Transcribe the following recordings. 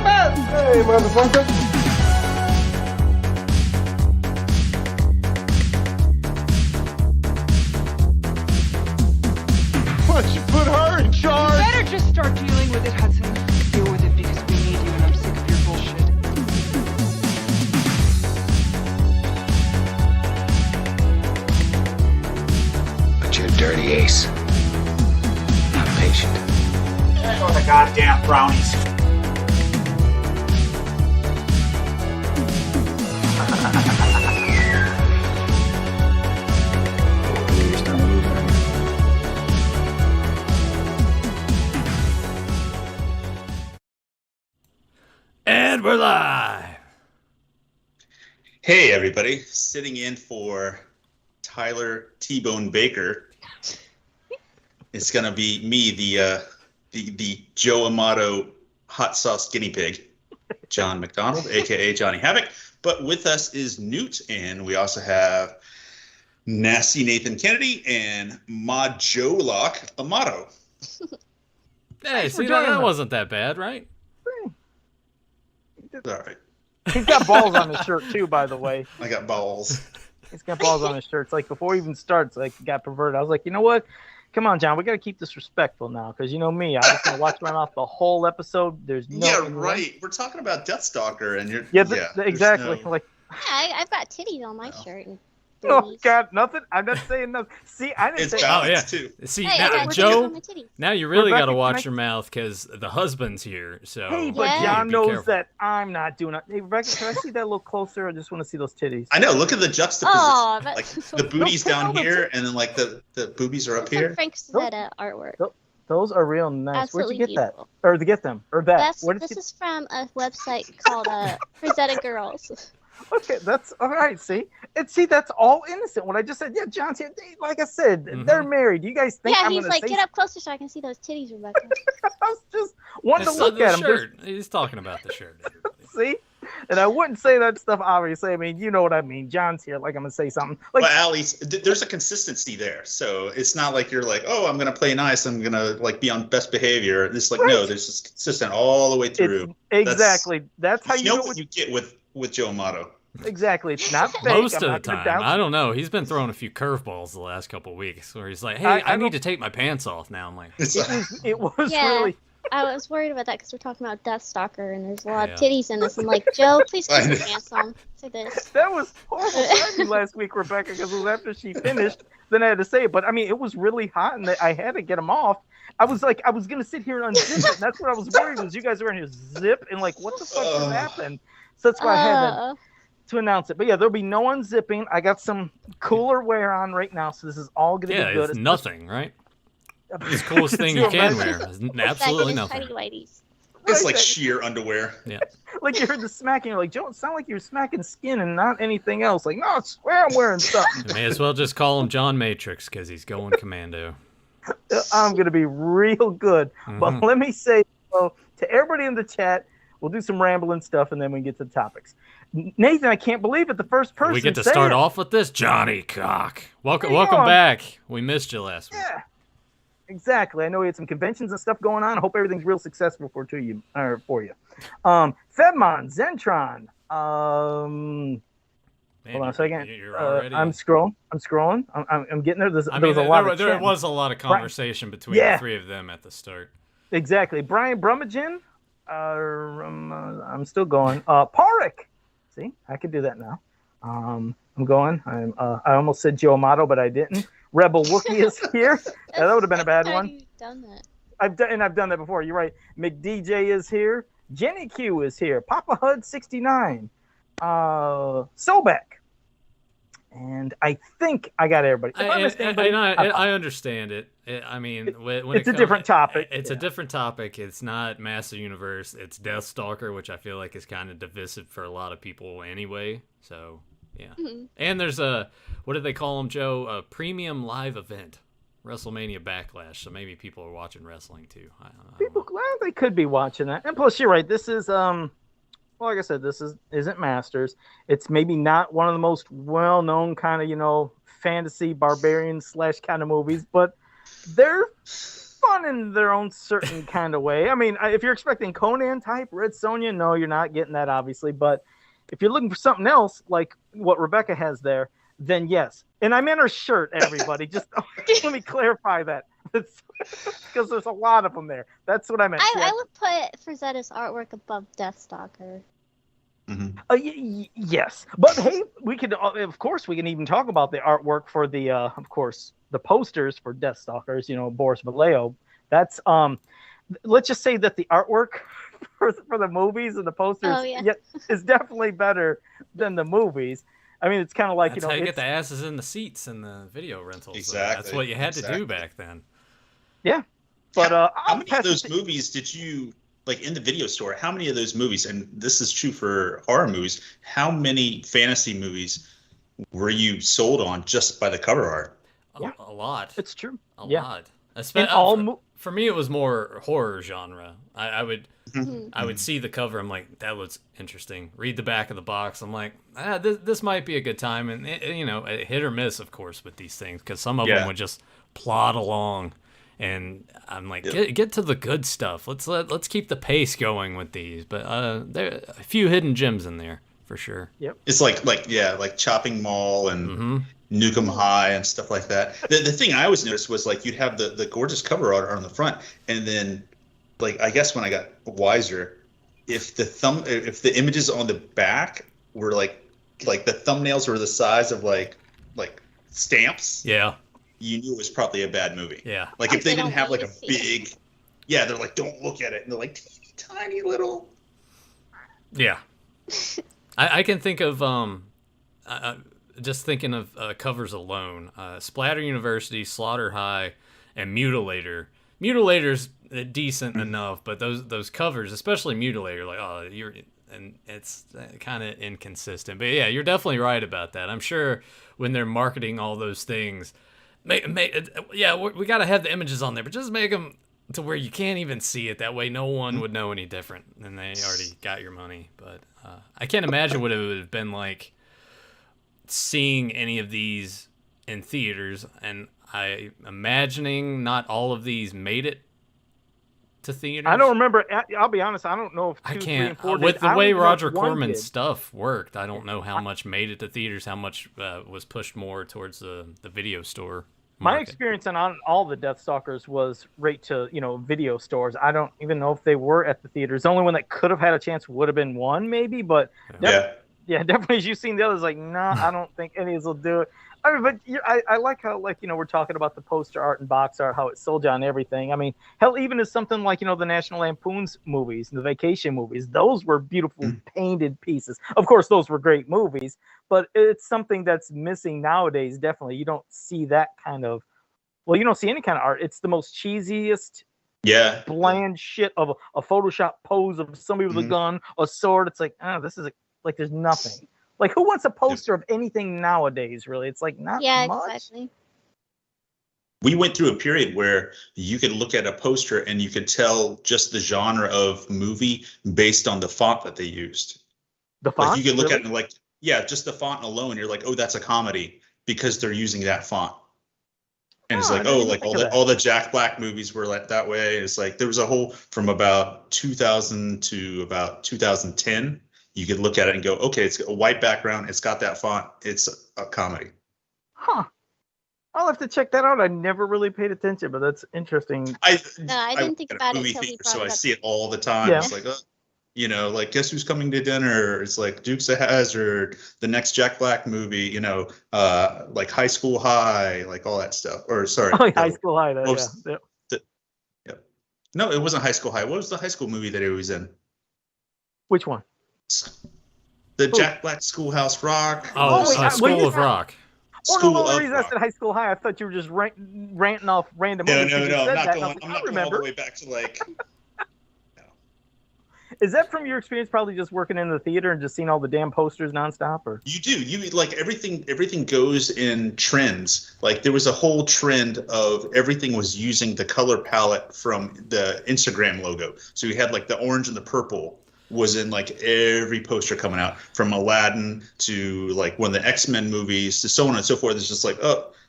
man! Hey, motherfucker! Why don't you put her in charge? You better just start dealing with it, Hudson. Deal with it because we need you and I'm sick of your bullshit. But you're a dirty ace. Not patient. There go the goddamn brownies. And we're live. Hey everybody, sitting in for Tyler T-Bone Baker. It's gonna be me, the Joe Amato hot sauce guinea pig, John McDonald, aka Johnny Havoc. But with us is Newt, and we also have Nasty Nathan Kennedy and Majolok Amato. Hey, see, that wasn't that bad, right? All right, He's got balls on his shirt too, by the way. I got balls. He's got balls on his shirt. It's like before he even starts, like got perverted. I was like, you know what? Come on, John. We got to keep this respectful now, because you know me. I was gonna watch my mouth the whole episode. There's no. Yeah, right. We're talking about Deathstalker, and you're exactly. No... Like, yeah, I've got titties on my shirt. And oh God, nothing. I'm not saying nothing. See, I didn't It's say. balanced too. See, hey, now, I Joe, my titties. now you really Rebecca, got to can watch I- your mouth because the husband's here. So Hey, but Yeah. John be knows careful. that I'm not doing it. Hey, Rebecca, can I see that a little closer? I just want to see those titties. I know. Look at the juxtaposition. Oh, Like that's the booties No, down no, here, and then like the boobies are up It's like here. Frank Stevetta artwork. Those are real nice. Absolutely Where'd you get beautiful. that? Or to get them? Or that? This is from a website called Frazetta Girls. Okay, that's all right. See, that's all innocent. What I just said, yeah, John's here. Like I said, they're married. You guys think Yeah, I'm he's gonna like, say? get up closer so I can see those titties, Rebecca. I was just wanting to It's look the at him. shirt. He's talking about the shirt. Everybody. See, and I wouldn't say that stuff. Obviously, I mean, you know what I mean. John's here. Like I'm gonna say something. Like, But at least there's a consistency there, so it's not like you're like, oh, I'm gonna play nice. I'm gonna like be on best behavior. It's like no, there's just consistent all the way through. exactly. That's how You you know know what what you get with Joe Amato. exactly. It's not fake. Most I'm of the not gonna time, doubt I don't know. He's been throwing a few curveballs the last couple of weeks, where he's like, "Hey, I need to take my pants off now." I'm like, It's It was Yeah. really. I was worried about that because we're talking about Deathstalker and there's a lot of Yeah. titties in this. I'm like, Joe, please I keep your know. pants on. Say this. That was horrible timing last week, Rebecca, because it was after she finished. Then I had to say it. But I mean, it was really hot, and I had to get them off. I was like, I was gonna sit here and unzip it. And that's what I was worried was you guys were in here zip and like, what the fuck just happened? So that's why I had to announce it. But yeah, there'll be no unzipping. I got some cooler wear on right now, so this is all gonna "Yeah, be good. it's nothing, right? It's the coolest thing you can wear. It's absolutely Tiny nothing." whiteies. It's Right, like that- sheer underwear. Yeah. Like you heard the smacking, you're like, Joe, it sounded like you were smacking skin and not anything else. Like, no, I swear I'm wearing something. You may as well just call him John Matrix because he's going commando. I'm gonna be real good. But let me say to everybody in the chat, we'll do some rambling stuff and then we get to the topics. Nathan, I can't believe it. The first person We get to say start it. off with this, Johnny Cock. Welcome Hang on. back. We missed you last week. Yeah, exactly. I know we had some conventions and stuff going on. I hope everything's real successful for you. Fedmon, Zentron. Man, Hold on a second. You're already. I'm scrolling. I'm getting there. There I was mean, a lot of there chatting. was a lot of conversation between Yeah. the three of them at the start. Exactly. Brian Brummagem. I'm still going. Parik. See, I could do that now. I'm going. I almost said Joe Amato, but I didn't. Rebel Wookie is here. Yeah, that would have been a bad How one. you done that? I've done that before. You're right. McDJ is here. Jenny Q is here. Papa Hud 69. Sobek. And I think I got everybody. If I missed anybody, I understand it. I mean, when it's a different topic. It's a different topic. It's not Master Universe. It's Deathstalker, which I feel like is kind of divisive for a lot of people anyway. So, yeah. Mm-hmm. And there's a, what do they call them, Joe? A premium live event. WrestleMania Backlash. So maybe people are watching wrestling too. I don't know. People, well, they could be watching that. And plus, you're right. This is well, like I said, this isn't Masters. It's maybe not one of the most well-known kind of fantasy barbarian / kind of movies, but they're fun in their own certain kind of way. I mean, if you're expecting Conan type Red Sonja, no, you're not getting that, obviously. But if you're looking for something else, like what Rebecca has there, then yes. And I meant her shirt, everybody. Just let me clarify that. Because there's a lot of them there. That's what I meant. I would put Frazetta's artwork above Deathstalker. Yes, but hey, we could, of course, we can even talk about the artwork for the, of course, the posters for Deathstalkers. You know, Boris Vallejo. That's let's just say that the artwork for the movies and the posters is definitely better than the movies. I mean, it's kind of like that's how you get the asses in the seats in the video rentals. Exactly. That's what you had to do back then. Yeah, but how many of those movies did you? Like in the video store, how many of those movies, and this is true for horror movies, how many fantasy movies were you sold on just by the cover art? A lot. It's true. A lot. For me, it was more horror genre. I would see the cover. I'm like, that looks interesting. Read the back of the box. I'm like, this might be a good time. And you know, a hit or miss, of course, with these things, because some of them would just plod along. And I'm like, get to the good stuff. Let's keep the pace going with these. But there are a few hidden gems in there for sure. Yep. It's like Chopping Mall and Nukem High and stuff like that. The thing I always noticed was like you'd have the gorgeous cover art on the front, and then like I guess when I got wiser, if the images on the back were like the thumbnails were the size of like stamps. Yeah. You knew it was probably a bad movie. Yeah. Like if they didn't have like a big, they're like, don't look at it. And they're like tiny little. Yeah. I can think of, just thinking of covers alone, Splatter University, Slaughter High, and Mutilator. Mutilator's decent enough, but those covers, especially Mutilator, like, and it's kind of inconsistent. But yeah, you're definitely right about that. I'm sure when they're marketing all those things, we got to have the images on there, but just make them to where you can't even see it. That way no one would know any different, and they already got your money. But I can't imagine what it would have been like seeing any of these in theaters, and I'm imagining not all of these made it to theaters. I don't remember. I'll be honest. I don't know if 2, 3, and 4 with did. the way Roger if one Corman's did. stuff worked. I don't know how much made it to theaters, how much was pushed more towards the video store market. My experience on all the Deathstalkers was right to video stores. I don't even know if they were at the theaters. The only one that could have had a chance would have been one, maybe. But definitely as you've seen the others, like I don't think any of these will do it. I mean, but I like how we're talking about the poster art and box art, how it sold you on everything. I mean, hell, even as something like the National Lampoon's movies and the vacation movies, those were beautiful painted pieces. Of course, those were great movies, but it's something that's missing nowadays. Definitely, you don't see that kind of. Well, you don't see any kind of art. It's the most cheesiest, bland shit of a Photoshop pose of somebody with a gun, a sword. It's like, this is like there's nothing. Like, who wants a poster of anything nowadays, really? It's like not much. Yeah, exactly. We went through a period where you could look at a poster and you could tell just the genre of movie based on the font that they used. The font? Like you could look at it just the font alone. You're like, oh, that's a comedy because they're using that font. And it's like, all the Jack Black movies were like that way. It's like there was a whole from about 2000 to about 2010. You could look at it and go, okay, it's a white background. It's got that font. It's a comedy. Huh. I'll have to check that out. I never really paid attention, but that's interesting. I didn't think about it until he brought so it up. I see it all the time. Yeah. It's like, like guess who's coming to dinner? It's like Dukes of Hazzard, the next Jack Black movie. Like High School High, like all that stuff. Or sorry, High School High. No, it wasn't High School High. What was the high school movie that he was in? Which one? The Jack Black Schoolhouse Rock. School of Rock. The reason I said High School High, I thought you were just ranting off random movies. No. I'm not going all the way back to like. Is that from your experience, probably just working in the theater and just seeing all the damn posters nonstop, or? You do. You like everything goes in trends. Like there was a whole trend of everything was using the color palette from the Instagram logo. So you had like the orange and the purple was in like every poster coming out, from Aladdin to like one of the X-Men movies to so on and so forth. It's just like,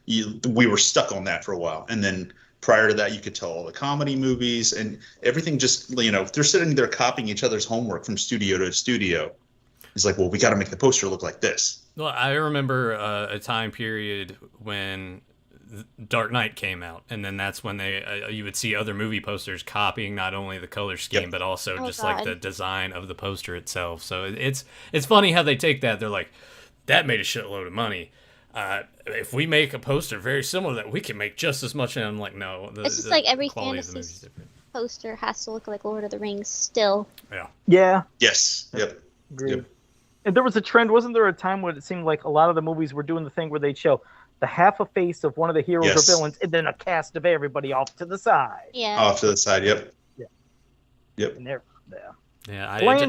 we were stuck on that for a while. And then prior to that, you could tell all the comedy movies and everything. Just they're sitting there copying each other's homework from studio to studio. It's like, well, we got to make the poster look like this. Well, I remember a time period when Dark Knight came out, and then that's when you would see other movie posters copying not only the color scheme but also just like the design of the poster itself. So it's funny how they take that. They're like, that made a shitload of money. If we make a poster very similar, that we can make just as much. And I'm like, no. It's just like every fantasy poster has to look like Lord of the Rings still. Yeah. Yeah. Yes. Yep. Agreed. Yep. And there was a trend, wasn't there, a time when it seemed like a lot of the movies were doing the thing where they'd show the half a face of one of the heroes or villains, and then a cast of everybody off to the side. Yeah. Off to the side. Yep. Yeah. Yep. And they're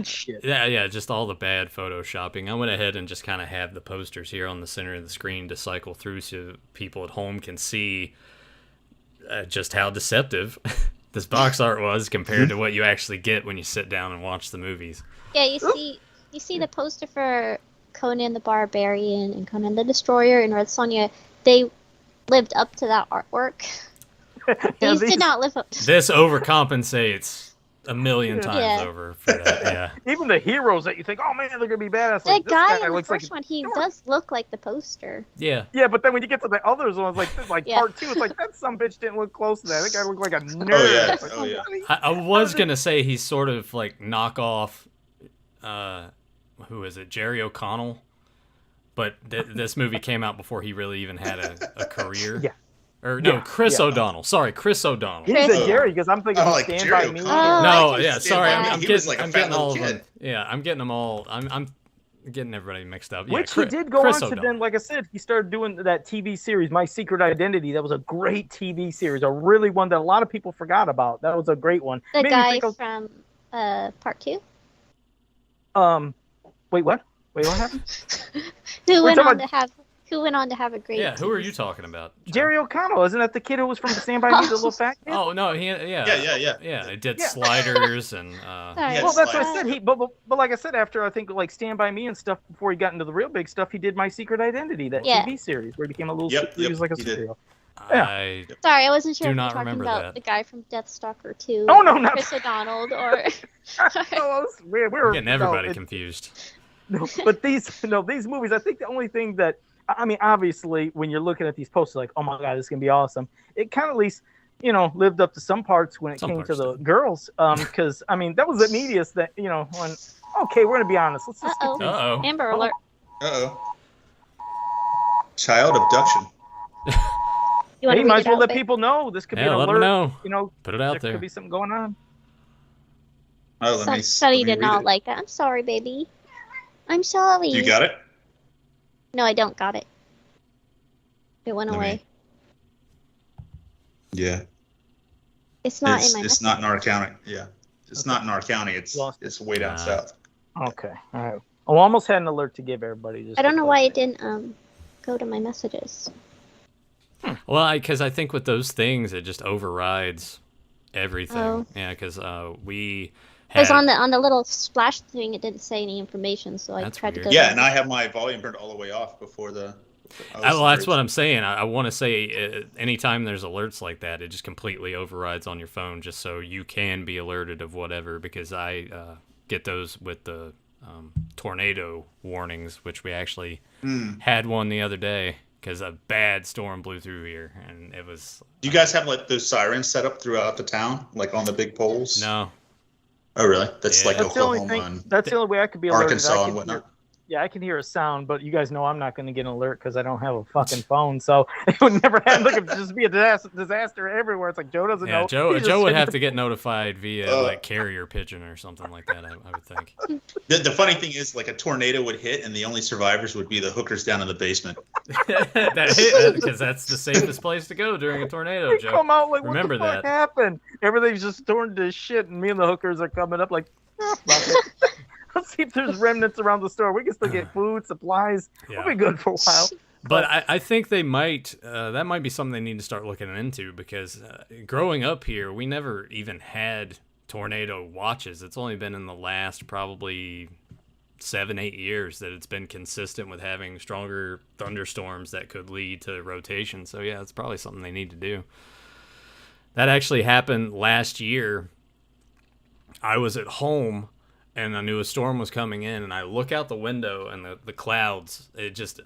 shit. Yeah, just all the bad photoshopping. I went ahead and just kind of have the posters here on the center of the screen to cycle through so people at home can see just how deceptive this box art was compared to what you actually get when you sit down and watch the movies. Yeah, you see the poster for Conan the Barbarian and Conan the Destroyer and Red Sonja. They lived up to that artwork. These did not live up to This overcompensates a million times over for that. Yeah. Even the heroes that you think, oh man, they're gonna be badass. The Like, this guy guy in the looks first like one, he does look like the poster. Yeah. Yeah, but then when you get to the others ones, like Yeah. part 2, it's like that some bitch didn't look close to that. That guy looked like a nerd. Oh yeah. It's like, Oh yeah. I was gonna say he's sort of like knockoff. Who is it? Jerry O'Connell. But this movie came out before he really even had a career. Yeah. Or no, Yeah. Chris O'Donnell. Sorry, Chris O'Donnell. He's a Jerry because I'm thinking Oh, of like Stand Jerry By Me. O'Connell. No, I yeah, can see sorry, that. I'm He getting, was like a I'm fat getting all little of them. kid. Yeah, I'm getting them all. I'm getting everybody mixed up. Yeah, Which he did go Chris on to O'Donnell. then, like I said, he started doing that TV series, My Secret Identity. That was a great TV series, a really one that a lot of people forgot about. That was a great one. The Made me guy think of- from part 2? Wait, what? Wait, what happened? Who went talking on to have a great Yeah, who are you talking about? John? Jerry O'Connell, isn't that the kid who was from Stand By Me, the little fat kid? Oh no, yeah. Yeah. He did Yeah. sliders and. Sorry. Yeah, Well, that's what I Sliders. said. But like I said, after I think like Stand By Me and stuff, before he got into the real big stuff, he did My Secret Identity, that Yeah. TV series where he became a little. Yep, he was like a he did. superhero. I Sorry, I wasn't sure Do if you were not talking remember about that. the guy from Deathstalker 2. Oh, no, not- Chris O'Donnell or. We're getting everybody no, confused. No, but these movies, I think the only thing that, I mean, obviously, when you're looking at these posters, like, oh my God, this is going to be awesome. It kind of at least, lived up to some parts when it Some came to parts the did. girls. Because, I mean, that was the meatiest that, when, okay, we're going to be honest. Let's just Uh-oh. get Uh-oh. Amber Alert. Uh-oh. Child abduction. You want Hey, to might read as it well out, let babe? people know. This could be Yeah, an let alert. them know. Put it There out there. could be something going on. Oh, let me Somebody let me did read not it. like that. I'm sorry, baby. I'm sorry. You got it? No, I don't got it. It went Let me- away. Yeah. It's not it's in my it's message. not in our county. Yeah. It's not in our county. It's Lost way down Nah. south. Okay. All right. I almost had an alert to give everybody. Just I don't know like why that. it didn't go to my messages. Well, because I think with those things, it just overrides everything. Oh. Yeah, because we Because had. on the little splash thing, it didn't say any information, so I That's tried to weird. go. Yeah, down. and I have my volume turned all the way off before the. Well, that's what I'm saying. I want to say anytime there's alerts like that, it just completely overrides on your phone just so you can be alerted of whatever, because I get those with the tornado warnings, which we actually had one the other day because a bad storm blew through here, and it was... Do you guys have like those sirens set up throughout the town, like on the big poles? No. Oh, really? That's Yeah. like That's the only Oklahoma thing. and That's the only way I could be alerted. Arkansas I and can whatnot. hear- Yeah, I can hear a sound, but you guys know I'm not going to get an alert because I don't have a fucking phone. So it would never happen. Look, it'd just be a disaster everywhere. It's like Joe doesn't Yeah, know. Joe He's just would sitting have there- to get notified via like carrier pigeon or something like that, I would think. The funny thing is, like a tornado would hit, and the only survivors would be the hookers down in the basement. Because that's the safest place to go during a tornado, We Joe. come out like, Remember what the fuck that. happened? Everything's just torn to shit, and me and the hookers are coming up like, fuck it. Let's see if there's remnants around the store. We can still get food, supplies. Yeah. We'll be good for a while. But I think they might, that might be something they need to start looking into, because growing up here, we never even had tornado watches. It's only been in the last probably 7-8 years that it's been consistent with having stronger thunderstorms that could lead to rotation. So yeah, it's probably something they need to do. That actually happened last year. I was at home, and I knew a storm was coming in, and I look out the window, and the clouds,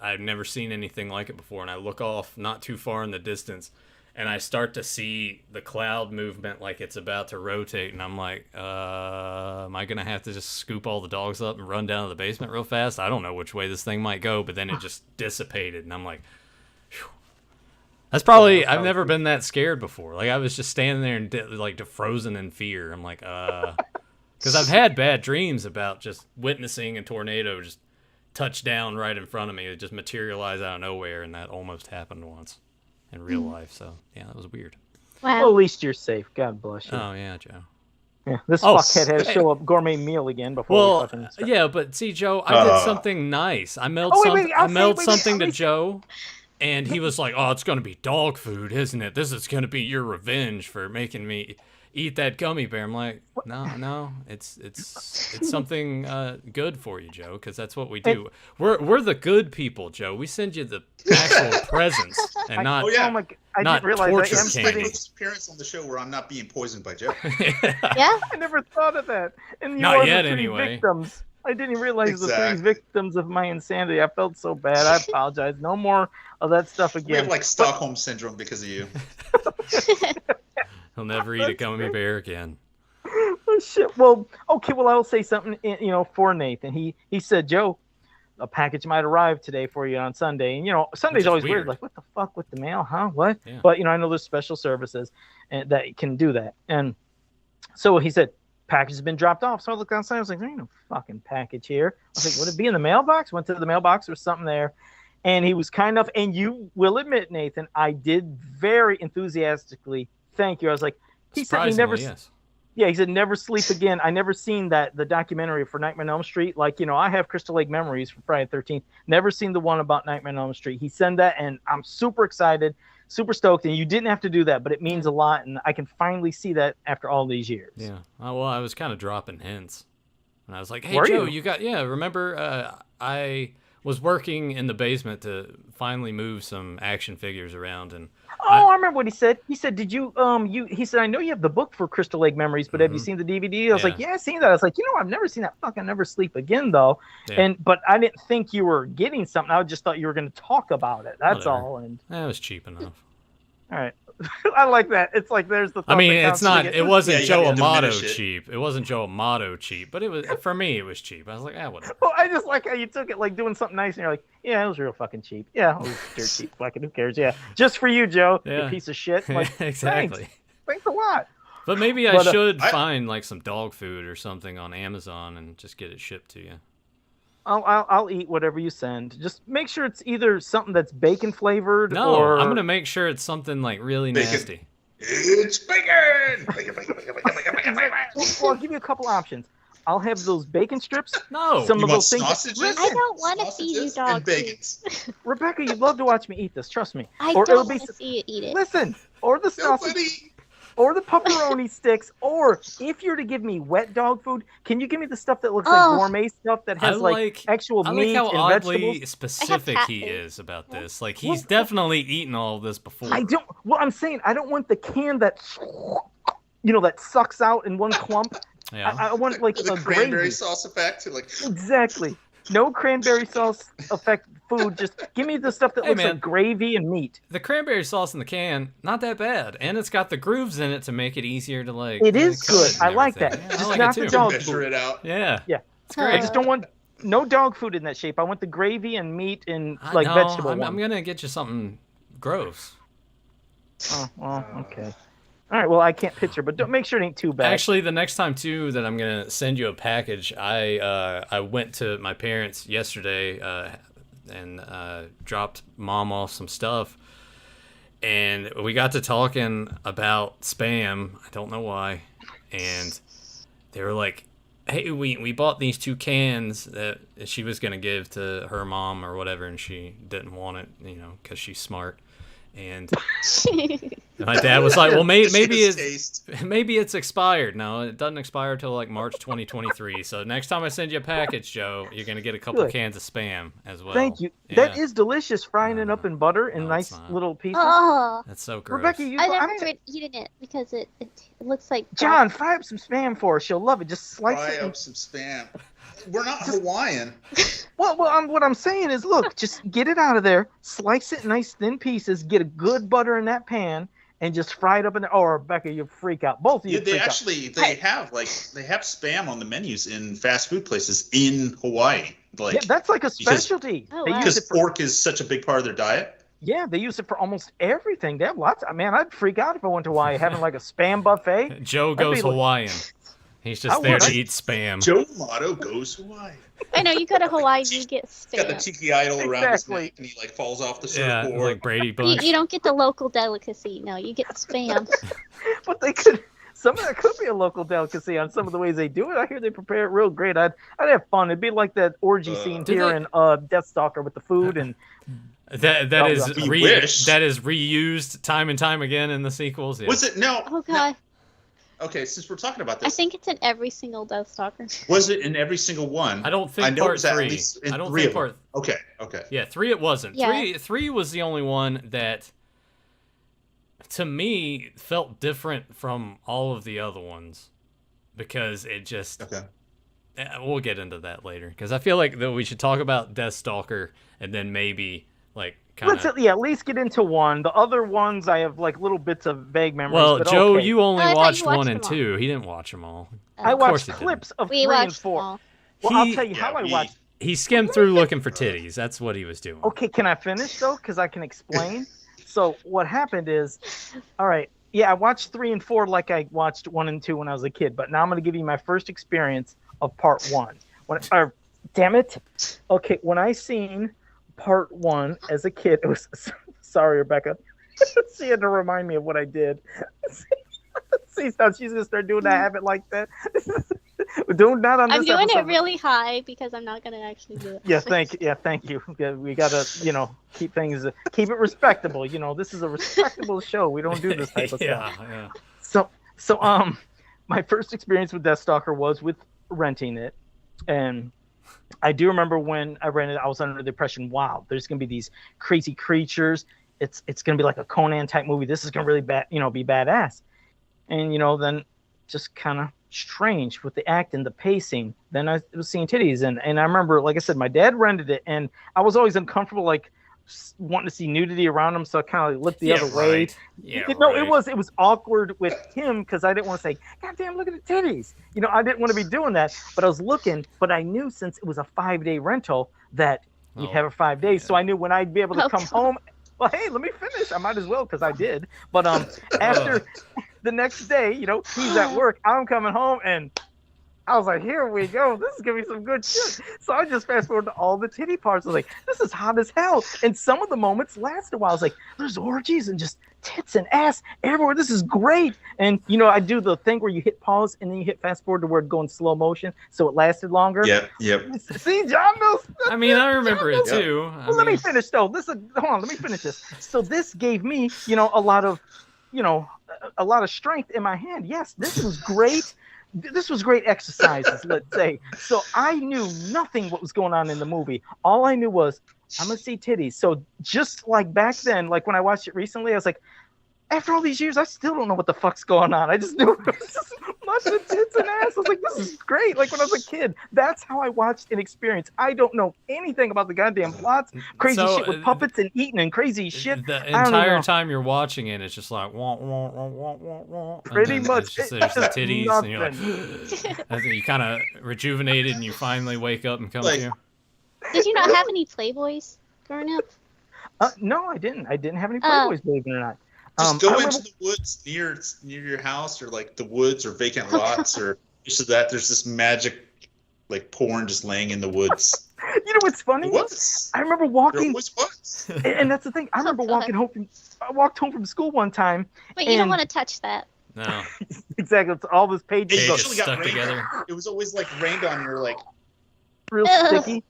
I've never seen anything like it before, and I look off not too far in the distance, and I start to see the cloud movement like it's about to rotate, and I'm like, am I going to have to just scoop all the dogs up and run down to the basement real fast? I don't know which way this thing might go, but then it just dissipated, and I'm like, phew. That's probably, I've never been that scared before. Like, I was just standing there and frozen in fear. I'm like, because I've had bad dreams about just witnessing a tornado just touch down right in front of me. It just materialized out of nowhere, and that almost happened once in real life. So, yeah, that was weird. Wow. Well, at least you're safe. God bless you. Oh, yeah, Joe. Yeah, this fuckhead had to show up gourmet meal again before we fucking start. Yeah, but see, Joe, I did something nice. I mailed something to Joe. And he was like, "Oh, it's gonna be dog food, isn't it? This is gonna be your revenge for making me eat that gummy bear." I'm like, "No, it's something good for you, Joe, because that's what we do. We're the good people, Joe. We send you the actual presents and not I not didn't realize torture I am candy." First appearance on the show where I'm not being poisoned by Joe. Yeah. I never thought of that. And you Not are yet, the three anyway. victims. I didn't even realize the Exactly. three victims of my insanity. I felt so bad. I apologize. No more of that stuff We again. have like Stockholm syndrome because of you. He'll never eat a gummy bear again. Oh, shit. Well, okay. Well, I'll say something. For Nathan, he said, "Joe, a package might arrive today for you on Sunday." And Sunday's is always weird. weird. Like, what the fuck with the mail, huh? What? Yeah. But I know there's special services and that can do that. And so he said, package has been dropped off. So I looked outside. I was like, there ain't no fucking package here. I was like, would it be in the mailbox? Went to the mailbox. There was something there. And he was kind enough. And you will admit, Nathan, I did very enthusiastically thank you. I was like, he said he never. Yes. Yeah, he said never sleep again. I never seen the documentary for Nightmare on Elm Street. Like, I have Crystal Lake memories from Friday the 13th. Never seen the one about Nightmare on Elm Street. He sent that, and I'm super excited, super stoked. And you didn't have to do that, but it means a lot, and I can finally see that after all these years. Yeah. Well, I was kind of dropping hints, and I was like, "Hey, Were Joe, you? remember I was working in the basement to finally move some action figures around, and I remember what he said. He said, "Did you he said, I know you have the book for Crystal Lake Memories, but have you seen the DVD?" I was like, "Yeah, I've seen that." I was like, I've never seen that fucking Never Sleep Again though. Yeah. But I didn't think you were getting something. I just thought you were going to talk about it. That's Whatever. all. And that was cheap enough. all right. I like that. It's like there's the. I mean, it's not. It wasn't you Joe gotta Amato diminish it. cheap. It wasn't Joe Amato cheap, but it was for me. It was cheap. I was like, whatever. Well, I just like how you took it like doing something nice, and you're like, "Yeah, it was real fucking cheap. Yeah, it was dirt cheap. Fucking who cares? Yeah, just for you, Joe. Yeah. You piece of shit." Like, Exactly. Thanks a lot. But maybe I should I- find like some dog food or something on Amazon and just get it shipped to you. I'll eat whatever you send. Just make sure it's either something that's bacon flavored No, or I'm gonna make sure it's something like really Bacon. nasty. It's bacon! Bacon, bacon, bacon, bacon, bacon, bacon, bacon. Well, I'll give you a couple options. I'll have those bacon strips. No. Some You of want those things. sausages? I don't want to feed you Sausages dog and food. bacons. Rebecca, you'd love to watch me eat this. Trust me. I Or it'll don't be want to see you eat it. Listen, or the sausage, Nobody. or the pepperoni sticks, or if you're to give me wet dog food, can you give me the stuff that looks Oh. like gourmet stuff that I has like actual I meat like how and oddly vegetables? specific cat he food. is about this. Like he's definitely eaten all of this before. I don't. Well, I'm saying I don't want the can that that sucks out in one clump. Yeah. I want like The a cranberry gravy. sauce effect. Like, Exactly. No cranberry sauce effect food. Just give me the stuff that Hey, looks man. like gravy and meat. The cranberry sauce in the can, not that bad, and it's got the grooves in it to make it easier to like. It is cut good. and I like everything. that. Yeah, I Just like not it the too. dog measure food. it out. Yeah. Yeah. It's I great. just don't want no dog food in that shape. I want the gravy and meat and like No, vegetable I'm ones. gonna get you something gross. Oh, well, okay. All right. Well, I can't picture, but don't make sure it ain't too bad. Actually, the next time too that I'm gonna send you a package, I went to my parents yesterday and dropped mom off some stuff, and we got to talking about spam. I don't know why, and they were like, "Hey, we bought these 2 cans that she was gonna give to her mom or whatever, and she didn't want it, because she's smart." And My dad was like, "Well, maybe His it's expired." No, it doesn't expire till like March 2023. So next time I send you a package, Joe, you're gonna get a couple Good. cans of Spam as well. Thank you. Yeah. That is delicious, frying it up in butter in No, it's nice not. little pieces. Oh, That's so gross. Rebecca, you I go, never eaten it because it looks like John, fry up some Spam for her. She'll love it. Just slice Fry it. up some Spam. We're not Hawaiian. Well, what I'm saying is, look, just get it out of there, slice it nice thin pieces, get a good butter in that pan, and just fry it up in there. Oh, Rebecca, you freak out. Both of you. They freak actually out. they have Spam on the menus in fast food places in Hawaii. Like, Yeah, that's like a specialty. Oh, They wow. use because it for, pork is such a big part of their diet. yeah, they use it for almost everything. They have lots. Man, I'd freak out if I went to Hawaii having like a Spam buffet. Joe That'd goes be like- Hawaiian. He's just I there would. to eat Spam. Joe Motto goes Hawaii. I know you go to Hawaii, you get He's got the Spam. tiki idol around his Exactly. neck, and he like falls off the Yeah, surfboard. like Brady Bunch. You don't get the local delicacy. No, you get Spam. But they could. Some of that could be a local delicacy on some of the ways they do it. I hear they prepare it real great. I'd have fun. It'd be like that orgy scene Do here they- in Deathstalker with the food and That Oh, is we wish. that is reused time and time again in the sequels. Yeah. Was it no? Oh god, Okay, since we're talking about I this, think it's in every single Deathstalker. was it in every single one? I don't think know it part was at 3. least in I don't 3 think of them. part. Okay. Yeah, 3 it wasn't. Yeah. 3 was the only one that, to me, felt different from all of the other ones, because it just. Okay. We'll get into that later, because I feel like that we should talk about Deathstalker and then maybe like kind let's of. at least get into one. The other ones I have like little bits of vague memories. Well, but Joe, okay. you only I thought watched you watched 1 and them all. 2. He didn't watch them all. I Of course watched he didn't. clips of We 3 and watched 4. them all. Well, I'll tell you how I we- watched. He skimmed through looking for titties. That's what he was doing. Okay, can I finish though? Because I can explain. So what happened is, all right, yeah, I watched 3 and 4 like I watched 1 and 2 when I was a kid. But now I'm going to give you my first experience of part 1. Damn it. Okay, when I seen part 1 as a kid, it was sorry, Rebecca. She had to remind me of what I did. See, now she's gonna start doing that habit like that. Not on this I'm doing episode. it really high because I'm not gonna actually do it. Yeah, thank you. Yeah, we gotta, keep it respectable. This is a respectable show. We don't do this type of stuff. Yeah. So, my first experience with Deathstalker was with renting it, and I do remember when I rented it, I was under the impression, wow, there's gonna be these crazy creatures. It's gonna be like a Conan type movie. This is gonna really be badass. And then just kind of strange with the act and the pacing. Then I was seeing titties, and I remember, like I said, my dad rented it, and I was always uncomfortable, like wanting to see nudity around him, so I kind of looked the other way. Right. Yeah, No, right. it was awkward with him because I didn't want to say, "God damn, look at the titties." I didn't want to be doing that, but I was looking. But I knew since it was a 5-day rental that you'd Oh, have it 5 days, so I knew when I'd be able to Oh, come God. home. Well, hey, let me finish. I might as well because I did. But after the next day, he's at work. I'm coming home, and I was like, here we go. This is going to be some good shit. So I just fast forward to all the titty parts. I was like, this is hot as hell. And some of the moments last a while. I was like, there's orgies and just tits and ass everywhere. This is great. And, I do the thing where you hit pause and then you hit fast forward to where it go in slow motion. So it lasted longer. Yep. See, John knows. I mean, I remember it too. Well, let me finish though. Hold on, let me finish this. So this gave me, a lot of strength in my hand. Yes, this was great. This was great exercises, let's say. So I knew nothing what was going on in the movie. All I knew was I'm gonna see titties. So just like back then, like when I watched it recently, I was like, after all these years, I still don't know what the fuck's going on. I just knew it was just lots of tits and ass. I was like, this is great. Like when I was a kid, that's how I watched and experienced. I don't know anything about the goddamn plots, crazy So, shit with puppets and eating and crazy shit. The I don't entire know. time you're watching it, it's just like wah, wah, wah, wah, wah, wah. And Pretty then much. it's just, there's the titties, and you're like, Nothing. and then you kind of rejuvenated, and you finally wake up and come Like- to. Did you not have any Playboys growing up? No, I didn't. I didn't have any Oh. Playboys, believe it or not. Just I go remember- into the woods near your house, or like the woods or vacant lots, or just that there's this magic like porn just laying in the woods. You know what's funny? It was. I remember There walking, always was. and that's the thing. I remember God. walking home I walked home from school one time. But you don't And- want to touch that. No, Exactly. It's all this pages It go pages usually got stuck rained together. It was always like rained on. You're like, real Ugh. sticky.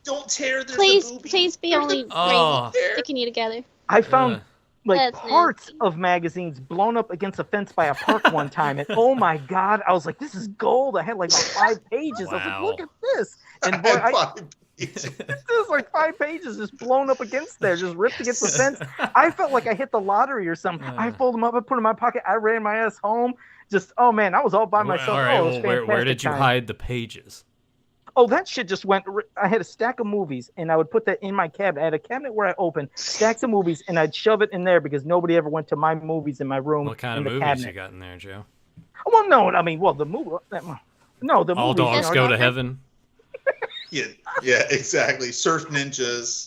don't tear. There's Please, a booby. please be There's only a Oh. there. sticking you together. I found like That's parts nasty. of magazines blown up against a fence by a park one time, and oh my god, I was like, this is gold. I had like 5 pages. I was like, Wow. look at this, and I boy, had 5 pages. it was like 5 pages just blown up against there, just ripped against the fence. I felt like I hit the lottery or something. I folded them up, I put them in my pocket, I ran my ass home. Just, oh man, I was all by myself. All right, Oh, it was well, where did fantastic you time. hide the pages? Oh, that shit just went. I had a stack of movies, and I would put that in my cabinet. I had a cabinet where I opened stacks of movies, and I'd shove it in there because nobody ever went to my movies in my room. What kind in of the movies cabinet. you got in there, Joe? Well, no, I mean, well, the movie. No, the All movies, dogs you go know, to heaven. Yeah, exactly. Surf ninjas,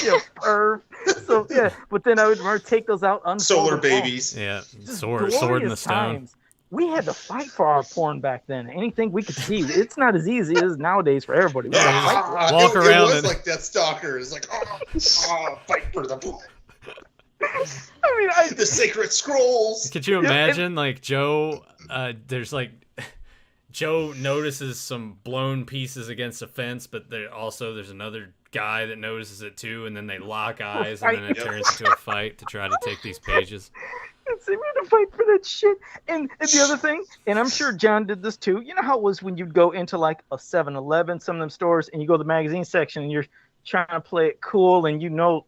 Yeah, perv. So yeah, but then I would take those out. unfold solar them all. babies. Yeah, Just sword in the glorious stone. times. We had to fight for our porn back then. Anything we could see. It's not as easy as nowadays for everybody. We gotta fight for it. Walk it around was and- like Deathstalker. It's like, fight for the I mean, the sacred scrolls. Could you imagine, like, Joe, there's like, Joe notices some blown pieces against a fence, but there's another guy that notices it too, and then they lock eyes, and then it turns into a fight to try to take these pages. we had to fight for that shit. And the other thing, and I'm sure John did this too, you know how it was when you'd go into like a 7-Eleven, some of them stores, and you go to the magazine section and you're trying to play it cool, and you know,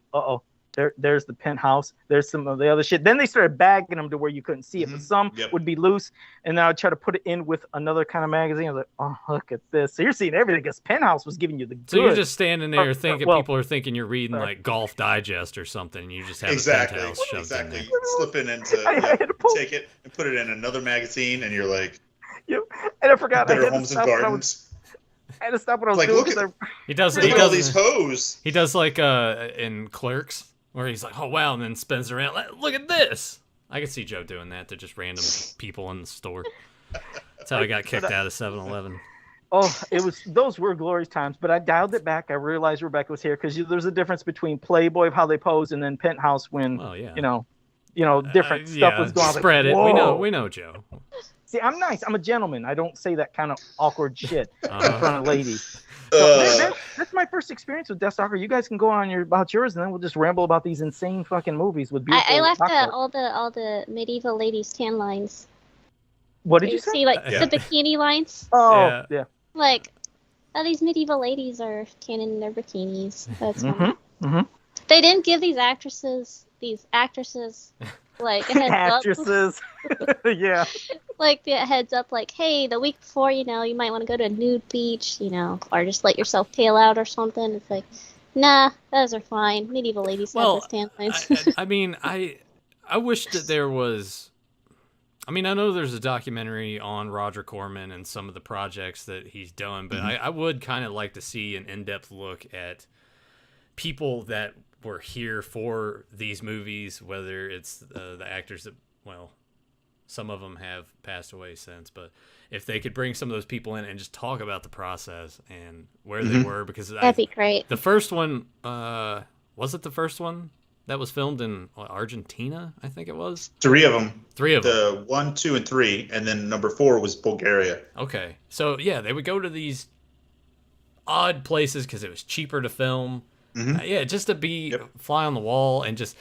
there's the Penthouse, there's some of the other shit. Then they started bagging them to where you couldn't see it, but some would be loose, and then I would try to put it in with another kind of magazine. I was like, oh, look at this. So you're seeing everything, because Penthouse was giving you the good. So you're just standing there thinking, well, people are thinking you're reading like Golf Digest or something, and you just have a Exactly. Penthouse shoved in there. Slipping into, I had to pull- take it and put it in another magazine, and you're like, Yep. And I forgot. I Better had to Homes and stop what I Gardens. was. I had to stop what I was Like, doing. look 'cause at- He does Look at all these hoes. He does like in Clerks, where he's like, oh wow, and then spins around, like, look at this. I could see Joe doing that to just random people in the store. That's how he got kicked out of 7-Eleven. those were glorious times, but I dialed it back. I realized Rebecca was here because there's a difference between Playboy, how they pose, and then Penthouse when, Well, yeah. different stuff was going on. Spread it. Whoa. We know, Joe. See, I'm nice. I'm a gentleman. I don't say that kind of awkward shit in Uh-huh. front of ladies. So that's my first experience with Deathstalker. You guys can go on about yours, and then we'll just ramble about these insane fucking movies with beautiful. I left chocolate. all the medieval ladies tan lines. What did you say? See, like Yeah. the bikini lines. Oh, yeah. Like, these medieval ladies are tanning in their bikinis. That's funny. Mhm. They didn't give these actresses, like a heads Actresses. Yeah. like the heads up, like, hey, the week before, you might want to go to a nude beach, or just let yourself pale out or something. It's like, nah, those are fine. Medieval ladies have those tan lines. I mean, I wish that there was. I mean, I know there's a documentary on Roger Corman and some of the projects that he's done, but I would kind of like to see an in-depth look at people that were here for these movies, whether it's the actors that, well, some of them have passed away since, but if they could bring some of those people in and just talk about the process and where they were, because That'd be great. the first one, was it the first one that was filmed in Argentina? I think it was. 3 of them. 3 of them. The 1, 2, and 3, and then number 4 was Bulgaria. Okay, so yeah, they would go to these odd places because it was cheaper to film. Yeah, just to be fly on the wall and just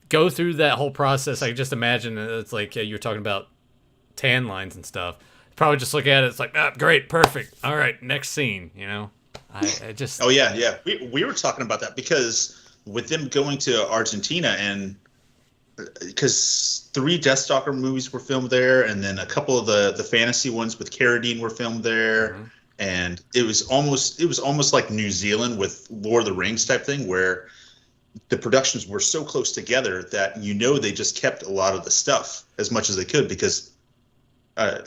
go through that whole process. I can just imagine it's like you're talking about tan lines and stuff. Probably just look at it. It's like, great, perfect. All right, next scene. I just. Oh yeah. We were talking about that because with them going to Argentina, and because 3 Deathstalker movies were filmed there, and then a couple of the fantasy ones with Carradine were filmed there. And it was almost like New Zealand with Lord of the Rings type thing, where the productions were so close together that they just kept a lot of the stuff as much as they could, because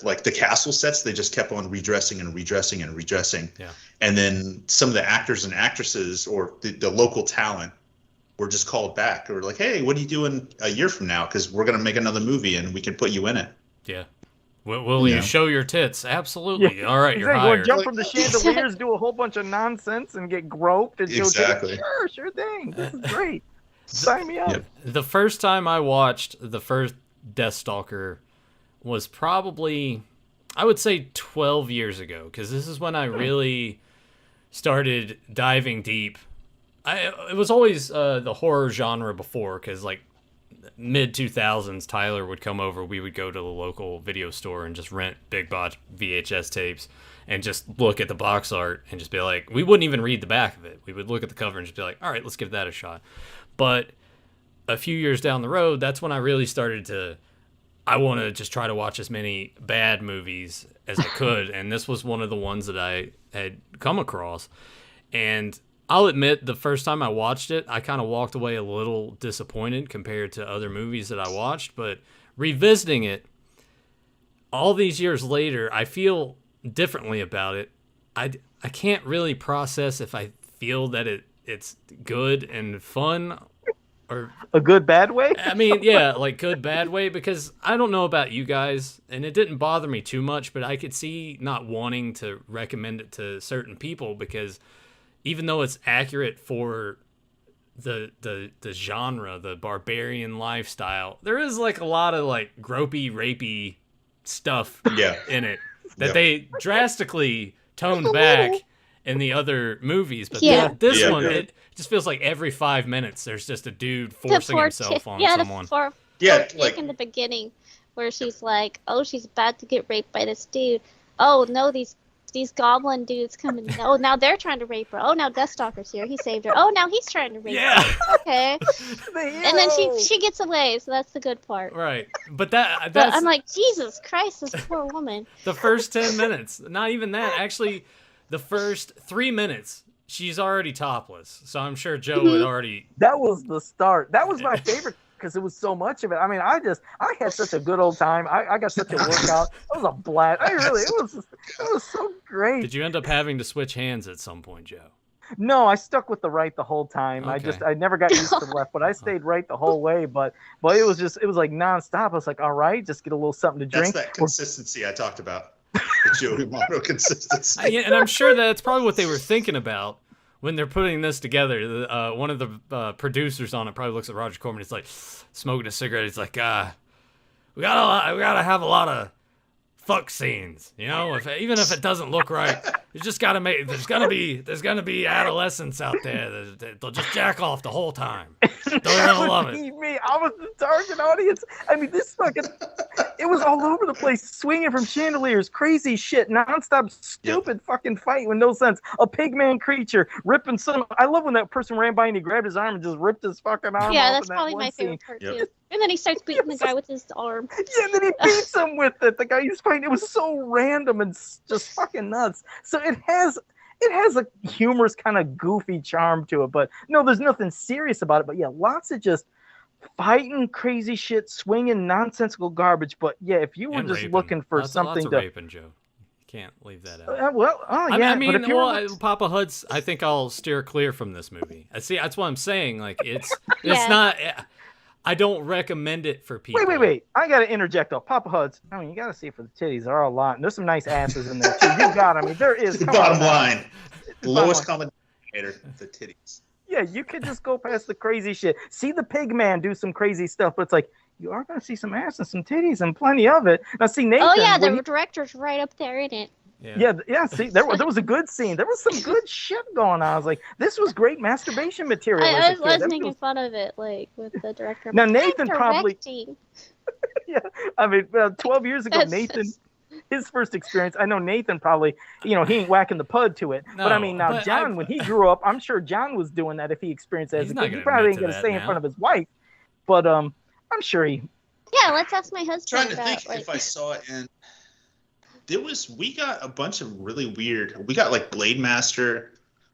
like the castle sets, they just kept on redressing and redressing and redressing. Yeah. And then some of the actors and actresses or the local talent were just called back, or like, hey, what are you doing a year from now? Because we're going to make another movie and we can put you in it. Yeah. Will you show your tits? Absolutely. Yeah. All right, you're Exactly. Or hired. jump from the chandeliers, do a whole bunch of nonsense, and get groped and show Exactly. Sure thing. This is great. Sign me up. Yep. The first time I watched the first Deathstalker was probably, I would say, 12 years ago, because this is when I really started diving deep. It was always the horror genre before, because like mid 2000s, Tyler would come over. We would go to the local video store and just rent big box VHS tapes and just look at the box art and just be like, we wouldn't even read the back of it. We would look at the cover and just be like, all right, let's give that a shot. But a few years down the road, that's when I really started to, I want to just try to watch as many bad movies as I could. And this was one of the ones that I had come across. And I'll admit, the first time I watched it, I kind of walked away a little disappointed compared to other movies that I watched. But revisiting it, all these years later, I feel differently about it. I can't really process if I feel that it's good and fun or a good bad way. I mean, yeah, like good bad way, because I don't know about you guys, and it didn't bother me too much, but I could see not wanting to recommend it to certain people because even though it's accurate for the genre, the barbarian lifestyle, there is like a lot of like gropey, rapey stuff in it that they drastically toned back in the other movies. But this one, it just feels like every 5 minutes there's just a dude forcing himself on someone. Like in the beginning where she's like, oh, she's about to get raped by this dude. Oh no, these goblin dudes coming. Oh, now they're trying to rape her. Oh, now Deathstalker's here. He saved her. Oh, now he's trying to rape her. Okay. And then she gets away, so that's the good part. Right. But that's I'm like, Jesus Christ, this poor woman. The first 10 minutes. Not even that. Actually, the first 3 minutes, she's already topless. So I'm sure Joe had already... That was the start. That was my favorite because it was so much of it. I mean, I had such a good old time. I got such a workout. It was a blast. It was so great. Did you end up having to switch hands at some point, Joe? No, I stuck with the right the whole time. Okay. I never got used to the left, but I stayed right the whole way. But it was like nonstop. I was like, all right, just get a little something to drink. That's that consistency I talked about. The Joe D'Amato consistency. And I'm sure that's probably what they were thinking about when they're putting this together. One of the producers on it probably looks at Roger Corman. He's like smoking a cigarette. He's like, we gotta have a lot of fuck scenes, you know. Even if it doesn't look right, you just gotta make. There's gonna be adolescents out there that they'll just jack off the whole time. They're gonna love it. Me, I was the target audience. I mean, this fucking. It was all over the place, swinging from chandeliers, crazy shit, nonstop, stupid fucking fight with no sense. A pigman creature ripping some. I love when that person ran by and he grabbed his arm and just ripped his fucking arm. Yeah, off that's in probably that my one favorite scene. part too. And then he starts beating the guy with his arm. Yeah, and then he beats him with it. The guy he's fighting. It was so random and just fucking nuts. So it has a humorous kind of goofy charm to it, but no, there's nothing serious about it. But yeah, lots of just fighting crazy shit, swinging nonsensical garbage. But yeah, if you were And just raping. looking for Lots something of to raping, Joe. Can't leave that out. yeah. I mean, but if you're Papa Hud's. I think I'll steer clear from this movie. I see. That's what I'm saying. Like it's Yeah. not. I don't recommend it for people. wait. I gotta interject though. Papa Hud's. I mean, you gotta see it for the titties. There are a lot, and there's some nice asses in there too. You got. I mean, there is. The come bottom on now. line. The lowest common denominator, the titties. Yeah, you could just go past the crazy shit. See the pig man do some crazy stuff, but it's like you are gonna see some ass and some titties and plenty of it. Now see Nathan. Oh yeah, when the director's right up there in it. Yeah. See, there was a good scene. There was some good shit going on. I was like, this was great masturbation material. I was making fun of it, like with the director. Now I'm Nathan probably. directing. Yeah, I mean, 12 years ago, That's Nathan. just- His first experience, I know Nathan probably, he ain't whacking the pud to it. But I mean, now John, when he grew up, I'm sure John was doing that if he experienced that as He's a not kid. He gonna probably admit ain't to gonna that say in now. front of his wife, but I'm sure he. Yeah, let's ask my husband Trying to about think if I saw it in. We got a bunch of really weird. We got like Blade Master.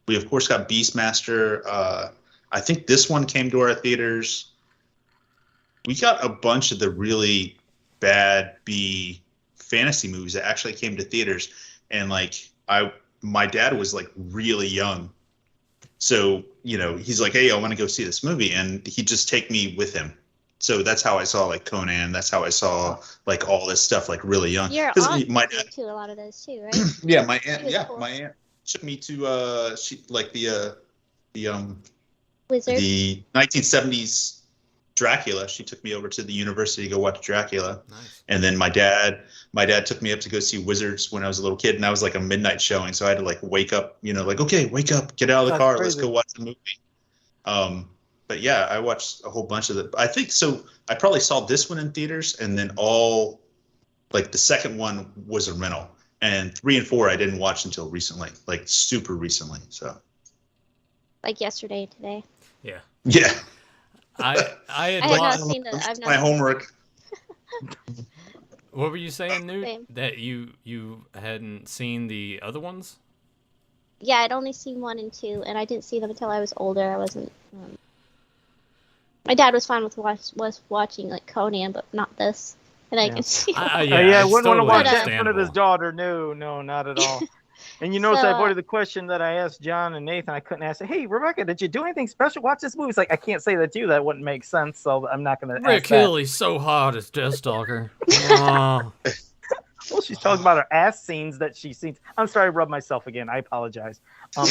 We of course got Beastmaster. I think this one came to our theaters. We got a bunch of the really bad B fantasy movies that actually came to theaters, and like my dad was like really young, so he's like, hey, I want to go see this movie, and he'd just take me with him. So that's how I saw like Conan. That's how I saw like all this stuff like really young. Your 'Cause aunt my did to a lot of those too, right? yeah, my aunt. was Yeah, cool. my aunt took me to the Wizard. the 1970s Dracula. She took me over to the university to go watch Dracula. Nice. And then my dad took me up to go see Wizards when I was a little kid, and that was like a midnight showing, so I had to like wake up, like, okay, wake up, get out of the That's car, crazy. let's go watch the movie. But yeah, I watched a whole bunch of it. I think so. I probably saw this one in theaters, and then the second one was a rental, and 3 and 4 I didn't watch until recently, like super recently. So like yesterday and today. Yeah. Yeah. I had I have not seen it. I've my not. homework. What were you saying, Newt? Same. That you hadn't seen the other ones? Yeah, I'd only seen 1 and 2, and I didn't see them until I was older. I wasn't. My dad was fine with watching like Conan, but not this. And I can see. I wouldn't want to watch that in front of his understandable. daughter. No, not at all. And you notice I So, avoided the question that I asked John and Nathan. I couldn't ask, hey, Rebecca, did you do anything special? Watch this movie. It's like, I can't say that to you. That wouldn't make sense, so I'm not going to Rick ask that. Hill, he's so hot as Deathstalker. Oh. Well, she's talking about her ass scenes that she scenes. I'm sorry, I rubbed myself again. I apologize. All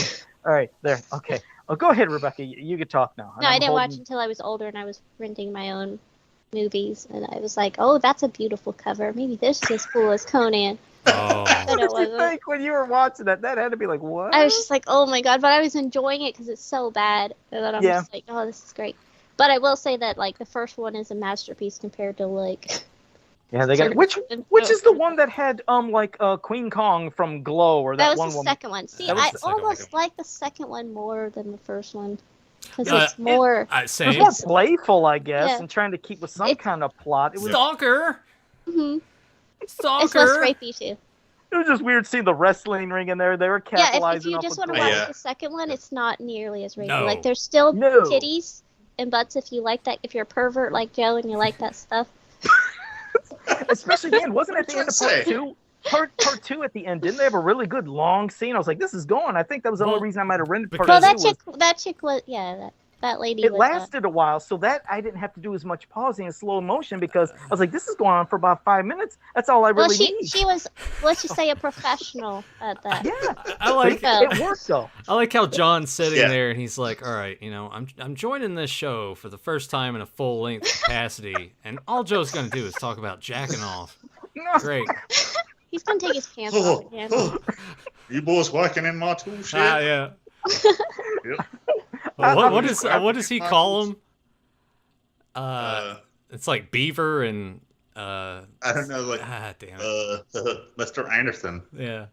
right, there. Okay. Oh, go ahead, Rebecca. You can talk now. No, I didn't watch until I was older, and I was renting my own movies, and I was like, oh, that's a beautiful cover. Maybe this is as cool as Conan. Oh. But it What did you wasn't. think when you were watching that? That had to be like, what? I was just like, oh my god, but I was enjoying it because it's so bad, and then I'm Yeah. just like, oh, this is great. But I will say that like the first one is a masterpiece compared to like. Yeah, they got which is the one that had Queen Kong from Glow or That that was one the woman. second one. See, That was I the second one. almost like the second one more than the first one because Uh, it's more. It Same. was more playful, I guess, Yeah. and trying to keep with some It- kind of plot. It was Stalker! Mhm. It's Stalker! less rapey too. it was just weird seeing the wrestling ring in there. They were Yeah, if capitalizing you off just of want to Glow. watch Yeah. the second one, it's not nearly as rapey. No. Like there's still No. titties and butts if you like that. If you're a pervert like Joe and you like that stuff. Especially again, wasn't it at the end of What's part that 2? Part 2 at the end, didn't they have a really good long scene? I was like, this is going. I think that was the Well, only reason I might have rented part because- Well, 2. that chick was that lady. It was, lasted a while, so that I didn't have to do as much pausing and slow motion because I was like, this is going on for about 5 minutes. That's all I Well, really need. she was, let's just say, a professional at that. Yeah, I like it worked though. I like how John's sitting Yeah. there and he's like, all right, I'm joining this show for the first time in a full length capacity, and all Joe's gonna do is talk about jacking off. Great. He's gonna take his pants off again. You boys working in my tool shed? Ah, yeah. Yep. What does he call him? Uh, It's like Beaver and I don't know, like damn it. Mr. Anderson. Yeah.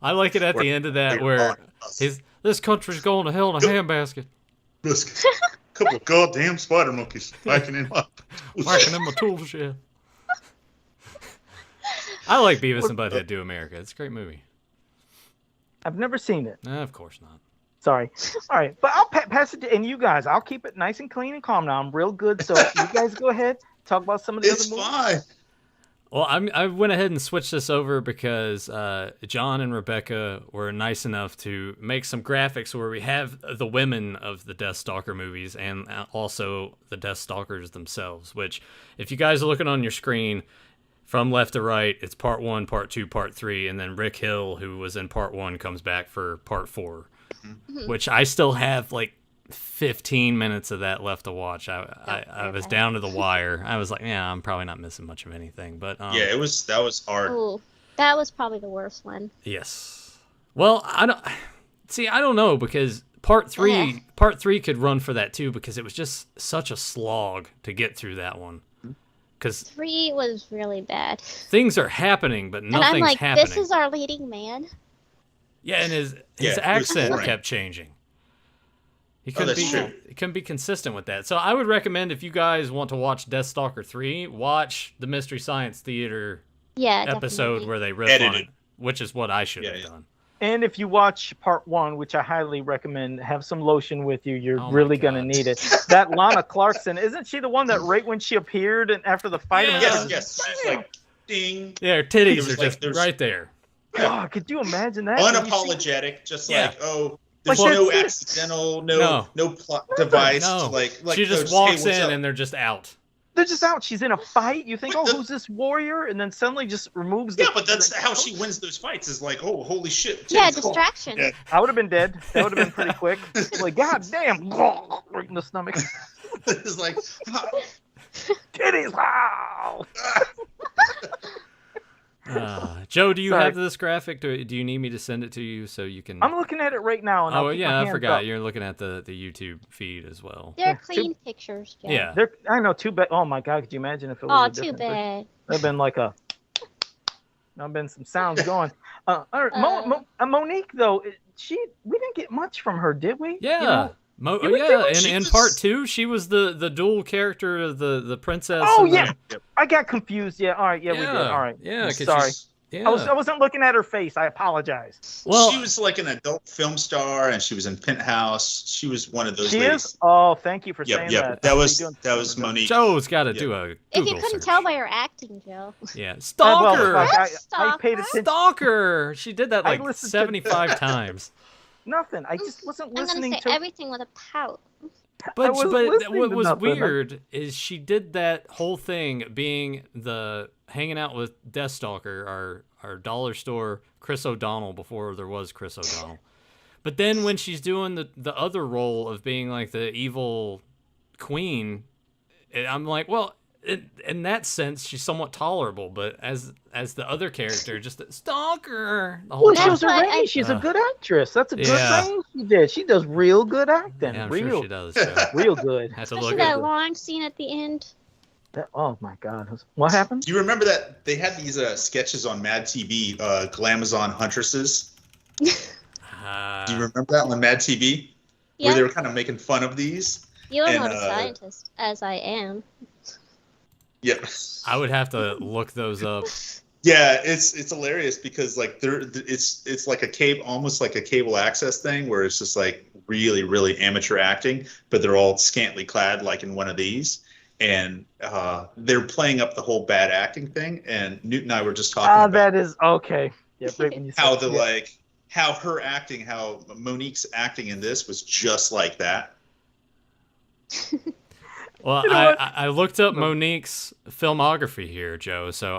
I like it at the end of that We're where on us. this country's going to hell in a handbasket. This couple of goddamn spider monkeys backing in my Working in my tool shed. I like Beavis and Butthead Do America. It's a great movie. I've never seen it. Nah, of course not. Sorry. All right, but I'll pass it to and you guys. I'll keep it nice and clean and calm now. I'm real good. So you guys go ahead, talk about some of the It's other movies. fine. Well, I went ahead and switched this over because John and Rebecca were nice enough to make some graphics where we have the women of the Deathstalker movies and also the Deathstalkers themselves, which if you guys are looking on your screen from left to right, it's part 1, part 2, part 3, and then Rick Hill, who was in part 1, comes back for part 4, which I still have like 15 minutes of that left to watch. I was down to the wire. I was like, yeah, I'm probably not missing much of anything, but Yeah, that was hard. Ooh, that was probably the worst one. yes. Well, I don't know because part 3 could run for that too because it was just such a slog to get through that one. Because 3 was really bad. things are happening, but And nothing's I'm like, happening. this is our leading man. Yeah, and his Yeah, it was accent boring. kept changing. He that's true. couldn't be consistent with that. So I would recommend if you guys want to watch Deathstalker 3, watch the Mystery Science Theater Yeah, episode definitely. where they riff on Edited. it, which is what I should have Yeah. done. And if you watch part 1, which I highly recommend, have some lotion with you. You're Oh my really gonna God. need it. That Lana Clarkson, isn't she the one that right when she appeared and after the fight? I mean, Yes, that was- yes. She's like, ding. Yeah, her It titties was are like just there's- right there. God, could you imagine that? When you see- Unapologetic, just Yeah. like, oh, there's Like, no that's it. accidental, No. no plot device. No, Like she oh, just hey, walks what's in up? and they're just out. They're just out. She's in a fight. You think, What oh, the- who's this warrior? And then suddenly just removes the. Yeah, but that's how she wins those fights. Is like, oh, holy shit. Yeah, titties. distraction. Yeah. I would have been dead. That would have been pretty quick. Like, God damn, right in the stomach. It's like, Titties. Wow. Joe, do you Sorry. have this graphic? Do you need me to send it to you so you can? I'm looking at it right now. And I'll keep my I hands forgot. up. You're looking at the YouTube feed as well. They're clean pictures, Joe. Yeah. I know. Too bad. Oh my God! Could you imagine if it was? Oh, a too different picture? bad. There've been like a. There've been some sounds going. All right, Monique though, we didn't get much from her, did we? Yeah. You know? In part 2, she was the dual character of the princess. Oh yeah, I got confused. Yeah, all right, we did. Yeah, All right, yeah, 'cause sorry. Yeah. I wasn't looking at her face. I apologize. Well, she was like an adult film star, and she was in Penthouse. She was one of those. She ladies. is. Oh, thank you for saying that. That was Monique. Joe's got to do a Google If you couldn't search. tell by her acting, Joe. Yeah, Stalker. I paid attention. Stalker. She did that I like listened to- 75 times. Nothing. I just wasn't I'm listening gonna say to. everything with a pout. But was what listening to was nothing. weird is she did that whole thing being the hanging out with Deathstalker, our dollar store Chris O'Donnell before there was Chris O'Donnell. But then when she's doing the other role of being like the evil queen, I'm like, well, in that sense she's somewhat tolerable, but as the other character, just the stalker. The whole Well, time. she was a That's why range. She's a good actress. That's a good Yeah. range she did. She does real good acting. Yeah, I'm real, sure she does. So. real good. Had to Especially look that at long scene at the end. Oh my God, what happened? Do you remember that they had these sketches on Mad TV, Glamazon Huntresses? Do you remember that on Mad TV? Yeah. Where they were kind of making fun of these? You are and, not a scientist, as I am. Yep. I would have to look those up. Yeah, it's hilarious because like it's like a cable, almost like a cable access thing where it's just like really, really amateur acting, but they're all scantily clad like in one of these. And they're playing up the whole bad acting thing. And Newt and I were just talking about That is okay. Yeah, right when you how said- how her acting, how Monique's acting in this was just like that. Well, You know what? I looked up Monique's filmography here, Joe. So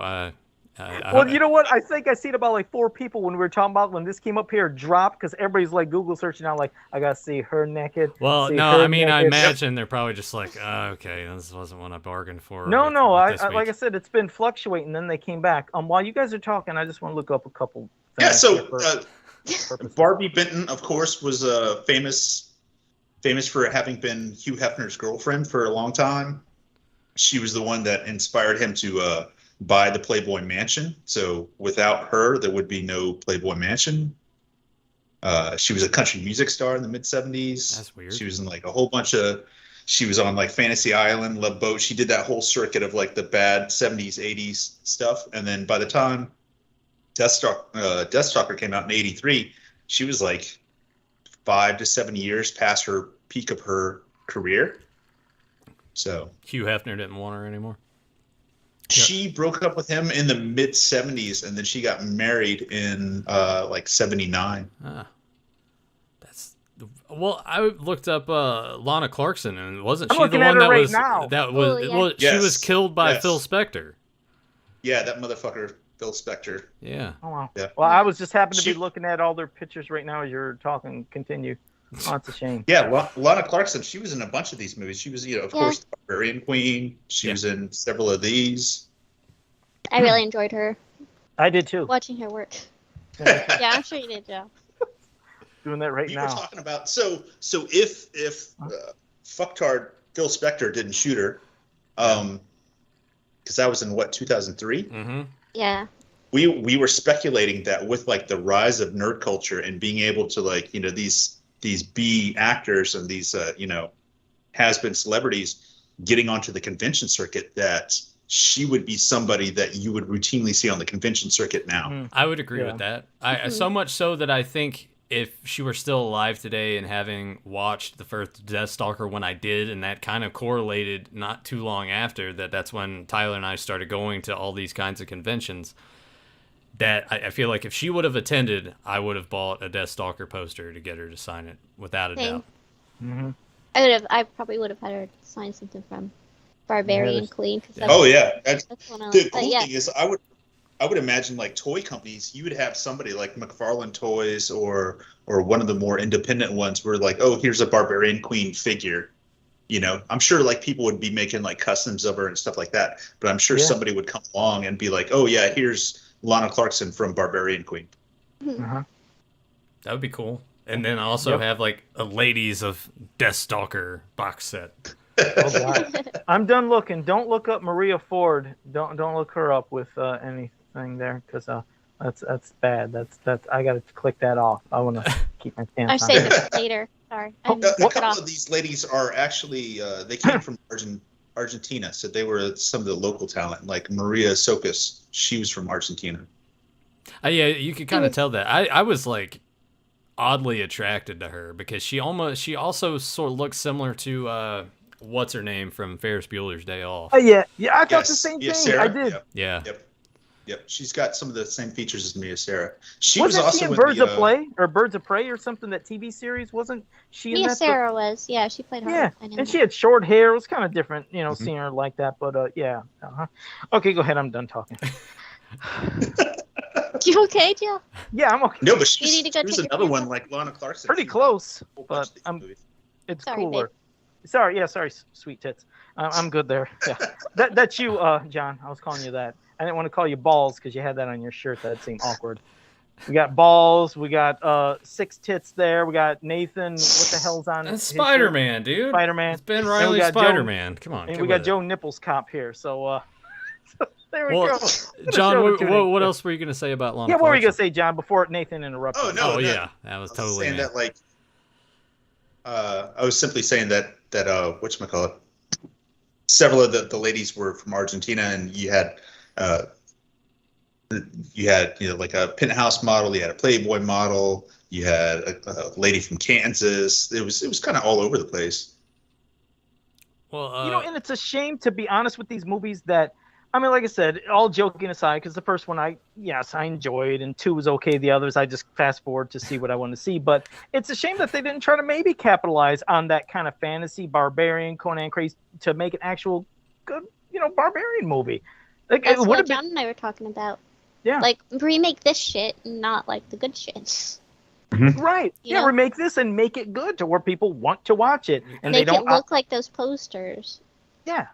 Well, you know what? I think I seen about like 4 people when we were talking about when this came up here dropped because everybody's like Google searching out like I gotta see her naked. Well, see no, her I mean, I naked. imagine they're probably just like, okay, this wasn't what I bargained for. No, with- no. with this Like I week." said, it's been fluctuating. Then they came back. While you guys are talking, I just want to look up a couple. Yeah, things so for purposes. Barbie Benton, of course, was famous for having been Hugh Hefner's girlfriend for a long time. She was the one that inspired him to buy the Playboy Mansion. So without her, there would be no Playboy Mansion. She was a country music star in the mid-'70s. That's weird. She was in like a whole bunch of. She was on like Fantasy Island, Love Boat. She did that whole circuit of like the bad '70s, '80s stuff. And then by the time Deathstalker came out in '83, she was like 5 to 7 years past her peak of her career. So Hugh Hefner didn't want her anymore. she broke up with him in the mid '70s, and then she got married in like '79. Well, I looked up Lana Clarkson, and wasn't I'm she the looking at one her that right was now. that was? Oh, yeah. Well, she was Yes. killed by Yes. Phil Spector. Yeah, that motherfucker, Phil Spector. Yeah. Oh, wow. Yeah. Well, I was just happened to She- be looking at all their pictures right now as you're talking. Continue. Oh, it's a shame. Yeah, well, Lana Clarkson, she was in a bunch of these movies. She was, of Yeah. course, the Barbarian Queen. She was in several of these. I really enjoyed her I did too. watching her work. Yeah, Yeah, I'm sure you did, Joe. doing that right We now. were talking about so if fucktard Phil Spector didn't shoot her, because that was in what 2003. Mm-hmm. Yeah. We were speculating that with like the rise of nerd culture and being able to like these B actors and these has-been celebrities getting onto the convention circuit, that she would be somebody that you would routinely see on the convention circuit now. I would agree Yeah. with that. I so much so that I think if she were still alive today and having watched the first Deathstalker when I did, and that kind of correlated not too long after that's when Tyler and I started going to all these kinds of conventions, that I feel like if she would have attended, I would have bought a Deathstalker poster to get her to sign it, without a Same. doubt. Mm-hmm. I probably would have had her sign something from Barbarian Queen. Cause that's, Oh yeah, that's one of the but cool yeah. thing is I would imagine like toy companies, you would have somebody like McFarlane Toys or one of the more independent ones where like, oh, here's a Barbarian Queen figure. I'm sure like people would be making like customs of her and stuff like that, but I'm sure Yeah. somebody would come along and be like, oh yeah, here's Lana Clarkson from Barbarian Queen. Uh-huh. That would be cool. And then also have like a Ladies of Deathstalker box set. Oh God. I'm done looking. Don't look up Maria Ford. Don't look her up with anything there, because that's bad. That's I gotta click that off. I want to keep my pants on. I'll save it for later. Sorry. A couple of these ladies are actually they came from Argentina, so they were some of the local talent. Like Maria Sokas, she was from Argentina. Yeah, you could kind of tell that. I was like oddly attracted to her because she also sort of looks similar to what's her name from Ferris Bueller's Day Off. Yeah, I thought the same thing. Sarah? I did. Yeah. Yep. She's got some of the same features as Mia Sarah. She Wasn't was she also in Birds of Prey or something? That TV series, wasn't she in Mia that? Sarah was. Yeah, she played her. Yeah, and she had short hair. It was kind of different, seeing her like that. But yeah. Okay, go ahead. I'm done talking. You okay, Jill? Yeah, I'm okay. No, but You need to go there's take your another pants one off. like Lana Clarkson. Pretty close, but it's Sorry, cooler. babe. Sorry, sweet tits. I'm good there. Yeah, that's you, John. I was calling you that. I didn't want to call you balls because you had that on your shirt. That seemed awkward. We got balls. We got 6 tits there. We got Nathan. What the hell's on? That's Spider-Man, dude. Spider-Man. It's Ben Reilly, Spider-Man. Come on. And we got Joe Nipples Cop here. So there we go. John, what else were you gonna say about Lana? Yeah, what were you gonna say, John? Before Nathan interrupted. Oh no. Yeah, that was totally. Saying that, like, I was simply saying that whatchamacallit, several of the ladies were from Argentina, and you had like a penthouse model, you had a Playboy model, you had a lady from Kansas. It was kind of all over the place. Well, and it's a shame, to be honest, with these movies that, I mean, like I said, all joking aside, because the first one I enjoyed, and 2 was okay. The others I just fast forward to see what I want to see. But it's a shame that they didn't try to maybe capitalize on that kind of fantasy, barbarian, Conan craze to make an actual good, barbarian movie. Like, That's it what been... John and I were talking about. Yeah. Like, remake this shit, not like the good shit. Right. You remake this and make it good to where people want to watch it, and make they don't it look like those posters. Yeah.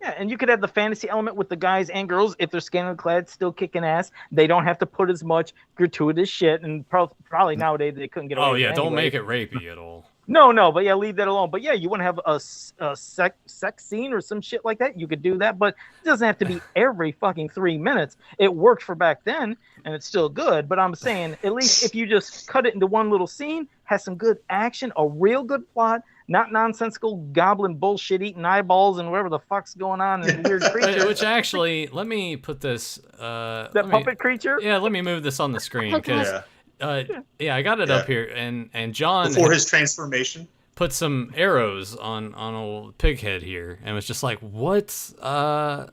Yeah, and you could have the fantasy element with the guys and girls. If they're scantily clad, still kicking ass. They don't have to put as much gratuitous shit, and probably nowadays they couldn't get away with it don't anyway. make it rapey at all. No, but yeah, leave that alone. But yeah, you want to have a sex scene or some shit like that, you could do that, but it doesn't have to be every fucking 3 minutes. It worked for back then, and it's still good, but I'm saying, at least if you just cut it into one little scene, has some good action, a real good plot, not nonsensical goblin bullshit eating eyeballs and whatever the fuck's going on and weird creatures. Which actually, let me put this... puppet creature? Yeah, let me move this on the screen, because... I got it up here, and John before his transformation put some arrows on old Pighead here, and was just like, "What?" Oh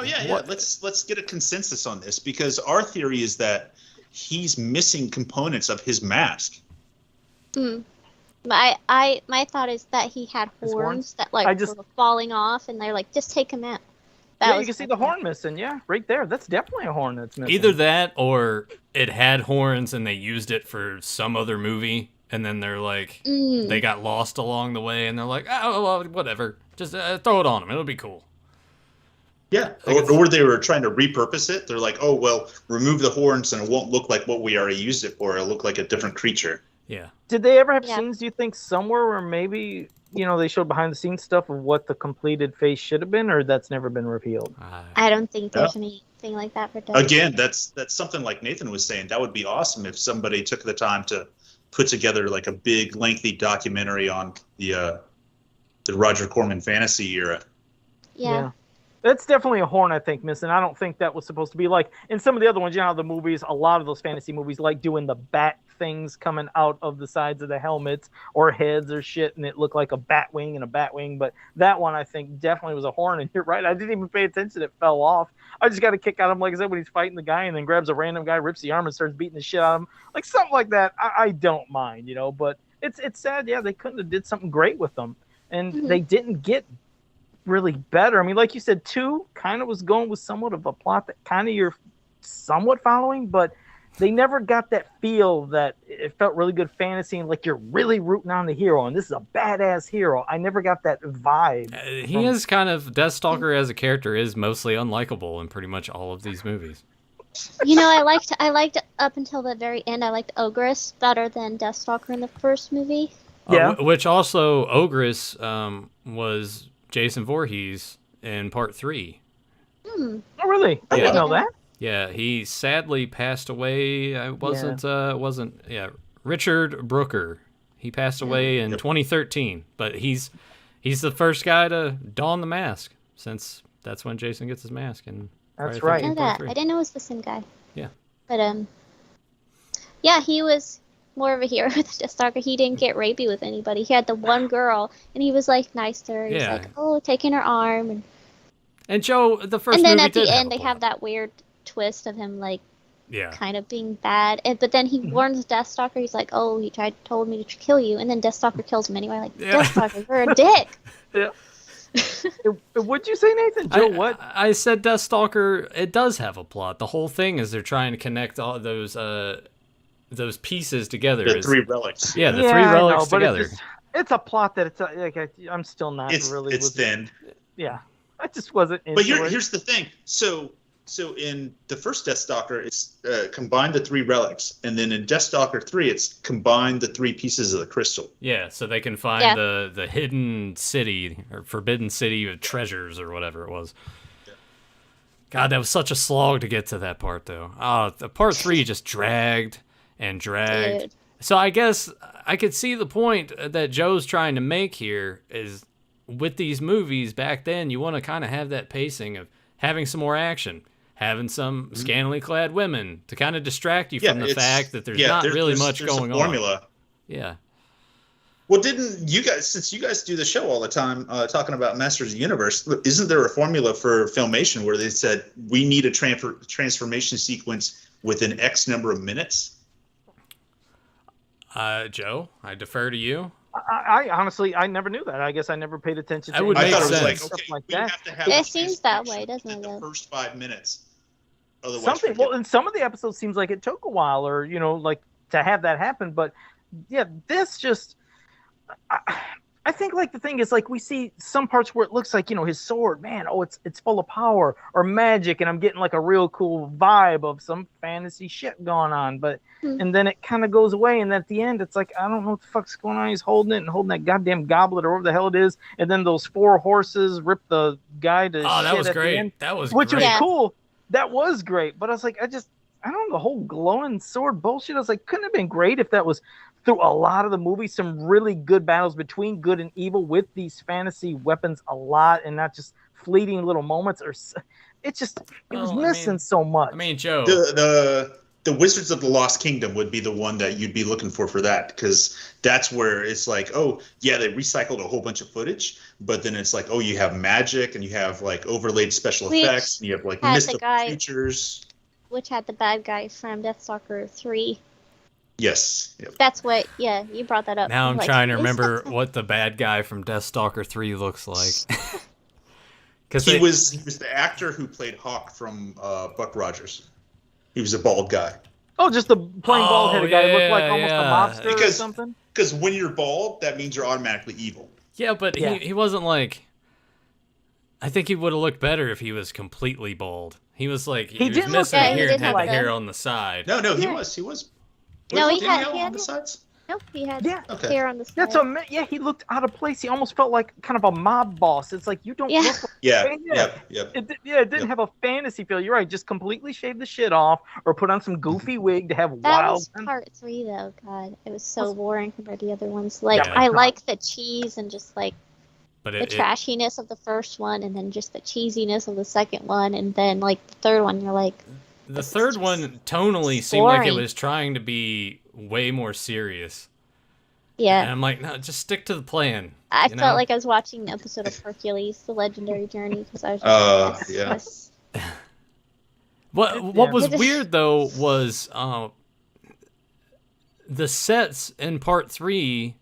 yeah. Let's get a consensus on this, because our theory is that he's missing components of his mask. My thought is that he had horns that were falling off, and they're like, just take him out. You can see the horn missing. Yeah, right there. That's definitely a horn that's missing. Either that, or it had horns and they used it for some other movie, and then they're like, they got lost along the way, and they're like, oh, well, whatever, just throw it on them. It'll be cool. Yeah, or they were trying to repurpose it. They're like, oh, well, remove the horns and it won't look like what we already used it for. It'll look like a different creature. Yeah. Did they ever have scenes, do you think, somewhere where maybe, they showed behind the scenes stuff of what the completed face should have been, or that's never been revealed? I don't think there's anything like that for Deathstalker. Again, that's something like Nathan was saying. That would be awesome if somebody took the time to put together like a big, lengthy documentary on the Roger Corman fantasy era. Yeah. That's definitely a horn, I think, missing. I don't think that was supposed to be like in some of the other ones. You know, the movies, a lot of those fantasy movies like doing the bat things coming out of the sides of the helmets or heads or shit, and it looked like a bat wing and a bat wing. But that one, I think, definitely was a horn. And you're right, I didn't even pay attention. It fell off. I just got a kick out of him, like I said, when he's fighting the guy and then grabs a random guy, rips the arm, and starts beating the shit out of him. Like something like that. I don't mind, but it's sad. Yeah, they couldn't have did something great with them, and they didn't get really better. I mean, like you said, 2 kind of was going with somewhat of a plot that kind of you're somewhat following, but they never got that feel that it felt really good fantasy and like you're really rooting on the hero and this is a badass hero. I never got that vibe. He is kind of, Deathstalker as a character is mostly unlikable in pretty much all of these movies. You know, I liked up until the very end. I liked Ogress better than Deathstalker in the first movie. Yeah. Which also Ogress was Jason Voorhees in part 3. Hmm. Oh, really? I didn't know that. Yeah, he sadly passed away. Wasn't Richard Brooker. He passed away in 2013, but he's the first guy to don the mask since that's when Jason gets his mask. And that's right. I know that. I didn't know it was the same guy. Yeah. But yeah, he was more of a hero with Deathstalker. He didn't get rapey with anybody. He had the one girl, and he was like nice to her. He was like, oh, taking her arm, and Joe, the first and then movie at the did end have they have that weird twist of him like yeah. kind of being bad, but then he warns Deathstalker. He's like, "Oh, he told me to kill you," and then Deathstalker kills him anyway. Like, Deathstalker, you're a dick. Yeah. What'd you say, Nathan? Joe, what? I said Deathstalker. It does have a plot. The whole thing is they're trying to connect all those pieces together. The 3 relics. Yeah, the 3 relics but together. It's a plot that it's like I'm still not really. It's thin. Yeah, I just wasn't. But here's the thing. So in the first Deathstalker, it's combined the 3 relics, and then in Deathstalker 3, it's combined the 3 pieces of the crystal. Yeah, so they can find the hidden city or forbidden city of treasures or whatever it was. Yeah. God, that was such a slog to get to that part, though. The part 3 just dragged and dragged. Dude. So I guess I could see the point that Joe's trying to make here is with these movies back then, you want to kind of have that pacing of having some more action. Having some scantily clad women to kind of distract you from the fact that there's not really much going on. Formula. Yeah. Well, didn't you guys, since you guys do the show all the time talking about Masters of the Universe, isn't there a formula for Filmation where they said we need a transformation sequence within X number of minutes? Joe, I defer to you. I honestly, I never knew that. I guess I never paid attention to I thought it was like, stuff okay, like we that. have to have It seems that way, doesn't it? the first 5 minutes. Otherwise, Something. Well, in some of the episodes, seems like it took a while, or like to have that happen. But yeah, this just. I think like the thing is like we see some parts where it looks like his sword, man, it's full of power or magic, and I'm getting like a real cool vibe of some fantasy shit going on, but and then it kind of goes away, and at the end it's like I don't know what the fuck's going on. He's holding it and holding that goddamn goblet or whatever the hell it is, and then those 4 horses rip the guy to shit that was at great. the end, That was which great. was cool. That was great, but I was like I don't know, the whole glowing sword bullshit. I was like, couldn't have been great if that was through a lot of the movie, some really good battles between good and evil with these fantasy weapons a lot, and not just fleeting little moments. Or it was missing so much. I mean, Joe, the Wizards of the Lost Kingdom would be the one that you'd be looking for that, because that's where it's like, oh yeah, they recycled a whole bunch of footage, but then it's like, oh, you have magic and you have like overlaid special effects and you have like mystical creatures. Which had the bad guy from Deathstalker 3. Yes. Yep. That's what, you brought that up. now I'm trying to remember what the bad guy from Deathstalker 3 looks like. He was the actor who played Hawk from Buck Rogers. He was a bald guy. Oh, just the plain bald-headed guy. He looked like almost a mobster or something. Because when you're bald, that means you're automatically evil. Yeah, but he wasn't like... I think he would have looked better if he was completely bald. He was like... He was missing a hair and had the hair on the side. No, he was. No, he had on the sides? Nope, he had hair on the side. That's he looked out of place. He almost felt like kind of a mob boss. It's like you don't look like It didn't have a fantasy feel. You're right. Just completely shave the shit off or put on some goofy wig to have that was part 3 though. God, it was so boring compared to the other ones. Like I like the cheese and just like the trashiness of the first one, and then just the cheesiness of the second one, and then like the third one, you're like. The third one tonally seemed like it was trying to be way more serious. Yeah. And I'm like, no, just stick to the plan. I felt like I was watching an episode of Hercules, The Legendary Journey, because I was just What was weird, though, was the sets in Part 3,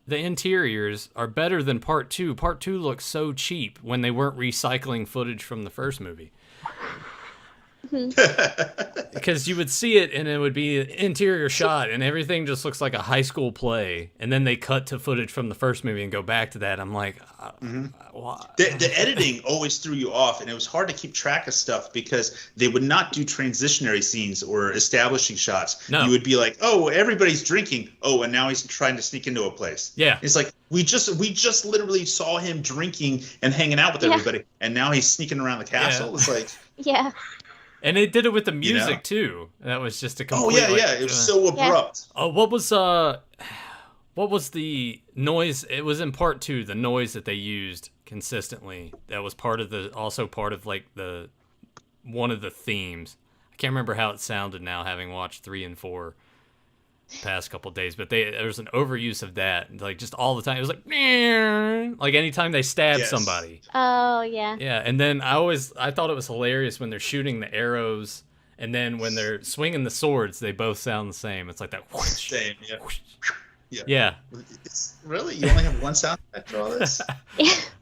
the interiors, are better than Part 2. Part 2 looks so cheap when they weren't recycling footage from the first movie. Because you would see it and it would be an interior shot and everything just looks like a high school play, and then they cut to footage from the first movie and go back to that. I'm like, why? The editing always threw you off, and it was hard to keep track of stuff because they would not do transitionary scenes or establishing shots. No. You would be like, oh, everybody's drinking. Oh, and now he's trying to sneak into a place. Yeah. It's like we just literally saw him drinking and hanging out with everybody, and now he's sneaking around the castle. Yeah. It's like, Yeah. And they did it with the music too. That was just a complete. oh yeah, it was so abrupt. Oh, what was the noise? It was in part 2, the noise that they used consistently. That was part of like the one of the themes. I can't remember how it sounded now, having watched 3 and 4 the past couple of days, but there was an overuse of that, like just all the time. It was like anytime they stabbed somebody. Oh yeah. Yeah, and then I thought it was hilarious when they're shooting the arrows, and then when they're swinging the swords, they both sound the same. It's like that. Whoosh, Same, yeah. Whoosh. Yeah. Yeah. Really? You only have one sound effect for all this?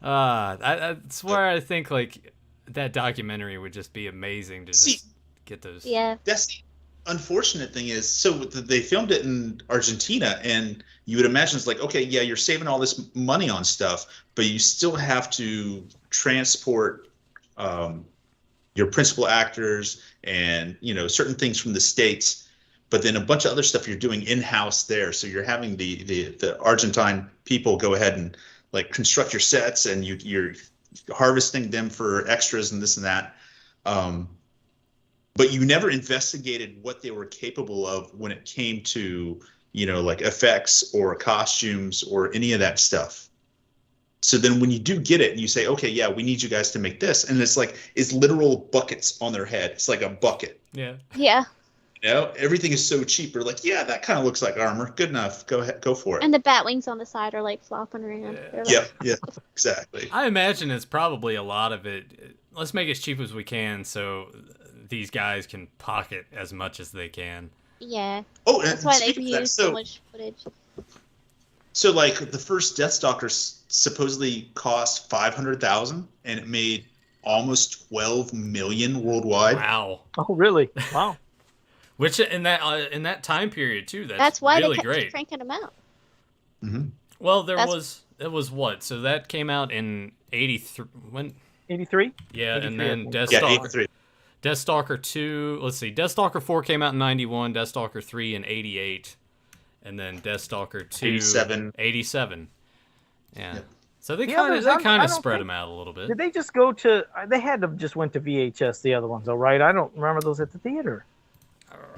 That's where I think like that documentary would just be amazing to just get those. Yeah. That's the unfortunate thing is, so they filmed it in Argentina, and you would imagine it's like, okay, yeah, you're saving all this money on stuff, but you still have to transport your principal actors and certain things from the States, but then a bunch of other stuff you're doing in-house there. So you're having the Argentine people go ahead and like construct your sets, and you're harvesting them for extras and this and that. But you never investigated what they were capable of when it came to, like effects or costumes or any of that stuff. So then when you do get it and you say, okay, yeah, we need you guys to make this. And it's literal buckets on their head. It's like a bucket. Yeah. Yeah. Everything is so cheap. You're like, yeah, that kind of looks like armor. Good enough. Go ahead. Go for it. And the bat wings on the side are like flopping around. Yeah, exactly. I imagine it's probably a lot of it. Let's make it as cheap as we can so these guys can pocket as much as they can. Yeah. Oh, that's why they use so much footage. So, like, the first Deathstalker supposedly cost $500,000, and it made almost 12 million worldwide. Wow. Oh, really? Wow. Which in that time period too, that's why really they kept great. Cranking them out. Mm-hmm. Well, it was what? So that came out in 83. When? 83. Yeah, 83, and then Deathstalker. 83. Deathstalker 2. Let's see. Deathstalker 4 came out in 91. Deathstalker 3 in 88, and then Deathstalker 2 87. Yeah. Yep. So they kind of spread them out a little bit. Did they just go to? They had to just went to VHS. The other ones, though, right? I don't remember those at the theater.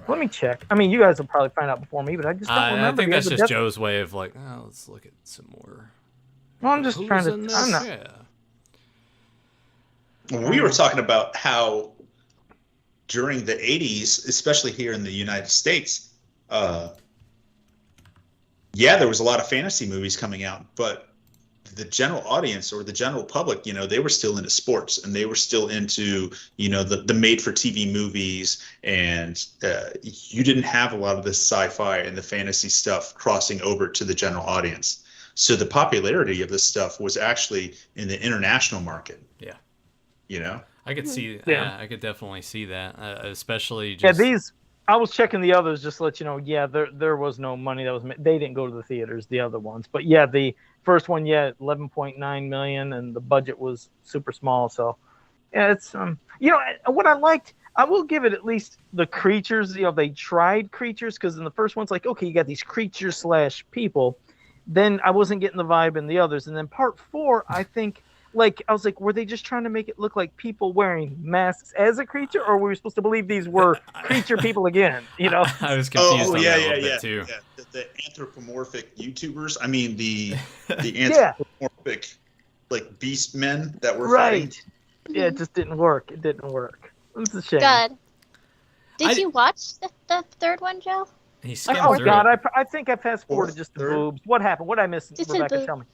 Let me check. I mean, you guys will probably find out before me, but I just don't remember. I think that's just Joe's way of like, let's look at some more. Well, I'm just trying to. I'm not. Yeah. We were talking about how during the 80s, especially here in the United States, there was a lot of fantasy movies coming out, but the general audience or the general public, they were still into sports, and they were still into, the made-for-TV movies, and you didn't have a lot of the sci-fi and the fantasy stuff crossing over to the general audience. So the popularity of this stuff was actually in the international market. Yeah. I could see. Yeah. I could definitely see that, especially just. Yeah, I was checking the others just to let you know. Yeah, there was no money that was. They didn't go to the theaters. The other ones, but yeah, the first one, 11.9 million, and the budget was super small. So, yeah, it's what I liked. I will give it at least the creatures. They tried creatures, because in the first one's like, okay, you got these creatures / people. Then I wasn't getting the vibe in the others, and then part 4, I think. Like, I was like, were they just trying to make it look like people wearing masks as a creature, or were we supposed to believe these were creature people again? I was confused on that a little bit too. Yeah. The anthropomorphic YouTubers. I mean, the anthropomorphic like beast men that were fighting. Yeah, it just didn't work. It didn't work. It's a shame. God. Did you watch the third one, Joe? He skimmed through God, it. I think I fast forwarded just the boobs. What happened? What I missed? Just Rebecca, tell me.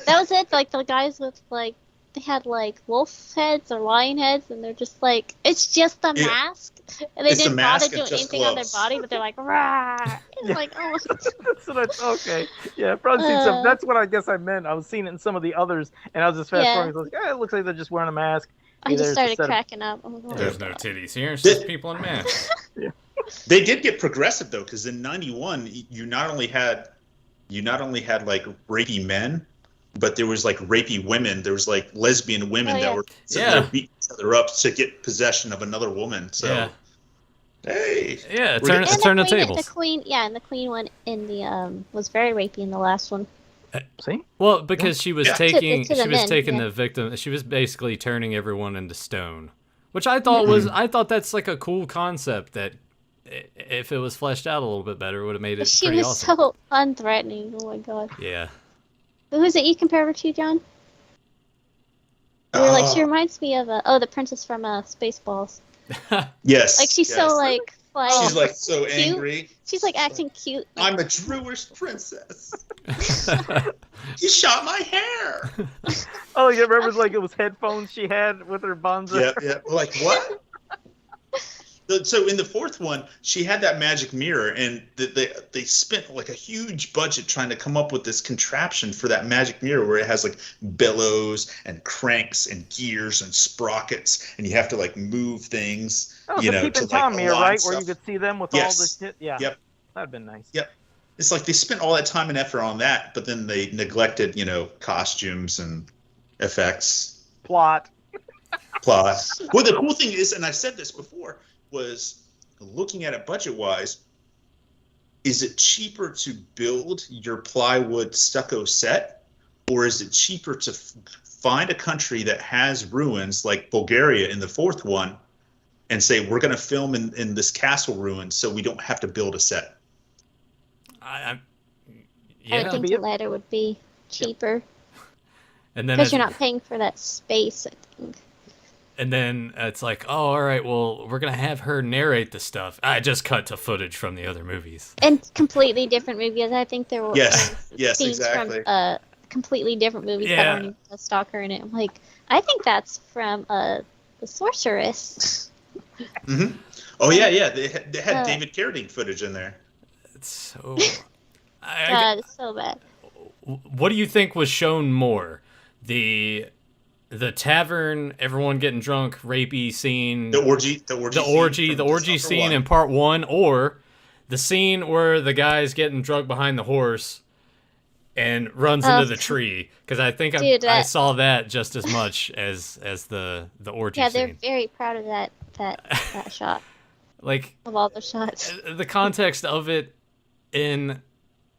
That was it. Like, the guys with, like, they had, like, wolf heads or lion heads, and they're just like, it's just a mask. And they didn't bother doing anything on their body, but they're like, rah. It's like, oh. That's what okay. Yeah, I've probably seen some. That's what I guess I meant. I was seeing it in some of the others, and I was just fast forwarding. I was like, it looks like they're just wearing a mask. I just started cracking up. Oh my God. There's no titties here. It's just people in masks. They did get progressive though, because in '91 you not only had like rapey men, but there was like rapey women. There was like lesbian women that were beating each other up to get possession of another woman. So hey, turn the tables. The queen, and the queen one in the was very rapey in the last one. See? Well, because she was taking the victim. She was basically turning everyone into stone, which I thought I thought that's like a cool concept that if it was fleshed out a little bit better, would have made it pretty awesome. She was so unthreatening. Oh my God. Yeah. Who is it you compare her to, John? You were like, she reminds me of the princess from Spaceballs. Yes. Like she's so like she's like so cute. angry. She's like acting cute. I'm a Druish princess. You shot my hair. Oh, you remember like it was headphones she had with her bonza? Yeah. Like what? So in the fourth one, she had that magic mirror, and they spent like a huge budget trying to come up with this contraption for that magic mirror where it has like bellows and cranks and gears and sprockets, and you have to like move things. Oh, the Peep and Tom mirror, right? Where you could see them with all the shit. Yeah. Yep. That'd been nice. Yep. It's like they spent all that time and effort on that, but then they neglected, costumes and effects. Plot. Well, the cool thing is, and I said this before, was looking at it budget-wise, is it cheaper to build your plywood stucco set, or is it cheaper to find a country that has ruins like Bulgaria in the fourth one and say, we're going to film in this castle ruin so we don't have to build a set? I think the latter would be cheaper. And then because you're not paying for that space, I think. And then it's like, oh, all right, well, we're going to have her narrate the stuff. I just cut to footage from the other movies. And completely different movies. I think there were yes, scenes exactly. from completely different movies that aren't even a Stalker in it. I'm like, I think that's from The Sorceress. Mm-hmm. Oh, yeah. They had David Carradine footage in there. It's so... God, it's so bad. What do you think was shown more? The tavern, everyone getting drunk, rapey scene, the orgy scene in part one, or the scene where the guy's getting drunk behind the horse and runs into the tree? Because I think I saw that just as much as the orgy scene. Yeah, they're very proud of that shot. Like, of all the shots. The context of it in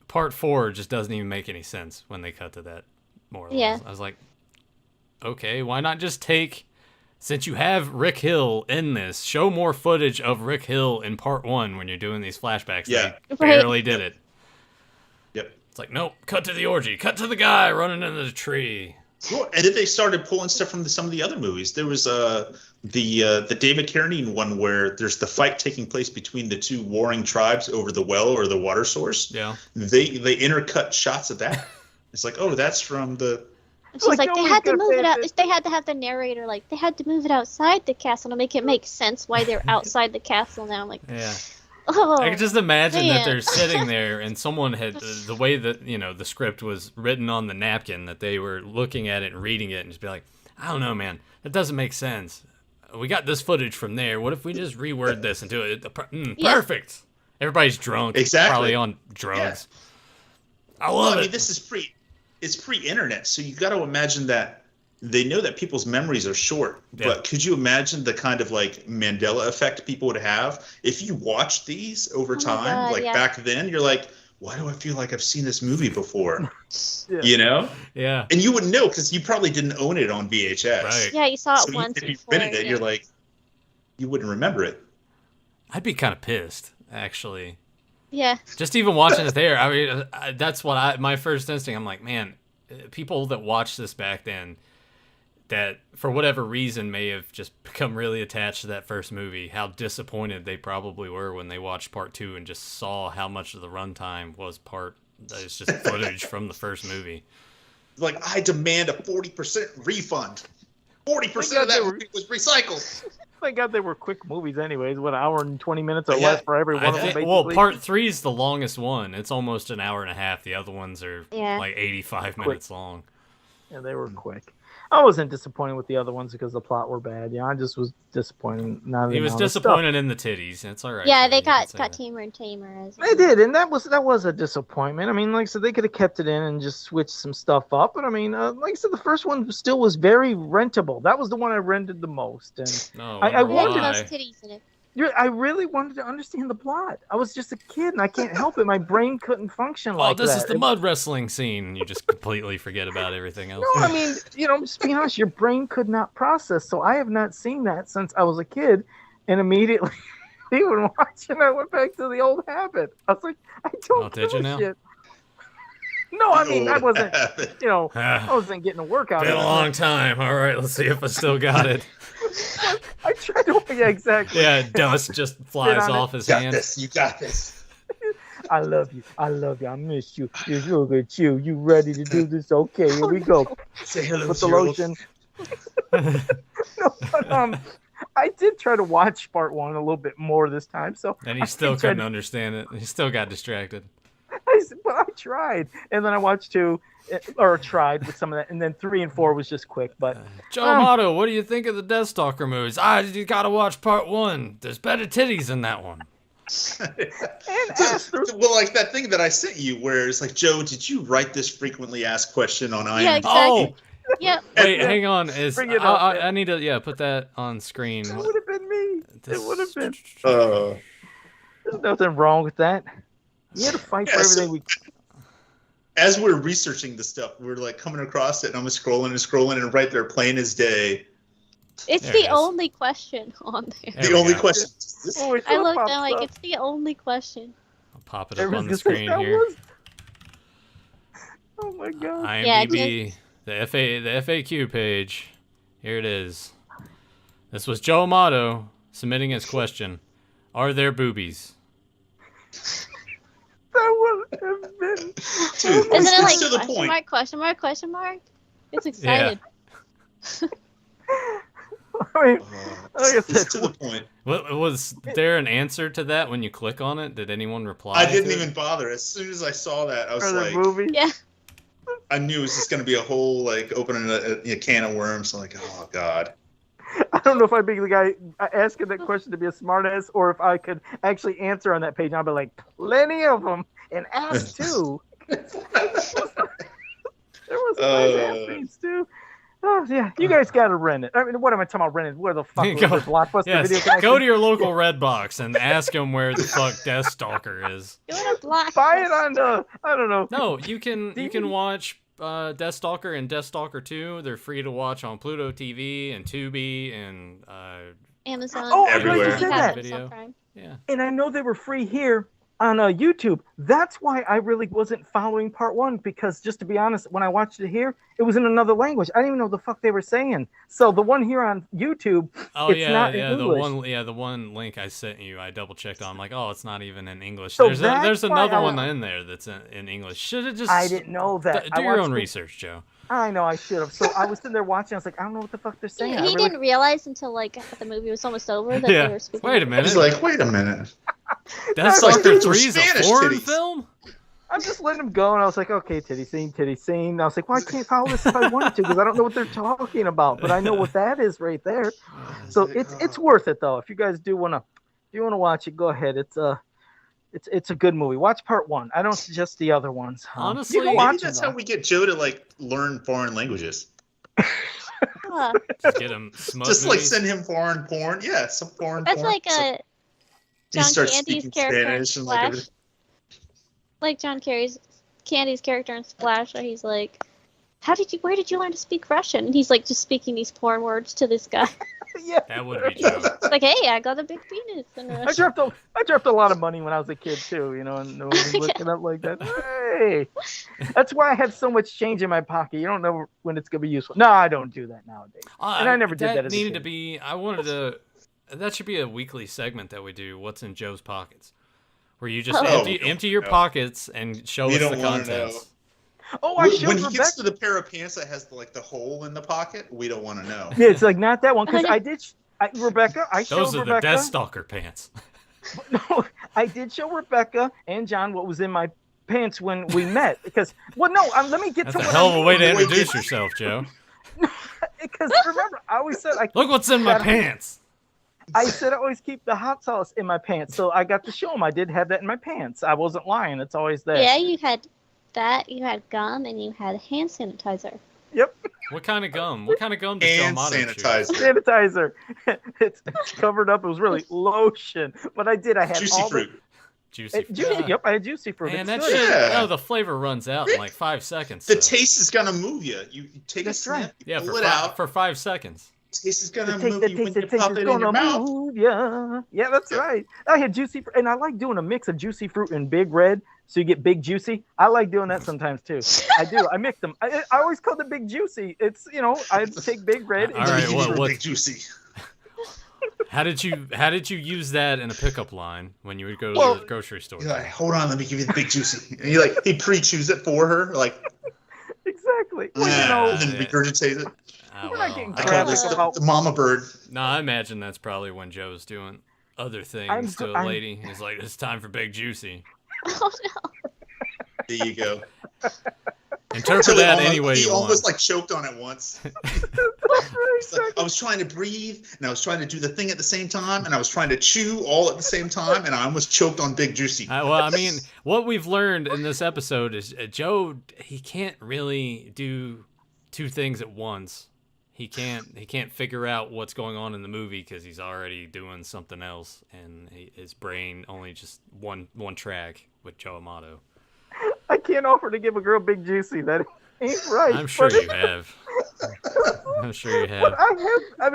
part 4 just doesn't even make any sense when they cut to that, more or less. I was like, okay, why not just since you have Rick Hill in this, show more footage of Rick Hill in part 1 when you're doing these flashbacks. Yeah. They barely did it. Yep. It's like, nope, cut to the orgy, cut to the guy running into the tree. Cool. And then they started pulling stuff from some of the other movies. There was the David Carradine one where there's the fight taking place between the two warring tribes over the well or the water source. Yeah. They intercut shots of that. It's like, oh, that's from the... She's like, they had to move it out. They had to have the narrator, like, they had to move it outside the castle to make it make sense why they're outside the castle now. I'm like, oh, I can just imagine that they're sitting there and someone had, the way that, the script was written on the napkin, that they were looking at it and reading it and just be like, I don't know, man, that doesn't make sense. We got this footage from there. What if we just reword this and do it? Perfect. Everybody's drunk. Exactly. Probably on drugs. Yeah. I love it. I mean, this is it's pre-internet, so you got to imagine that they know that people's memories are short. Yeah. But could you imagine the kind of like Mandela effect people would have if you watch these over time? Back then, you're like, why do I feel like I've seen this movie before? Yeah. And you wouldn't know because you probably didn't own it on VHS. Right. Yeah, you saw it once. If you rented it, you're like, you wouldn't remember it. I'd be kind of pissed, actually. Yeah. Just even watching it there, I mean, that's what my first instinct. I'm like, man, people that watched this back then, that for whatever reason may have just become really attached to that first movie, how disappointed they probably were when they watched part 2 and just saw how much of the runtime was it's just footage from the first movie. Like, I demand a 40% refund. 40% of that movie was recycled. Thank God they were quick movies anyways. What, an hour and 20 minutes or less for every one of them, basically? Well, part 3 is the longest one. It's almost an hour and a half. The other ones are like 85 minutes long. Yeah, they were quick. I wasn't disappointed with the other ones because the plot were bad. Yeah, I just was disappointed. He was disappointed in the titties. It's all right. Yeah, they got tamer and tamer. They did, and that was a disappointment. I mean, like I said, they could have kept it in and just switched some stuff up. But I mean, like I said, the first one still was very rentable. That was the one I rented the most, and I wanted those titties in it. I really wanted to understand the plot. I was just a kid, and I can't help it. My brain couldn't function like that. Oh, this is the mud wrestling scene. You just completely forget about everything else. No, I mean, just being honest, your brain could not process. So I have not seen that since I was a kid, and immediately, even watching, I went back to the old habit. I was like, I don't give a shit. No, I mean, I wasn't, I wasn't getting a workout. Been a long time. All right, let's see if I still got it. I tried to, yeah, exactly. Yeah, dust just flies off his hands. You got this. I love you. I miss you. Just look at you. You ready to do this? Okay, here we go. Say hello, Put the lotion. No, but, I did try to watch part 1 a little bit more this time, so. And he still couldn't understand it. He still got distracted. But I tried, and then I watched 2, or tried with some of that, and then 3 and 4 was just quick. But Joe Amato, what do you think of the Deathstalker movies? You gotta watch part 1. There's better titties in that one. Well, like that thing that I sent you, where it's like, Joe, did you write this frequently asked question on IMDb? Yeah, exactly. Yeah. Wait, hang on. I need to put that on screen. It would have been me. It would have been. There's nothing wrong with that. You had to fight for everything As we're researching the stuff, we're like coming across it, and I'm scrolling, and right there, plain as day. It's the only question on there. The only question. I looked and like, it's the only question. I'll pop it up on the screen here. Oh my god. IMDb, the FAQ page. Here it is. This was Joe Amato submitting his question. Are there boobies? That would have been. Dude, isn't it like to the point. question mark? It's excited. Yeah. I mean, like I said, to the point. Was there an answer to that when you click on it? Did anyone reply? I didn't even bother. As soon as I saw that, I was like, movies? Yeah. I knew it was just going to be a whole, like, opening a can of worms. I'm like, oh, God. I don't know if I'd be the guy asking that question to be a smartass, or if I could actually answer on that page. And I'd be like, plenty of them, and ask too. There was nice ass too. Oh yeah, you guys gotta rent it. I mean, what am I talking about renting? Where the fuck is Blockbuster Video Connection? Go to your local Redbox and ask them where the fuck Deathstalker is. Go to Blockbuster. Buy it on I don't know. No, you can watch Deathstalker and Deathstalker 2. They're free to watch on Pluto TV and Tubi and Amazon. Oh, everywhere. I said that. Video. Yeah. And I know they were free here on YouTube. That's why I really wasn't following part 1, because just to be honest, when I watched it here, it was in another language. I didn't even know the fuck they were saying. So the one here on YouTube, it's not in English. The one link I sent you, I double checked on. I'm like, oh, it's not even in English. So there's another one in there that's in English. Should have just. I didn't know that. Do your own research, Joe. I know I should have. So I was sitting there watching. I was like, I don't know what the fuck they're saying. He didn't realize until like the movie was almost over that they were speaking. Wait a minute. He's like, wait a minute. Deathstalker 3 is a foreign film? I'm just letting them go, and I was like, okay, titty scene. And I was like, well, I can't follow this if I wanted to, because I don't know what they're talking about, but I know what that is right there. So it's worth it though. If you guys do wanna watch it, go ahead. It's a good movie. Watch part 1. I don't suggest the other ones. Honestly, maybe that's how we get Joe to like learn foreign languages. Just get him just like send him foreign porn. Yeah, some foreign porn. That's like a John Candy's character in Splash. Like John Candy's character in Splash, where he's like, where did you learn to speak Russian? And he's like just speaking these porn words to this guy. Yeah, that would be Joe. It's like, hey, I got a big penis. I dropped a lot of money when I was a kid too, and no one was looking up like that. Hey, that's why I had so much change in my pocket. You don't know when it's gonna be useful. No, I don't do that nowadays. And I never did that. As a kid. To be. I wanted to. That should be a weekly segment that we do. What's in Joe's pockets? Where you just empty your pockets and show us the contents. Oh, when he gets to the pair of pants that has the hole in the pocket, we don't want to know. Yeah, it's like not that one, because Rebecca. Those are the Deathstalker pants. No, I did show Rebecca and John what was in my pants when we met because let me get That's to a what hell I of a way to mean. introduce yourself, Joe. Because remember, I always said Look what's in my pants. I said I always keep the hot sauce in my pants, so I got to show him I did have that in my pants. I wasn't lying; it's always there. Yeah, you had that. You had gum, and you had hand sanitizer. Yep. What kind of gum? What kind of gum does And Joe Amato choose? sanitizer. It's covered up. It was really lotion, but I had Juicy all fruit. Juicy fruit. Yep, I had juicy fruit. Man, It's that good. shit. Yeah. Oh, the flavor runs out in like 5 seconds. The so. taste is gonna move you. You take That's a snap, right. you Yeah, pull it out. for 5 seconds. Taste is gonna The move taste, you when the you taste pop is it in your gonna mouth. move ya. Yeah, that's right. I had juicy fruit, and I like doing a mix of juicy fruit and Big Red, so you get Big Juicy. I like doing that sometimes too. I do. I mix them. I always call it Big Juicy. It's I take Big Red. All and right, juicy what- fruit. what- Big juicy. How did you use that in a pickup line when you would go to Well, the grocery store? You're like, hold on, let me give you the big juicy. And he pre-chews it for her, like, Exactly. Well, and then regurgitates it. Oh, we're not getting I I call don't- this about- the mama bird. No, I imagine that's probably when Joe's doing other things to a I'm- lady. He's like, it's time for Big Juicy. Oh no. There you go. Interpret So that any way he you want. almost like choked on it once. It's like, I was trying to breathe, and I was trying to do the thing at the same time, and I was trying to chew all at the same time, and I almost choked on Big Juicy. Well, I mean, what we've learned in this episode is Joe, he can't really do two things at once. He can't figure out what's going on in the movie because he's already doing something else, and his brain only just one track with Joe Amato. I can't offer to give a girl Big Juicy. That ain't right. I'm sure But you have. I'm sure you But have. I've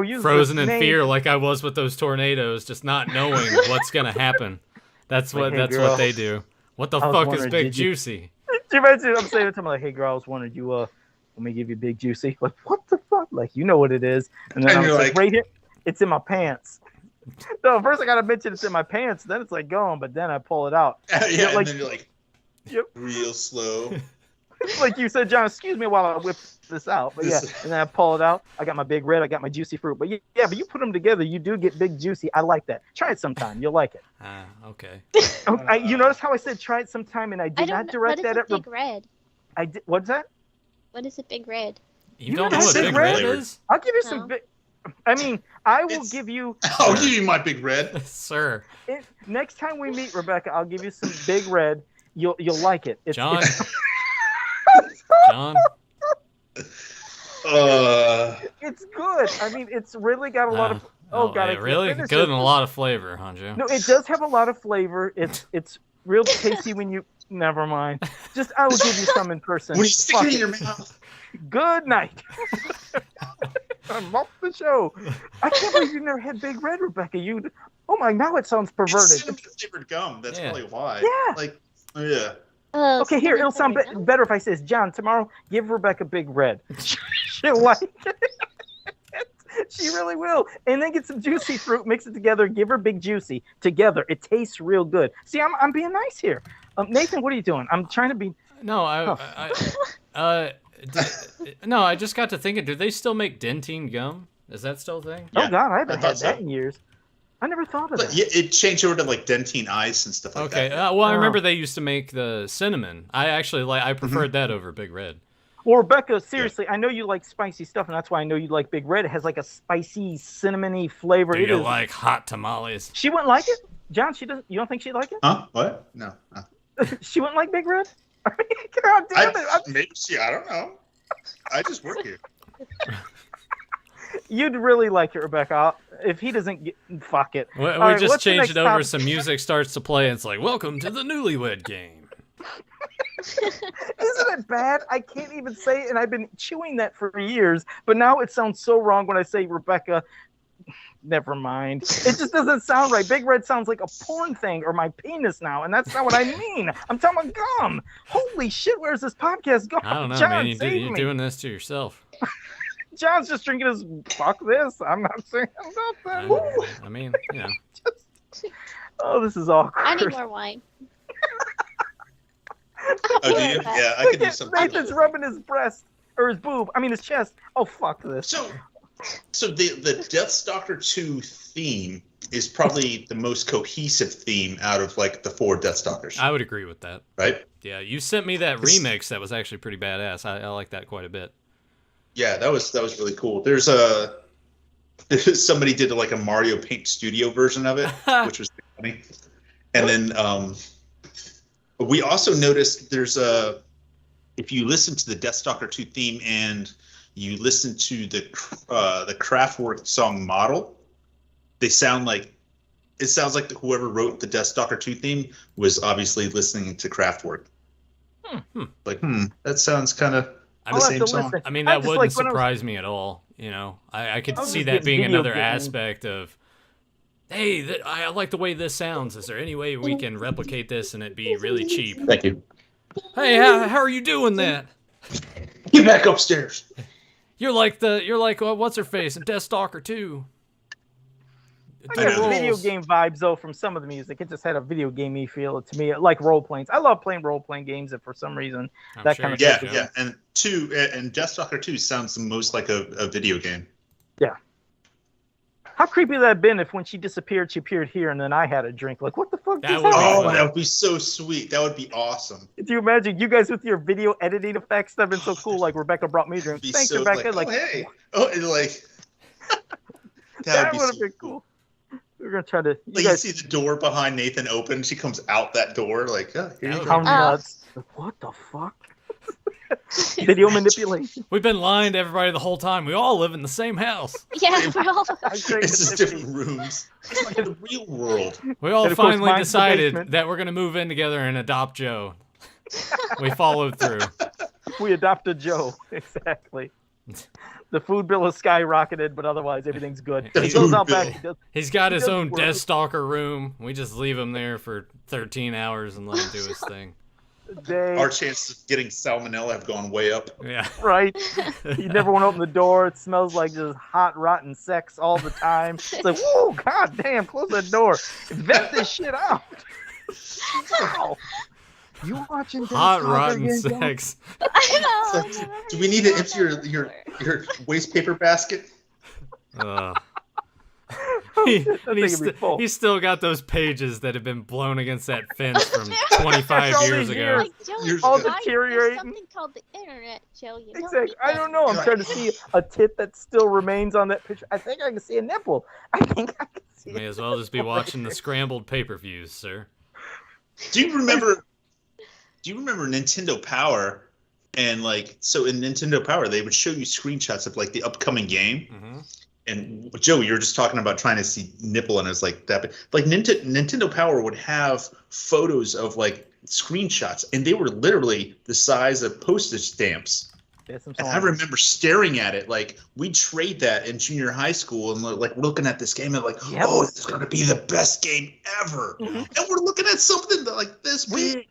used Frozen this in name. fear, like I was with those tornadoes, just not knowing what's gonna happen. That's Like, what hey, that's girl, what they do. What the I was fuck is wondering, Big did you- Juicy? Do you imagine I'm saying it to him like, hey girl, I was wondering, let me give you Big Juicy. Like, what the fuck? Like, you know what it is. And then And I'm you're like, like- right here, it's in my pants. No, first I gotta mention it's in my pants, then it's like going, but then I pull it out. Yeah, like- and then you're like, Yep. real slow. Like you said, John, excuse me while I whip this out. But yeah, and then I pull it out. I got my Big Red, I got my Juicy Fruit. But yeah, but you put them together, you do get Big Juicy. I like that. Try it sometime. You'll like it. Okay. You notice how I said try it sometime, and I I did don't not know. direct What that is a at. Big Red? I did. What's that? What is a Big Red? You don't know never what had Big Big Red Red? is? I'll give you No. some big. I mean, I will It's- give you I'll give you my Big Red. Sir. next time we meet, Rebecca. I'll give you some Big Red. You'll like it. John. John. It's good. I mean, it's really got a lot of. Oh God, I yeah, can't really finish good it. and a lot of flavor, huh, Joe? No, it does have a lot of flavor. It's real tasty when you. Never mind. Just I will give you some in person. When you stick Fuck it in it. your mouth. Good night. I'm off the show. I can't believe you never had Big Red, Rebecca. You. Oh my! Now it sounds It's perverted. cinnamon flavored gum. That's Yeah. probably why. Yeah. Like, yeah. Oh, Okay, here it'll sound cinnamon better if I say this. John, tomorrow give Rebecca Big Red. She'll like it. She really will. And then get some juicy fruit, mix it together, give her Big Juicy together. It tastes real good. See, I'm being nice here. Nathan, what are you doing? I'm trying to be. No, no, I just got to thinking, do they still make dentine gum? Is that still a thing? Oh Yeah, God, I I haven't thought had that so. in years. I never thought of But that. yeah, it changed over to like dentine ice and stuff like Okay. that. Well, I remember they used to make the cinnamon. I actually I Mm-hmm. preferred that over Big Red. Well, Rebecca, seriously, I know you like spicy stuff, and that's why I know you like Big Red. It has like a spicy, cinnamony flavor. Do It you is- like hot tamales? She wouldn't like it, John. She doesn't. You don't think she'd like it? Huh? What? No. She wouldn't like Big Red. God damn it! Maybe she. I don't know. I just work here. You'd really like it, Rebecca. If he doesn't get, fuck it. We All right, just what's the changed next it over. topic? Some music starts to play. And it's like, welcome to the Newlywed Game. Isn't it bad? I can't even say it, and I've been chewing that for years, but now it sounds so wrong when I say Rebecca. Never mind. It just doesn't sound right. Big Red sounds like a porn thing or my penis now, and that's not what I mean. I'm talking about gum. Holy shit, where's this podcast going? I don't know, John, man. save You're me. doing this to yourself. John's just drinking his fuck this. I'm not saying nothing. I mean, you know. Oh, this is awkward. I need more wine. Oh, do you? Yeah, I could do something. Nathan's rubbing his breast or his boob. I mean his chest. Oh fuck this. So the Deathstalker 2 theme is probably the most cohesive theme out of like the 4 Deathstalkers. I would agree with that. Right? Yeah, you sent me that remix that was actually pretty badass. I like that quite a bit. Yeah, that was really cool. There's somebody did like a Mario Paint Studio version of it, which was funny. And then we also noticed there's if you listen to the Deathstalker 2 theme and you listen to the Kraftwerk song Model, it sounds like whoever wrote the Deathstalker 2 theme was obviously listening to Kraftwerk. Like, that sounds kind of the same song. I mean, that wouldn't surprise me at all. You know, I could see that being another aspect of, hey, I like the way this sounds. Is there any way we can replicate this and it be really cheap? Thank you. Hey, how are you doing that? Get back upstairs. You're like what's her face in Deathstalker 2. I got video game vibes though from some of the music. It just had a video gamey feel to me, like role playing. I love playing role playing games, and for some reason that kind of yeah. And Deathstalker 2 sounds the most like a video game. Yeah. How creepy would that have been if when she disappeared, she appeared here, and then I had a drink? Like, what the fuck? That would be so sweet. That would be awesome. Do you imagine you guys with your video editing effects? That'd been so cool. Like Rebecca brought me a drink. Thanks, so Rebecca. Like, hey. And like that would have been cool. We're gonna try to. You see the door behind Nathan open. She comes out that door. Like, here you go. How nuts! What the fuck? Video manipulation. We've been lying to everybody the whole time. We all live in the same house. Yeah, we're all. It's just different rooms. It's like the real world. We all finally decided that we're gonna move in together and adopt Joe. We followed through. We adopted Joe. Exactly. The food bill is skyrocketed, but otherwise everything's good. He's got his own Deathstalker room. We just leave him there for 13 hours and let him do his thing. Our chances of getting salmonella have gone way up. Yeah. Right. You never want to open the door. It smells like just hot, rotten sex all the time. It's like, whoa, god damn, close that door. Vet this shit out. Wow. You watching hot, rotten sex. I know. Do we need to empty your waste paper basket? He's still got those pages that have been blown against that fence from 25 years ago. Like, Joe, all there's deteriorating. something called the internet, Joe. You exactly. I don't know. I'm trying to see a tit that still remains on that picture. I think I can see a nipple. I think I can see. May as well just be watching the scrambled pay-per-views, sir. Do you remember Nintendo Power? And like, so in Nintendo Power, they would show you screenshots of like the upcoming game. Mm-hmm. And Joe, you were just talking about trying to see nipple, and it's like that. Like Nintendo Power would have photos of like screenshots, and they were literally the size of postage stamps. And I remember staring at it. Like, we'd trade that in junior high school, and like looking at this game and like, oh, it's gonna be the best game ever. Mm-hmm. And we're looking at something like this big.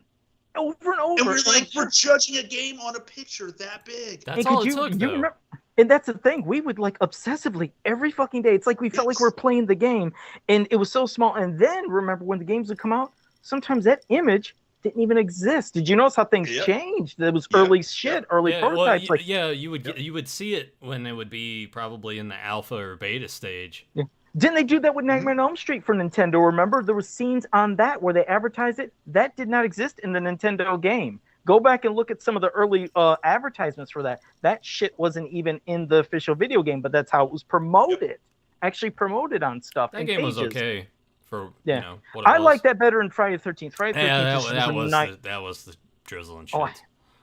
Over and over. And we're like, we're judging a game on a picture that big. That's all it took, though. Remember, and that's the thing. We would like obsessively every fucking day. It's like we felt like we were playing the game, and it was so small. And then remember when the games would come out, sometimes that image didn't even exist. Did you notice how things changed? It was early shit, early prototypes. Well, you would see it when it would be probably in the alpha or beta stage. Yeah. Didn't they do that with Nightmare on Elm Street for Nintendo? Remember, there were scenes on that where they advertised it. That did not exist in the Nintendo game. Go back and look at some of the early advertisements for that. That shit wasn't even in the official video game, but that's how it was promoted. Actually promoted on stuff. That game was okay for what it was. I like that better than Friday the 13th. Friday the 13th that was the drizzle and shit. Oh,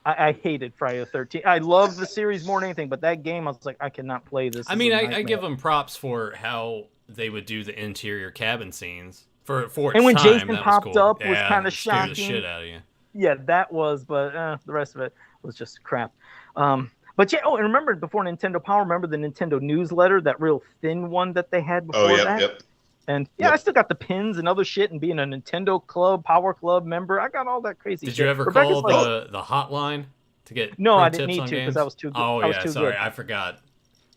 I hated Friday the 13th. I love the series more than anything, but that game I was like, I cannot play this. I mean, I give them props for how they would do the interior cabin scenes for and when time, Jason popped up was kind of shocking. The shit out of you. Yeah, that was, but the rest of it was just crap. But yeah, and remember before Nintendo Power, remember the Nintendo newsletter, that real thin one that they had before that? Yep. And I still got the pins and other shit, and being a Nintendo Club, Power Club member, I got all that crazy shit. Did you ever call the hotline to get No, I didn't tips need on to because games? I was too good. Oh, I was yeah, too sorry, good. I forgot.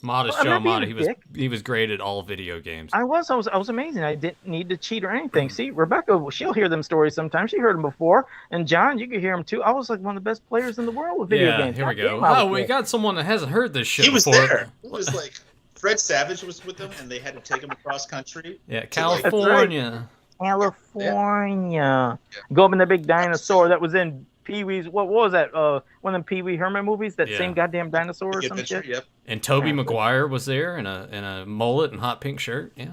Modest Well, Joe I'm not Mata, being a he was great at all video games. I was amazing. I didn't need to cheat or anything. See, Rebecca, she'll hear them stories sometimes. She heard them before. And John, you could hear them too. I was like one of the best players in the world with video games. Here we go. Oh, we got someone that hasn't heard this shit before. He was there. It was like, Fred Savage was with them, and they had to take him across country. Yeah, to, like- California. California. Go up in the big dinosaur that was in Pee-wee's. What was that? One of them Pee Wee Herman movies. That Yeah. same goddamn dinosaur or Big some Adventure, shit. Yep. And Toby Maguire was there in a mullet and hot pink shirt. Yeah.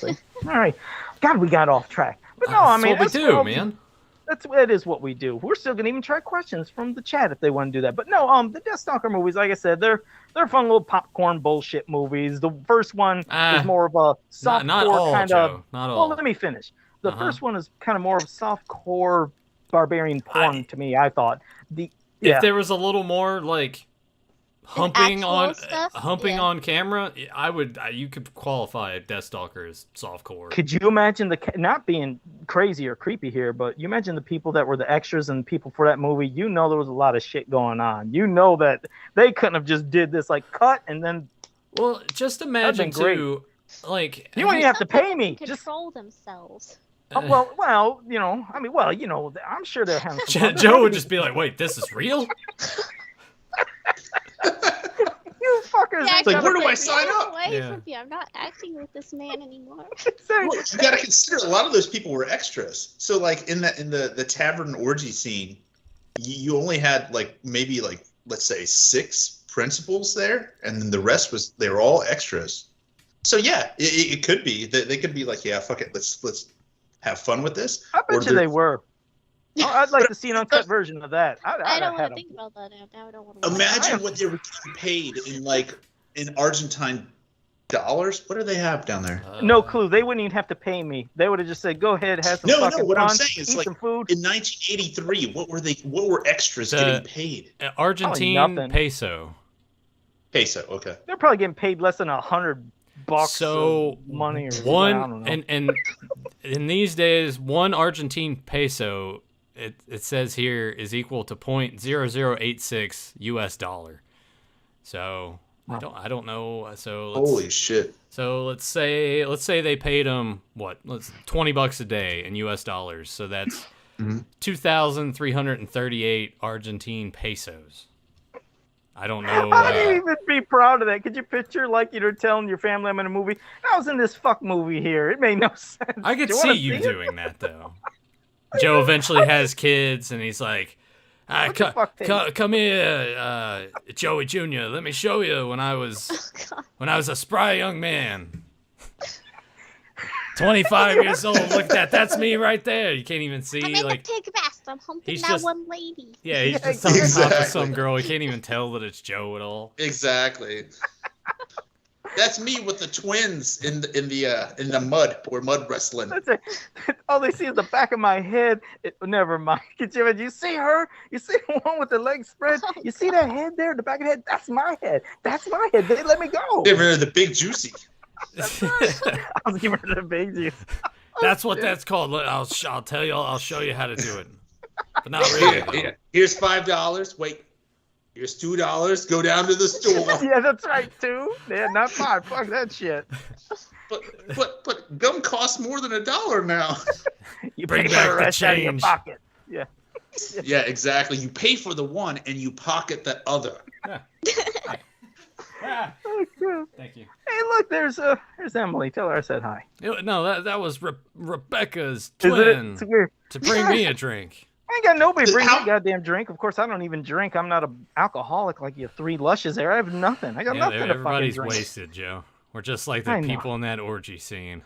All right. God, we got off track. But no, I mean that's what we do, man. That is what we do. We're still gonna even try questions from the chat if they want to do that. But no, the Deathstalker movies, like I said, they're fun little popcorn bullshit movies. The first one is more of a soft not core all, kind Joe. of. Not all. Well, let me finish. The first one is kind of more of soft core barbarian porn to me. I thought If there was a little more like humping on stuff? on camera, you could qualify Deathstalker as softcore. Could you imagine not being crazy or creepy here, but you imagine the people that were the extras and people for that movie? You know there was a lot of shit going on. You know that they couldn't have just did this like cut and then. Well, just imagine too, like you don't even have to pay me. Control themselves. Well, you know, I mean, I'm sure they're having. Joe would just be like, "Wait, this is real." You fuckers! Yeah, It's like, where do I sign up? Away from you. I'm not acting with this man anymore. Well, you got to consider a lot of those people were extras. So, like in the tavern orgy scene, you only had like maybe like let's say 6 principals there, and then the rest they were all extras. So yeah, it could be they could be like, yeah, fuck it, let's have fun with this. I bet you they were. I'd like to see an uncut version of that. I don't want to think about that now. I don't want to. Imagine what they were getting paid in Argentine dollars. What do they have down there? No clue. They wouldn't even have to pay me. They would have just said, "Go ahead, have some fucking what fun, I'm saying is eat like some food." in 1983, what were extras getting paid? Argentine peso. Peso, okay. They're probably getting paid less than $100 of money or one I don't know. and in these days, one Argentine peso, it says here, is equal to $0.0086 US dollar. So I don't know. So holy shit. So let's say they paid them $20 a day in US dollars. So that's 2,338 Argentine pesos. I don't know. How do you even be proud of that? Could you picture like you're telling your family I'm in a movie? I was in this fuck movie here. It made no sense. I could see you doing that though. Joe eventually has kids, and he's like, "Come here, Joey Jr. Let me show you when I was a spry young man, 25 years old. Look at that. That's me right there. You can't even see I'm in like the pig vest. I'm humping that one lady. Yeah, he's just on top of some girl. He can't even tell that it's Joe at all. Exactly. That's me with the twins in the mud. We're mud wrestling. That's it. All they see is the back of my head. Never mind. You see her? You see the one with the legs spread? You see that head there? The back of the head? That's my head. That's my head. They let me go. Give her the big juicy. I was giving her the big juice. That's what that's called. I'll tell you. I'll show you how to do it. But not really. Yeah. Here's $5. Wait. Here's $2. Go down to the store. Yeah, that's right. 2. Yeah, not 5. Fuck that shit. But gum costs more than $1 now. You bring pay back for the the rest out of your change. pocket. Yeah. Yeah, exactly. You pay for the one and you pocket the other. Thank you. Hey, look, there's Emily. Tell her I said hi. No, that was Rebecca's Is it? twin It's weird. to bring me a drink. I ain't got nobody bring me a goddamn drink. Of course, I don't even drink. I'm not an alcoholic like you 3 lushes there. I have nothing. I got nothing to fucking Everybody's drink. wasted, Joe. We're just like the people in that orgy scene.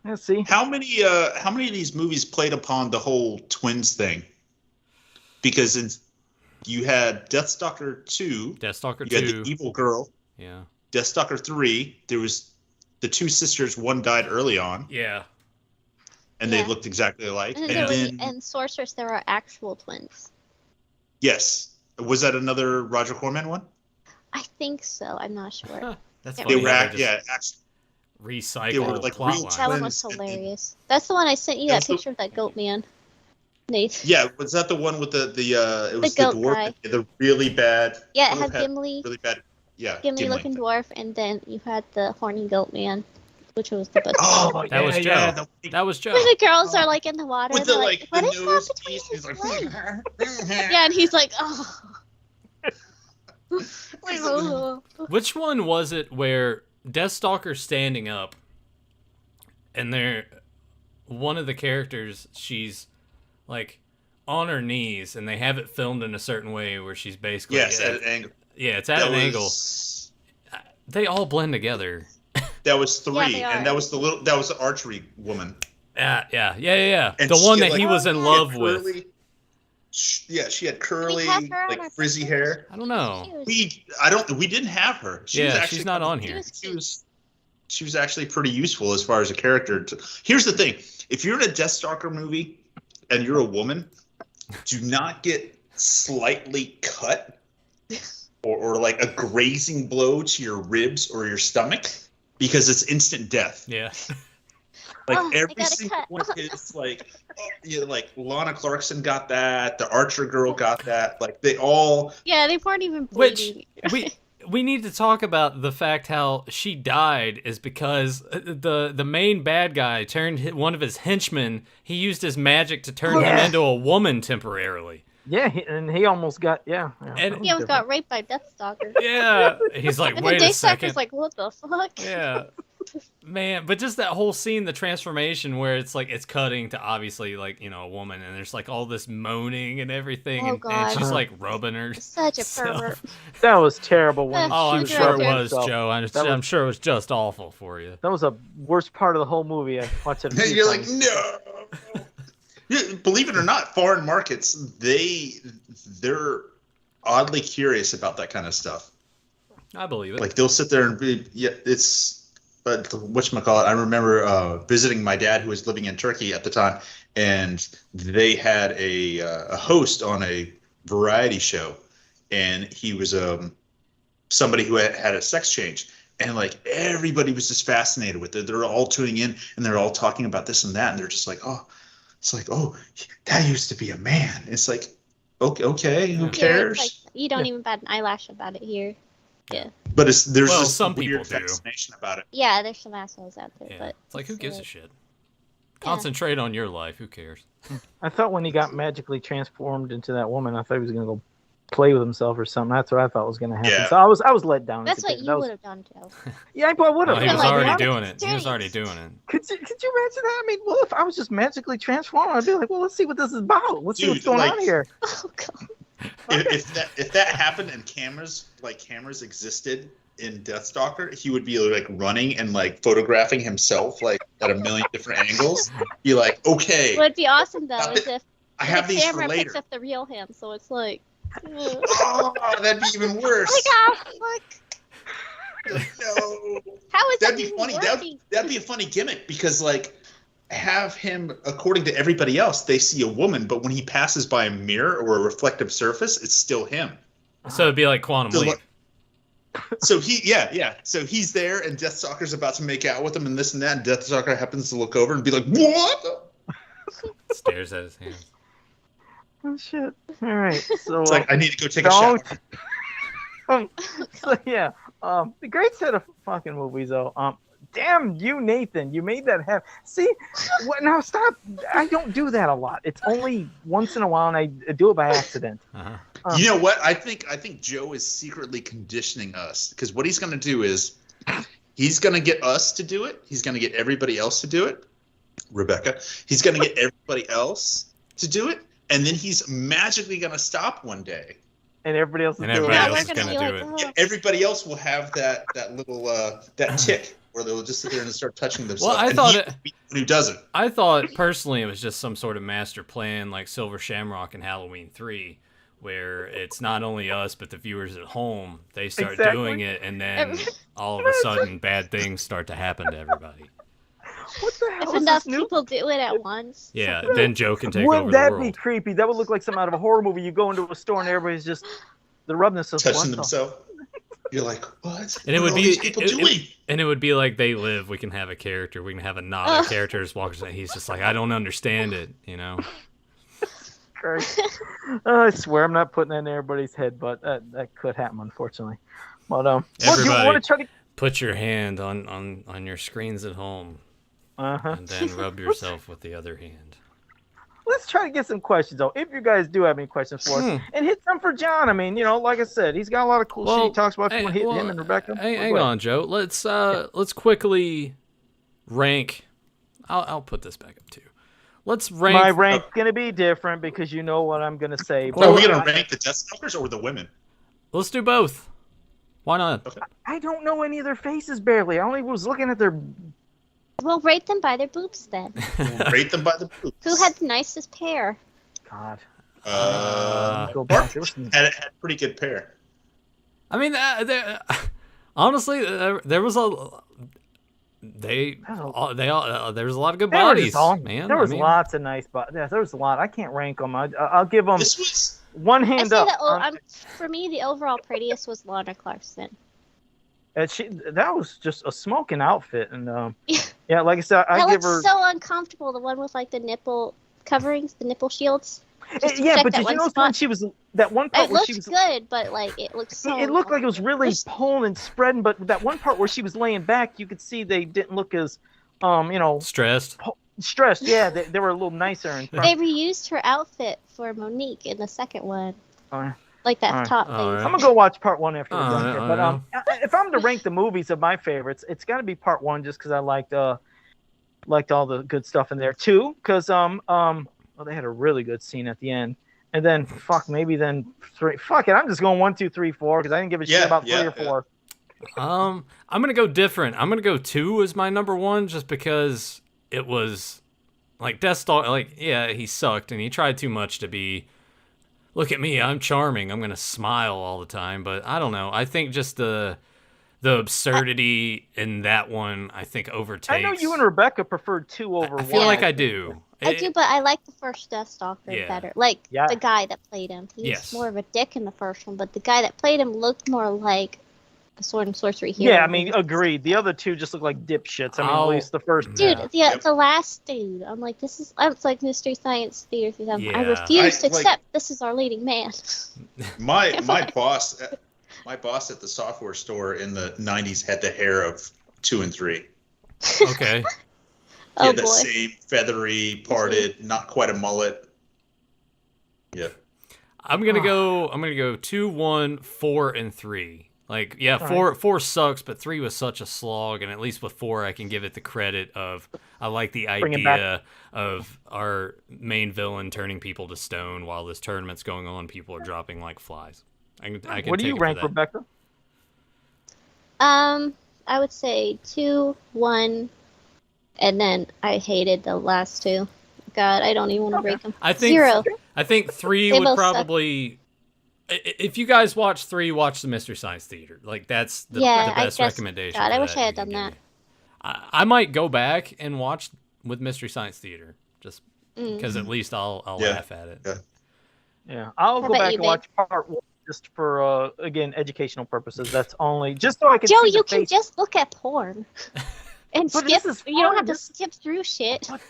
Let's see. How many of these movies played upon the whole twins thing? Because you had Deathstalker 2. Deathstalker 2. You had the evil girl. Yeah. Deathstalker 3. There was the 2 sisters. One died early on. Yeah. And they looked exactly alike. And then in Sorceress, there are actual twins. Yes. Was that another Roger Corman one? I think so. I'm not sure. That's They funny. were How they actually recycle they were like plot real lines. That one was hilarious. That's the one I sent you. That picture of that goat man. Nate. Yeah, was that the one with it was The the goat dwarf, guy. the really bad. Yeah, it dwarf had Gimli. Really bad. Yeah. Gimli looking dwarf, and then you had the horny goat man, which was the best. Oh, That was Joe. yeah, That was Joe. When the girls are like in the water, with they're the like, like "What the is nose that between piece. He's his like, legs?" Yeah, and he's like, "Oh." Like, oh. Which one was it where Deathstalker standing up, and one of the characters, she's like on her knees, and they have it filmed in a certain way where she's basically Yes, at an angle. Yeah, it's at an angle. They all blend together. That was 3, Yeah, and that was the archery woman. Yeah. And the one had, that he was in love with. Yeah, she had curly, have her on our frizzy pictures? hair. I don't know. We didn't have her. She's not on here. She was actually pretty useful as far as a character. Here's the thing: if you're in a Deathstalker movie and you're a woman, do not get slightly cut or like a grazing blow to your ribs or your stomach, because it's instant death. Yeah. Like every single one is like, like Lana Clarkson got that, the Archer girl got that, like they all. Yeah, they weren't even bleeding. Which we need to talk about the fact how she died is because the main bad guy turned one of his henchmen. He used his magic to turn him into a woman temporarily. Yeah, and he almost got and he almost got raped by Deathstalker. Yeah, he's like, and wait then a second. Deathstalker's like, what the fuck? Yeah. Man, but just that whole scene, the transformation where it's like it's cutting to obviously like, a woman, and there's like all this moaning and everything, and she's like rubbing her. Such a pervert. That was terrible. I'm sure it was, Joe. I'm sure it was just awful for you. That was the worst part of the whole movie. I watched it. You're like, no. Yeah, believe it or not, foreign markets, they're oddly curious about that kind of stuff. I believe it. Like they'll sit there and be, but whatchamacallit, I remember visiting my dad who was living in Turkey at the time, and they had a host on a variety show, and he was somebody who had a sex change, and like everybody was just fascinated with it. They're all tuning in, and they're all talking about this and that, and they're just like, that used to be a man. It's like, okay, who cares? Like, you don't even bat an eyelash about it here. Yeah. But there's just some weird people do. fascination about it. Yeah, there's some assholes out there, but it's like, who gives a shit? Concentrate on your life. Who cares? I thought when he got magically transformed into that woman, I thought he was gonna go play with himself or something. That's what I thought was gonna happen. Yeah. So I was let down. that's what you would have done, Joe. Yeah, but would have. He was like, already doing it. He was already doing it. Could you imagine that? I mean, well, if I was just magically transformed, I'd be like, well, let's see what this is about. Let's see what's going on here. Oh god. If that happened and cameras existed in Deathstalker, he would be like running and like photographing himself like at a million different angles. Be like, okay. What'd be awesome though is if I have the these for camera later. picks up the real him, so it's like. Oh, that'd be even worse. Oh my god! No. How is That'd that be funny. working? That'd be a funny gimmick because like have him, according to everybody else, they see a woman, but when he passes by a mirror or a reflective surface, it's still him. So it'd be like Quantum Leap. So So he's there, and Deathstalker's about to make out with him, and this and that. And Deathstalker happens to look over and be like, "What?" Stares at his hands. Oh shit! All right, so it's like I need to go take a shower. So yeah, the great set of fucking movies though. Damn you, Nathan! You made that happen. See, now stop. I don't do that a lot. It's only once in a while, and I do it by accident. Uh-huh. You know what? I think Joe is secretly conditioning us because what he's going to do is he's going to get us to do it. He's going to get everybody else to do it. Rebecca. He's going to get everybody else to do it, and then he's magically going to stop one day. And everybody else is And doing everybody it. else is going to do it. Yeah, everybody else will have that little that tick where they'll just sit there and start touching themselves. Well, I and thought he will be the one who doesn't. I thought personally it was just some sort of master plan like Silver Shamrock and Halloween 3, where it's not only us but the viewers at home. They start doing it, and then all of a sudden bad things start to happen to everybody. What the hell If is enough this new? people do it at once. Yeah, then Joe can take Wouldn't over the that world. be creepy? That would look like some out of a horror movie. You go into a store and everybody's just the rubbiness of Touching themselves. You're like, what? And it What would are be all these people doing? and it would be like They Live. We can have a character. We can have a not a character just walks in. He's just like, I don't understand it, you know. Christ. I swear I'm not putting that in everybody's head, but that could happen, unfortunately. But look, you Everybody, want to try to? put your hand on your screens at home, and then rub yourself with the other hand. let's try to get some questions though. If you guys do have any questions for us, and hit some for John. I mean, like I said, he's got a lot of cool shit he talks about. If you want to hit him and Rebecca. Hang on, Joe. Let's quickly rank. I'll put this back up too. Let's rank. My rank's gonna be different because you know what I'm gonna say. Are we gonna rank the Deathstalkers or the women? Let's do both. Why not? Okay. I don't know any of their faces barely. I only was looking at their. We'll rate them by their boobs then. Rate them by the boobs. Who had the nicest pair? God. Go back. Had pretty good pair. I mean, honestly, there was there was a lot of good bodies, man. There was lots of nice bodies. Yeah, there was a lot. I can't rank them. I'll give them one hand up. For me, the overall prettiest was Lana Clarkson. That was just a smoking outfit, and yeah, like I said, I give her so uncomfortable. The one with like the nipple coverings, the nipple shields. Yeah, but did you notice when she was that one part where she was good, but like it looked so. It looked like it was really pulling and spreading, but that one part where she was laying back, you could see they didn't look as, stressed. Stressed, yeah, they were a little nicer. In front. They reused her outfit for Monique in the second one. Like that top thing. I'm gonna go watch part one after we're done here. But if I'm to rank the movies of my favorites, it's got to be part one, just because I liked all the good stuff in there. Two, because they had a really good scene at the end. And then maybe then three. Fuck it, I'm just going 1, 2, 3, 4 because I didn't give a shit about 3 or 4. I'm gonna go different. I'm gonna go 2 as my number 1, just because it was like Deathstalker. Like, yeah, he sucked and he tried too much to be. Look at me, I'm charming. I'm gonna smile all the time. But I don't know. I think just the absurdity in that one, I think, overtakes. I know you and Rebecca preferred 2 over 1. I feel like I do. I do, but I like the first Deathstalker better. Like, the guy that played him. He was more of a dick in the first one, but the guy that played him looked more like a sword and sorcery hero. Yeah, I mean, agreed. The other 2 just look like dipshits. I mean, at least the first. Dude, the last dude. I'm like, it's like Mystery Science Theater 3000. Yeah. I refuse to accept this is our leading man. My boss at the software store in the 90s had the hair of 2 and 3. Okay. He had the same feathery, parted, not quite a mullet. Yeah. I'm gonna go 2, 1, 4, and 3. Like, yeah, four sucks, but 3 was such a slog, and at least with 4, I can give it the credit of I like the idea of our main villain turning people to stone while this tournament's going on. People are dropping like flies. I can what do you rank, Rebecca? I would say 2, 1. And then I hated the last 2. God, I don't even want to break them. I think 0. I think 3 would probably. If you guys watch 3, watch the Mystery Science Theater. Like, that's the best recommendation. God, I wish I had done that. I might go back and watch with Mystery Science Theater, just because at least I'll laugh at it. Yeah, I'll go back and watch part 1 just for again educational purposes. That's only just so I can. Joe, see you can just look at porn. And but skip. You don't have to skip through shit. But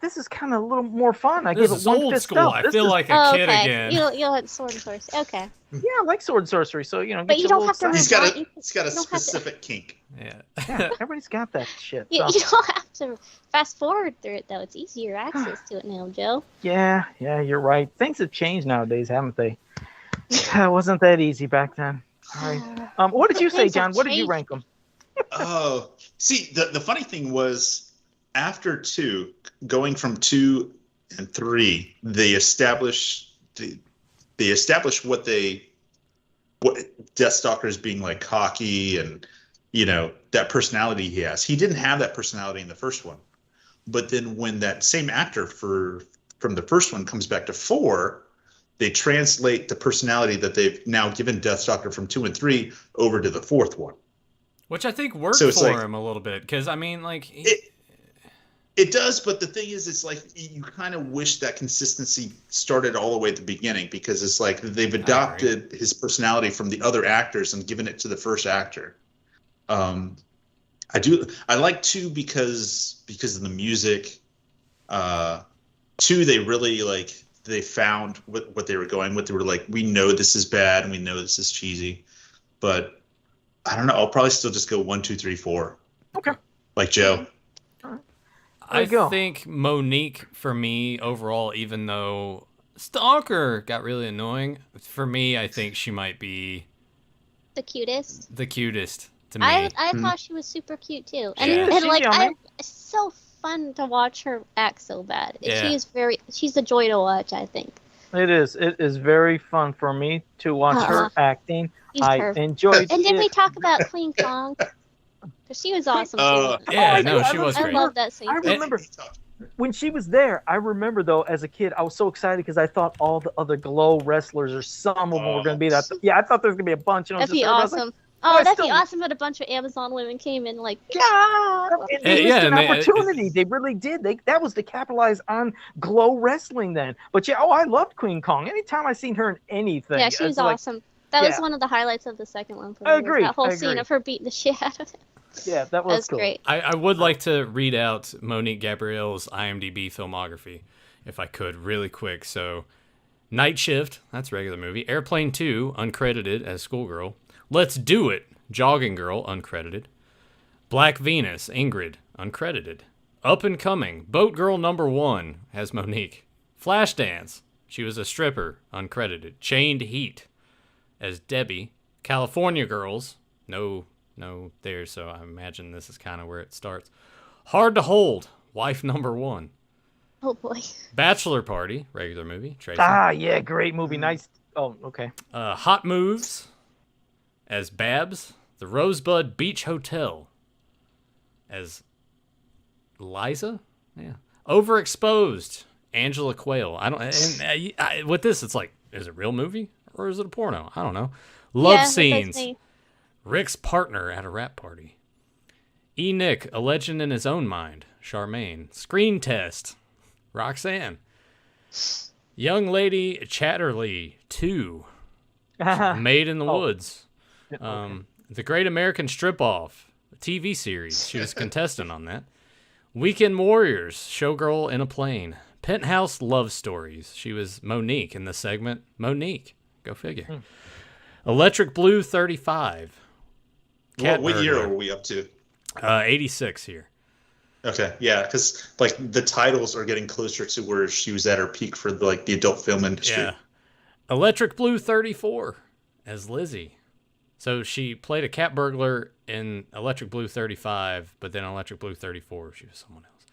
this is kind of a little more fun. I this give is it 1 old fist school. up. I feel like a kid again. You'll have sword and sorcery. Okay. Yeah, I like sword and sorcery. So but you don't have to. He's got a specific kink. Yeah. Everybody's got that shit. You don't have to fast forward through it though. It's easier access to it now, Joe. Yeah, you're right. Things have changed nowadays, haven't they? It wasn't that easy back then. All right. What did you say, John? What did you rank them? Oh, see, the funny thing was, after 2, going from 2 and 3, they established what Deathstalker is being like cocky and that personality he has. He didn't have that personality in the first one, but then when that same actor from the first one comes back to 4, they translate the personality that they've now given Deathstalker from 2 and 3 over to the 4th one. Which I think worked for him a little bit, because I mean, like it does. But the thing is, it's like you kind of wish that consistency started all the way at the beginning, because it's like they've adopted his personality from the other actors and given it to the first actor. I like 2 because of the music. 2, they really they found what they were going with. They were like, we know this is bad and we know this is cheesy, but. I don't know. I'll probably still just go 1, 2, 3, 4. Okay. Like Joe. I think Monique, for me, overall, even though Stalker got really annoying, for me, I think she might be the cutest. The cutest to me. I thought she was super cute too, and like it's so fun to watch her act so bad. Yeah. She's a joy to watch. I think it is. It is very fun for me to watch her acting. I enjoyed. And did we talk about Queen Kong? Because she was awesome. She was great. I love that scene. I remember when she was there. I remember though, as a kid, I was so excited because I thought all the other Glow wrestlers or some of them were going to be that. Yeah, I thought there was going to be a bunch. And that'd be awesome. That'd be awesome if a bunch of Amazon women came in like, They missed an opportunity. They really did. That was to capitalize on Glow wrestling then. But I loved Queen Kong. Anytime I seen her in anything. Yeah, she was awesome. That was one of the highlights of the second one for me. I agree. That whole scene of her beating the shit out of him. Yeah, that was cool. Great. I would like to read out Monique Gabrielle's IMDb filmography, if I could, really quick. So, Night Shift, that's a regular movie. Airplane 2, uncredited as Schoolgirl. Let's Do It, Jogging Girl, uncredited. Black Venus, Ingrid, uncredited. Up and Coming, Boat Girl #1, has Monique. Flashdance, she was a stripper, uncredited. Chained Heat, as Debbie. California Girls, no there, so I imagine this is kind of where it starts. Hard to Hold, wife #1. Oh boy. Bachelor Party, regular movie. Tracy. Yeah, great movie. Nice. Oh, okay. Hot Moves, as Babs. The Rosebud Beach Hotel, as Liza. Yeah. Overexposed, Angela Quayle. With this, it's like, is it a real movie or is it a porno? I don't know. Love Scenes. Rick's partner at a rap party. E. Nick, A Legend in His Own Mind, Charmaine. Screen Test, Roxanne. Young Lady Chatterley 2, Made in the Woods. The Great American Strip-Off, a TV series. She was a contestant on that. Weekend Warriors, Showgirl in a Plane. Penthouse Love Stories. She was Monique in the segment. Monique, go figure. Electric Blue 35. What year are we up to? 86 here. Okay, yeah, because like the titles are getting closer to where she was at her peak for the adult film industry. Yeah. Electric Blue 34 as Lizzie. So she played a cat burglar in Electric Blue 35, but then Electric Blue 34 she was someone else.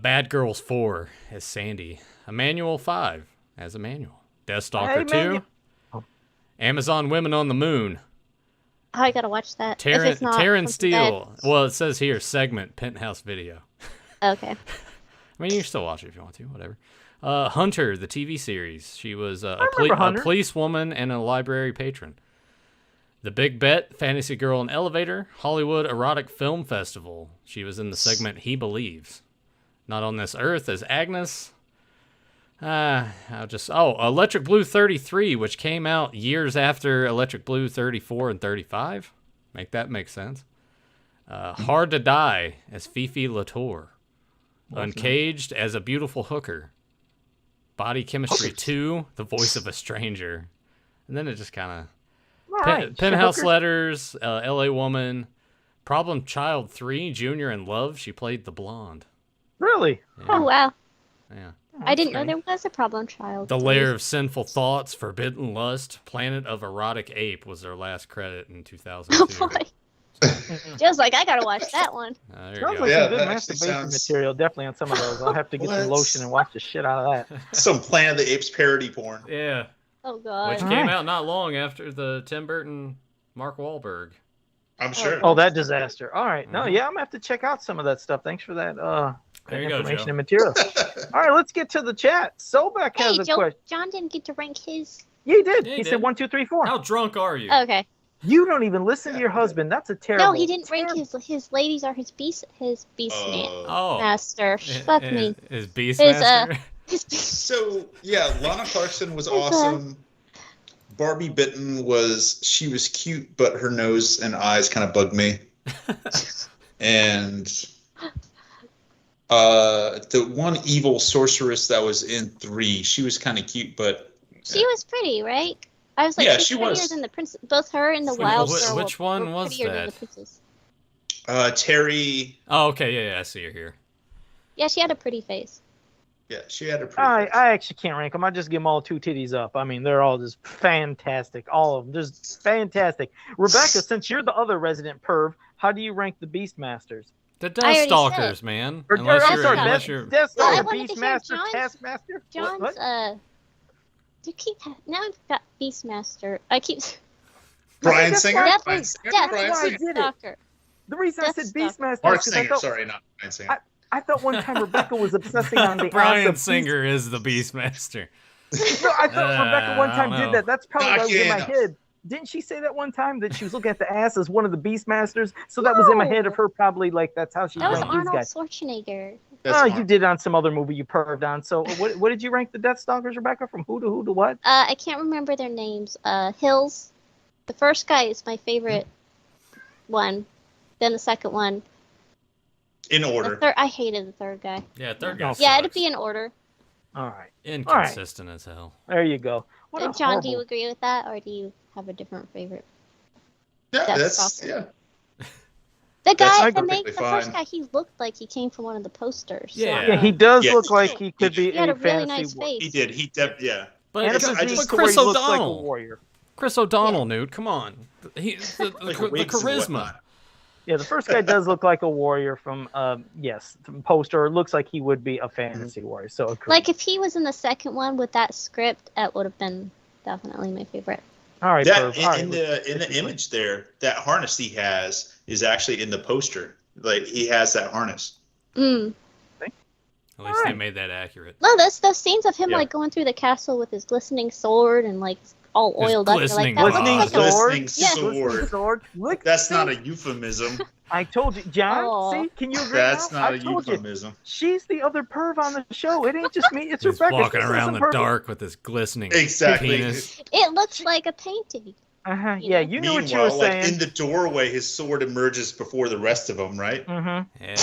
Bad Girls 4 as Sandy. Emmanuel 5 as Emmanuel. Deathstalker 2. Amazon Women on the Moon. Oh, I gotta watch that. Terrence Steele. Well, it says here, segment, Penthouse Video. Okay. I mean, you can still watch it if you want to, whatever. Hunter, the TV series. She was a police woman and a library patron. The Big Bet, Fantasy Girl in Elevator. Hollywood Erotic Film Festival. She was in the segment He Believes. Not on This Earth as Agnes. Electric Blue 33, which came out years after Electric Blue 34 and 35. Make that make sense. Hard to Die as Fifi Latour. Uncaged as a Beautiful Hooker. Body Chemistry 2, The Voice of a Stranger. And then it just kind of... Penthouse Letters, LA Woman. Problem Child 3, Junior in Love. She played the blonde. Really? Yeah. Oh, wow. Yeah. I didn't know there was a Problem Child. The Lair of Sinful Thoughts, Forbidden Lust, Planet of Erotic Ape was their last credit in 2002. Oh, boy. Just like, I gotta watch that one. Sounds like some good masturbation material, definitely on some of those. I'll have to get some lotion and watch the shit out of that. Some Planet of the Apes parody porn. Yeah. Oh, God. Which came out not long after the Tim Burton, Mark Wahlberg. I'm sure. Oh, that disaster. All right. No, yeah, I'm going to have to check out some of that stuff. Thanks for that there you information go, Joe. and material. All right, let's get to the chat. Sobek has a question. John didn't get to rank his. Yeah, he did. He said 1, 2, 3, 4. How drunk are you? Okay. You don't even listen to your husband. That's a terrible. No, he didn't rank his ladies or his beast master. Fuck me. His beast master. So yeah, Lana Clarkson was awesome. Barbie Bitten was cute, but her nose and eyes kind of bugged me. And the one evil sorceress that was in 3, she was kind of cute, but she was pretty, right? I was like, she's prettier than the princess. Both her and the wild girl. Which one was that? Terry. Oh, okay, yeah, I see her here. Yeah, she had a pretty face. Yeah, she had a pretty. I actually can't rank them. I just give them all 2 titties up. I mean, they're all just fantastic. All of them, just fantastic. Rebecca, since you're the other resident perv, how do you rank the Beastmasters? The I already Deathstalkers, said. man. Or, Unless you're Well, I Deathstalker, wanted to hear Beastmaster, John's- Taskmaster. John's, What? you keep now I've got Beastmaster. I keep Brian That's Singer. why- Death, Brian Singer. Death Brian why I Singer. did it. Stalker. The reason I said Deathstalker. Beastmaster Mark is because Singer. I thought, Sorry, not Brian Singer. I thought one time Rebecca was obsessing on the ass Brian of Singer is the Beastmaster. No, I thought Rebecca one I time don't did know. that. That's probably No, I what was in my can't. head. Didn't she say that one time that she was looking at the ass as one of the Beastmasters? So that was in my head of her probably like that's how she That was ranked these Arnold guys. Schwarzenegger. That's Oh, you Mark. did on some other movie you perved on. So what did you rank the Deathstalkers, Rebecca? From who to what? I can't remember their names. Hills. The first guy is my favorite one. Then the second one. In The order. third, I hated the third guy. Yeah, third guy. Yeah, sucks. it'd be in order. All right. Inconsistent as hell. There you go. What a John, do you horrible- agree with that, or do you have a different favorite? Yeah, that's Deathstalker. yeah. The That's guy, perfectly the first fine. guy, he looked like he came from one of the posters. Yeah. Yeah, he does Yeah. look like he could be He had a a really fantasy nice warrior. face. He did. Yeah. But, And a I physique just- to where Chris he looks like a O'Donnell. warrior. Chris O'Donnell, Newt, come on. The Like the wigs and charisma. whatnot. Yeah, the first guy does look like a warrior from from poster. It looks like he would be a fantasy warrior. So agreed. Like if he was in the second one with that script, that would have been definitely my favorite. all right, That perv. All right, in the image there, that harness he has is actually in the poster. Like he has that harness. Mm. At least they Alright. made that accurate. No, those scenes of him Yeah. like going through the castle with his glistening sword and like all His oiled up. You're glistening Like, that Glistening looks like a- sword. Glistening Yeah. sword. sword. Look, That's see? not a euphemism. I told you, John. Aw. See, can you agree? That's now? not I a told you. euphemism. She's the other perv on the show. It ain't just me. It's He's Rebecca. walking She says around some the perv- dark with his glistening Exactly. penis. It looks like a painting. Uh-huh. Yeah, you knew what you were Meanwhile, like saying. in the doorway, his sword emerges before the rest of them, right? Mm-hmm. Yeah.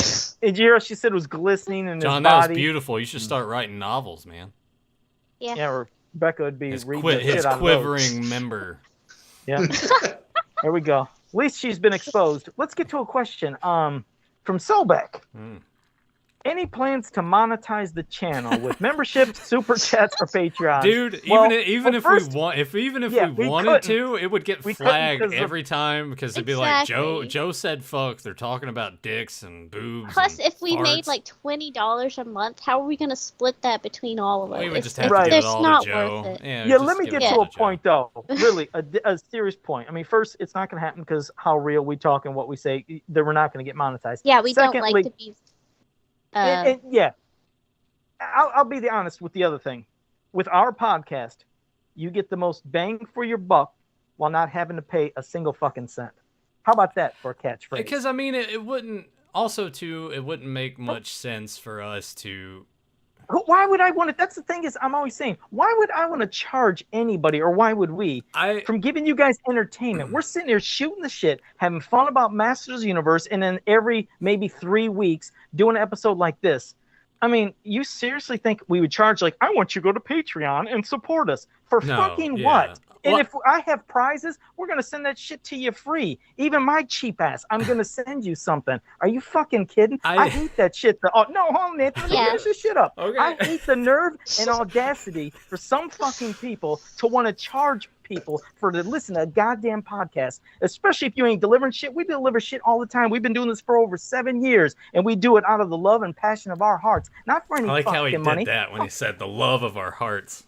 Did you hear what she said was glistening in John, his that was body? beautiful. You should start writing novels, man. Yeah. Yeah, Rebecca would be His, reading the his shit out of those. quivering member. Yeah. There we go. At least she's been exposed. Let's get to a question. From Sobek. Mm. Any plans to monetize the channel with membership, super chats, or Patreon? Dude, Well, even if first- we want, if yeah, we we wanted couldn't. to, it would get We couldn't flagged because of- every time because it'd be like Exactly. Joe said fuck. They're talking about dicks and boobs. Plus, and if we made farts. like $20 a month, how are we gonna split that between all of us? we would It's- just have Right. to give it It's all not to Joe. worth it. Yeah, Yeah, just let me give get it to a Joe. point though. Really, a serious point. I mean, first, it's not going to happen because how real we talk and what we say. That we're not going to get monetized. Yeah, we don't Secondly, like to be. yeah, I'll be the honest with the other thing. With our podcast, you get the most bang for your buck while not having to pay a single fucking cent. How about that for a catchphrase? Because I mean, it wouldn't. Also, too, it wouldn't make much sense for us to. Why would I want to? That's the thing is, I'm always saying, why would I want to charge anybody, or why would we, from giving you guys entertainment? We're sitting here shooting the shit, having fun about Masters of the Universe, and then every maybe 3 weeks doing an episode like this. I mean, you seriously think we would charge like, I want you to go to Patreon and support us for No, fucking yeah. what? And Well- if I have prizes, we're gonna send that shit to you free. Even my cheap ass, I'm gonna send you something. Are you fucking kidding? I hate that shit. Oh no, hold on, Nathan. Yeah. Finish this shit up. Okay. I hate the nerve and audacity for some fucking people to want to charge people for to listen to a goddamn podcast, especially if you ain't delivering shit. We deliver shit all the time. We've been doing this for over 7 years, and we do it out of the love and passion of our hearts, not for any I like fucking how he did money. that when he said the love of our hearts.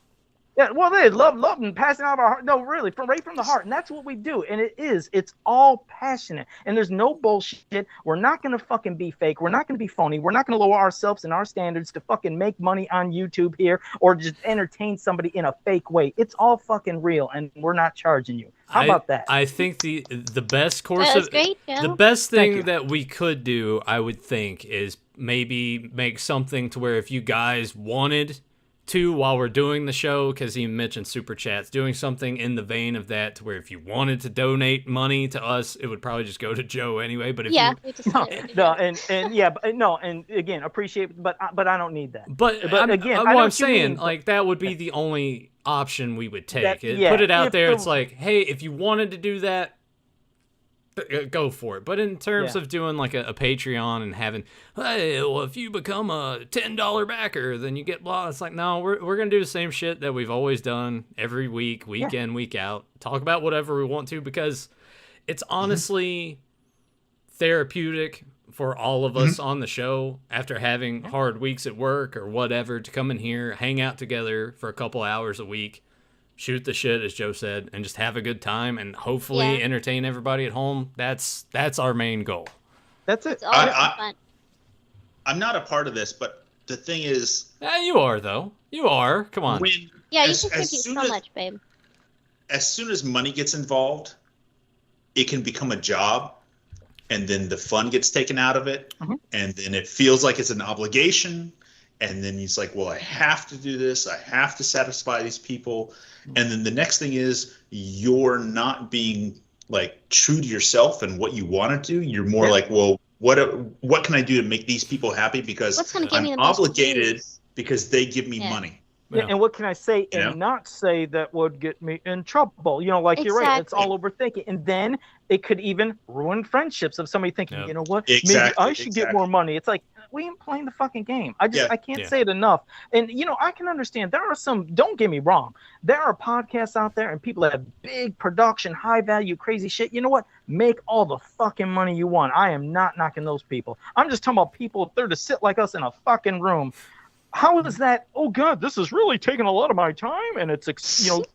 Yeah, well, they love and passing out our heart. No, really, right from the heart, and that's what we do. And it's all passionate, and there's no bullshit. We're not gonna fucking be fake. We're not gonna be phony. We're not gonna lower ourselves and our standards to fucking make money on YouTube here or just entertain somebody in a fake way. It's all fucking real, and we're not charging you. How about that? I think the best course That was of great, Joe. the best Thank thing you. that we could do, I would think, is maybe make something to where if you guys wanted to while we're doing the show, because he mentioned super chats, doing something in the vein of that to where if you wanted to donate money to us, it would probably just go to Joe anyway. But if Yeah, you, we just No, did it. no, and yeah, but no, and again, appreciate, but I don't need that. but again, I what know I'm what you saying, mean. like that would be the only option we would take. That- yeah, Put it out if there. the- It's like, hey, if you wanted to do that, go for it. But in terms of doing like a Patreon and having, hey, well, if you become a $10 backer, then you get blah. It's like, no, we're gonna do the same shit that we've always done every week, week in, week out. Talk about whatever we want to, because it's honestly therapeutic for all of us on the show after having hard weeks at work or whatever, to come in here, hang out together for a couple hours a week, shoot the shit, as Joe said, and just have a good time and hopefully entertain everybody at home. That's our main goal. That's it. It's always fun. I'm not a part of this, but the thing is... you are, though. You are. Come on. You contribute so much, babe. As soon as money gets involved, it can become a job, and then the fun gets taken out of it, and then it feels like it's an obligation, and then he's like, well, I have to do this, I have to satisfy these people, and then the next thing is you're not being like true to yourself and what you want to do. You're more like, well, what can I do to make these people happy, because I'm obligated because they give me money. Yeah, and what can I say and not say that would get me in trouble? You know, like you're right, it's all overthinking. And then it could even ruin friendships of somebody thinking, you know what, maybe I should get more money. It's like, we ain't playing the fucking game. I can't say it enough. And, you know, I can understand there are some, don't get me wrong, there are podcasts out there and people that have big production, high value, crazy shit. You know what? Make all the fucking money you want. I am not knocking those people. I'm just talking about people there to sit like us in a fucking room. How is that? Oh God, this is really taking a lot of my time, and it's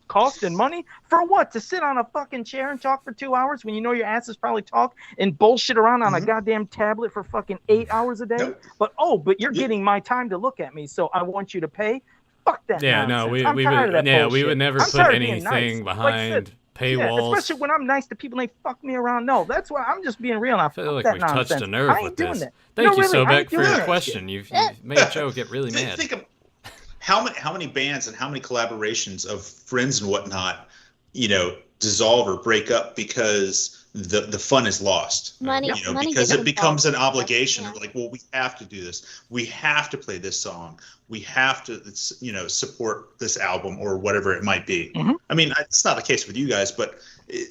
cost and money for what? To sit on a fucking chair and talk for 2 hours when you know your ass is probably talk and bullshit around on a goddamn tablet for fucking 8 hours a day. But you're getting my time to look at me, so I want you to pay. Fuck that. Yeah, nonsense. we would never put anything behind paywalls. Especially when I'm nice to people and they fuck me around. No, that's why I'm just being real. I feel like that we've nonsense. touched a nerve with this. Thank you, Sobek, for your question. You've made Joe get really mad. Think of how many bands and how many collaborations of friends and whatnot, dissolve or break up because the fun is lost. Money because it becomes an obligation. Like, well, we have to do this. We have to play this song. We have to, support this album or whatever it might be. I mean, it's not the case with you guys, but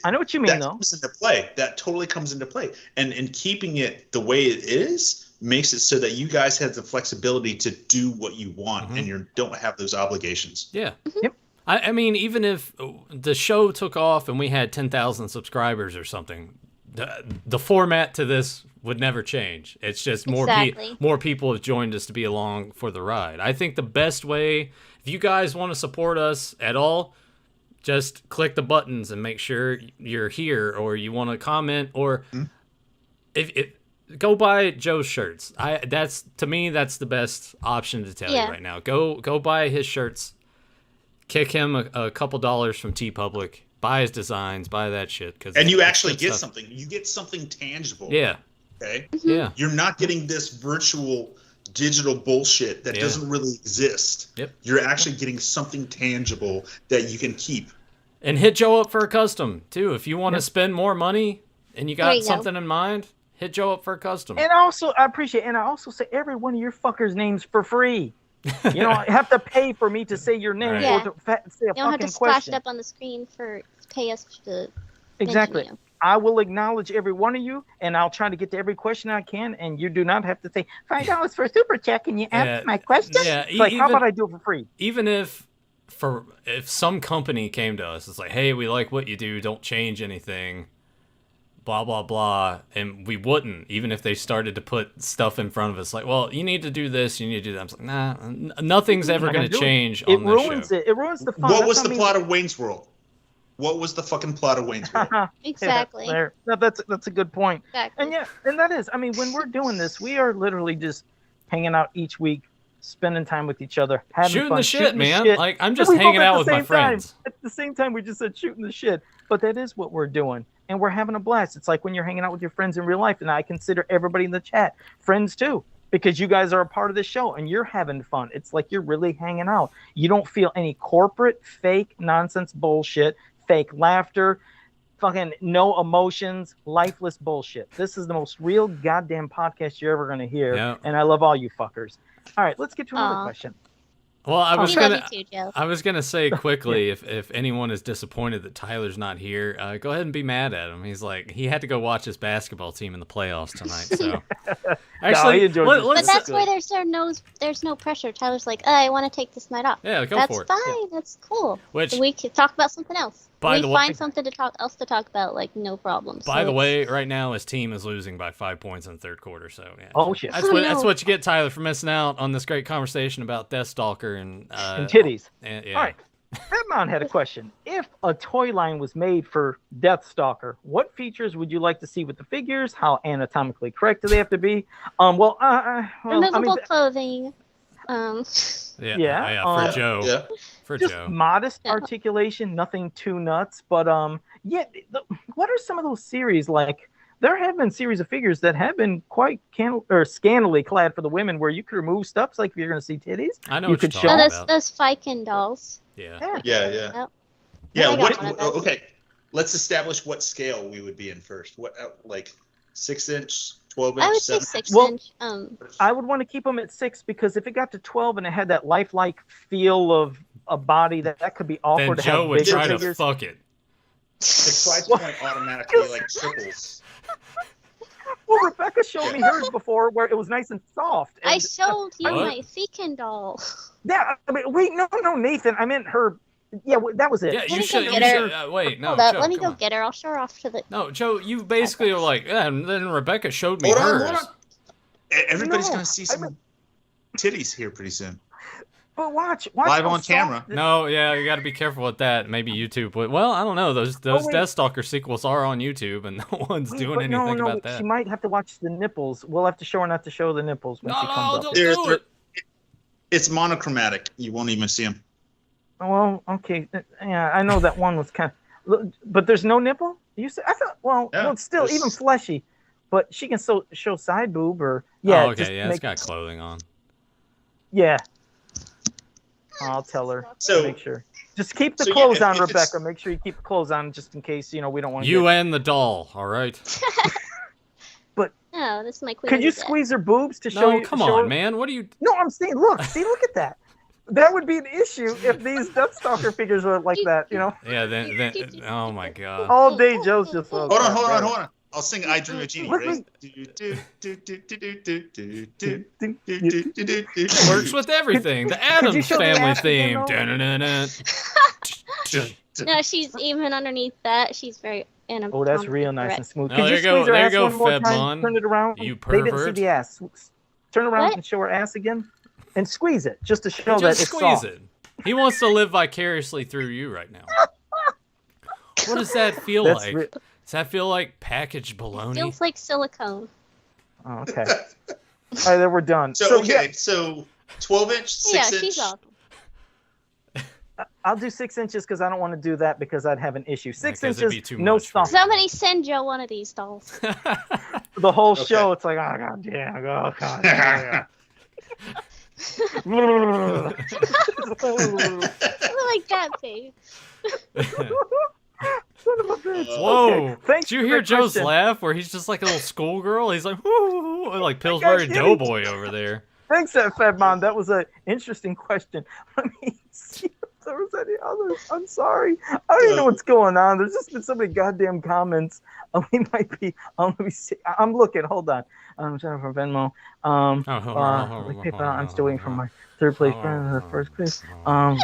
I know what you mean, that comes into play. That totally comes into play. And keeping it the way it is makes it so that you guys have the flexibility to do what you want and you don't have those obligations. Yeah. Yep. I mean, even if the show took off and we had 10,000 subscribers or something, the format to this would never change. It's just more people have joined us to be along for the ride. I think the best way, if you guys want to support us at all, just click the buttons and make sure you're here, or you want to comment, or if go buy Joe's shirts. To me, that's the best option to tell you right now. Go buy his shirts. Kick him a couple dollars from TeePublic. Buy his designs. Buy that shit. And you actually get something. You get something tangible. Yeah. Okay? Yeah. You're not getting this virtual digital bullshit that doesn't really exist. Yep. You're actually getting something tangible that you can keep. And hit Joe up for a custom, too. If you want to spend more money and you got something in mind, hit Joe up for a custom. And also, I appreciate it. And I also say every one of your fuckers' names for free. I have to pay for me to say your name or to say a fucking question. You don't have to splash it up on the screen pay us to exactly. You. I will acknowledge every one of you, and I'll try to get to every question I can, and you do not have to say $5 for a super chat. Can you answer my question? Yeah, how about I do it for free? Even if some company came to us, it's like, hey, we like what you do, don't change anything, blah, blah, blah, and we wouldn't, even if they started to put stuff in front of us, like, well, you need to do this, you need to do that. I'm like, nah, nothing's ever going to change on this show. It ruins the fun. What was the plot of Wayne's World? What was the fucking plot of Wayne's World? Exactly. That's a good point. Exactly. And that is, I mean, when we're doing this, we are literally just hanging out each week, spending time with each other, having shooting fun, the shit, man. Like, I'm just hanging out with my friends. At the same time, we just said shooting the shit, but that is what we're doing. And we're having a blast. It's like when you're hanging out with your friends in real life, and I consider everybody in the chat friends too, because you guys are a part of the show and you're having fun. It's like you're really hanging out. You don't feel any corporate, fake, nonsense bullshit, fake laughter, fucking no emotions, lifeless bullshit. This is the most real goddamn podcast you're ever going to hear, and I love all you fuckers. All right, let's get to another question. Well, I was We love gonna, you too, Joe. I was gonna say quickly, if anyone is disappointed that Tyler's not here, go ahead and be mad at him. He's like, he had to go watch his basketball team in the playoffs tonight. So actually, but that's why there's no pressure. Tyler's like, I want to take this night off. Yeah, go for it. That's fine. That's cool. Which we could talk about something else. By the way, find something else to talk about, like no problem. By the way, right now his team is losing by 5 points in the third quarter. So yeah, oh shit, that's what you get, Tyler, for missing out on this great conversation about Deathstalker and titties. Yeah. All right, Redmond had a question. If a toy line was made for Deathstalker, what features would you like to see with the figures? How anatomically correct do they have to be? Removable clothing. For Joe. Yeah. For just Joe. modest articulation, nothing too nuts. But what are some of those series like? There have been series of figures that have been quite scantily clad for the women, where you could remove stuff. Like if you're going to see titties, I know you what could you're show. talking Those Fiken dolls. Yeah. Okay. Let's establish what scale we would be in first. What, like 6-inch, 12-inch? I would say 6-inch. I would want to keep them at 6 because if it got to 12 and it had that lifelike feel of a body, that could be awkward. Then to Joe have would bigger try figures. to fuck it. The price point automatically like triples. Well, Rebecca showed me hers before, where it was nice and soft. And, I showed you What? my Fiken doll. Yeah, I mean, wait, no, Nathan, I meant her. Yeah, that was it. Yeah, you me should. go You get should her. wait, no. Hold up, Joe, let me come go on. get her. I'll show her off to the. No, Joe, you basically were like, yeah, and then Rebecca showed me Hold on, hers. hold on. Everybody's No, going to see some titties here pretty soon. But watch Live how on soft camera. No, yeah, you got to be careful with that. Mayy YouTube. Well, I don't know. Those wait. Deathstalker sequels are on YouTube, and no one's Wait, doing but anything about that. She might have to watch the nipples. We'll have to show her not to show the nipples when she comes up. don't They're- do it. It's monochromatic. You won't even see them. Well, okay, yeah, I know that one was kind of, but there's no nipple. You said I thought. Well, Yeah, it's still there's- even fleshy, but she can still show side boob or yeah. Oh, okay, just yeah, it's make- got clothing on. Yeah. I'll tell her. So- Make sure. Just keep the so, yeah, clothes if- on, if it's- Rebecca. Make sure you keep the clothes on, just in case we don't want to. You and the doll, all right? No, this is my queen. Could you of the dead. squeeze her boobs to show No, you? come show on, her- man. What are you? No, I'm saying, look at that. That would be an issue if these Deathstalker figures were like that, Yeah, then. Oh my God. All day Joe's just. Hold on. I'll sing I Dream of Jeannie, Let right? It works with everything. The Addams show the Family ass again, theme. Dun-dun-dun-dun. No, she's even underneath that. She's very. Oh, that's real nice and smooth. Oh, Could there you you go, squeeze her there you ass go, one more time? Febmon. Turn it around. You They didn't see pervert. the ass. Turn around What? and show her ass again, and squeeze it just to show that Just it's squeeze soft. it. He wants to live vicariously through you right now. What does that feel That's like? re- Does that feel like packaged bologna? Feels like silicone. Oh, okay. All right, then we're done. So, yeah, okay, so 12-inch, 6-inch. Yeah, she's awesome. I'll do 6 inches because I don't want to do that because I'd have an issue. 6 'cause it'd be inches, too no much for soft. you. Somebody send Joe one of these dolls. The whole Okay. show, it's like, oh god damn, oh god damn. Son like that, babe. of a bitch. Whoa! Okay, thanks Did you for hear the Joe's question. laugh where he's just like a little schoolgirl? He's like, whoo, like Pillsbury guy's Doughboy over there. Thanks, Fedmon. That was an interesting question. Let me see if there was any others. I'm sorry. I don't even know what's going on. There's just been so many goddamn comments. We might be. Let me see. I'm looking. Hold on. I'm trying from Venmo. PayPal. I'm still waiting for my third place friend, the first place.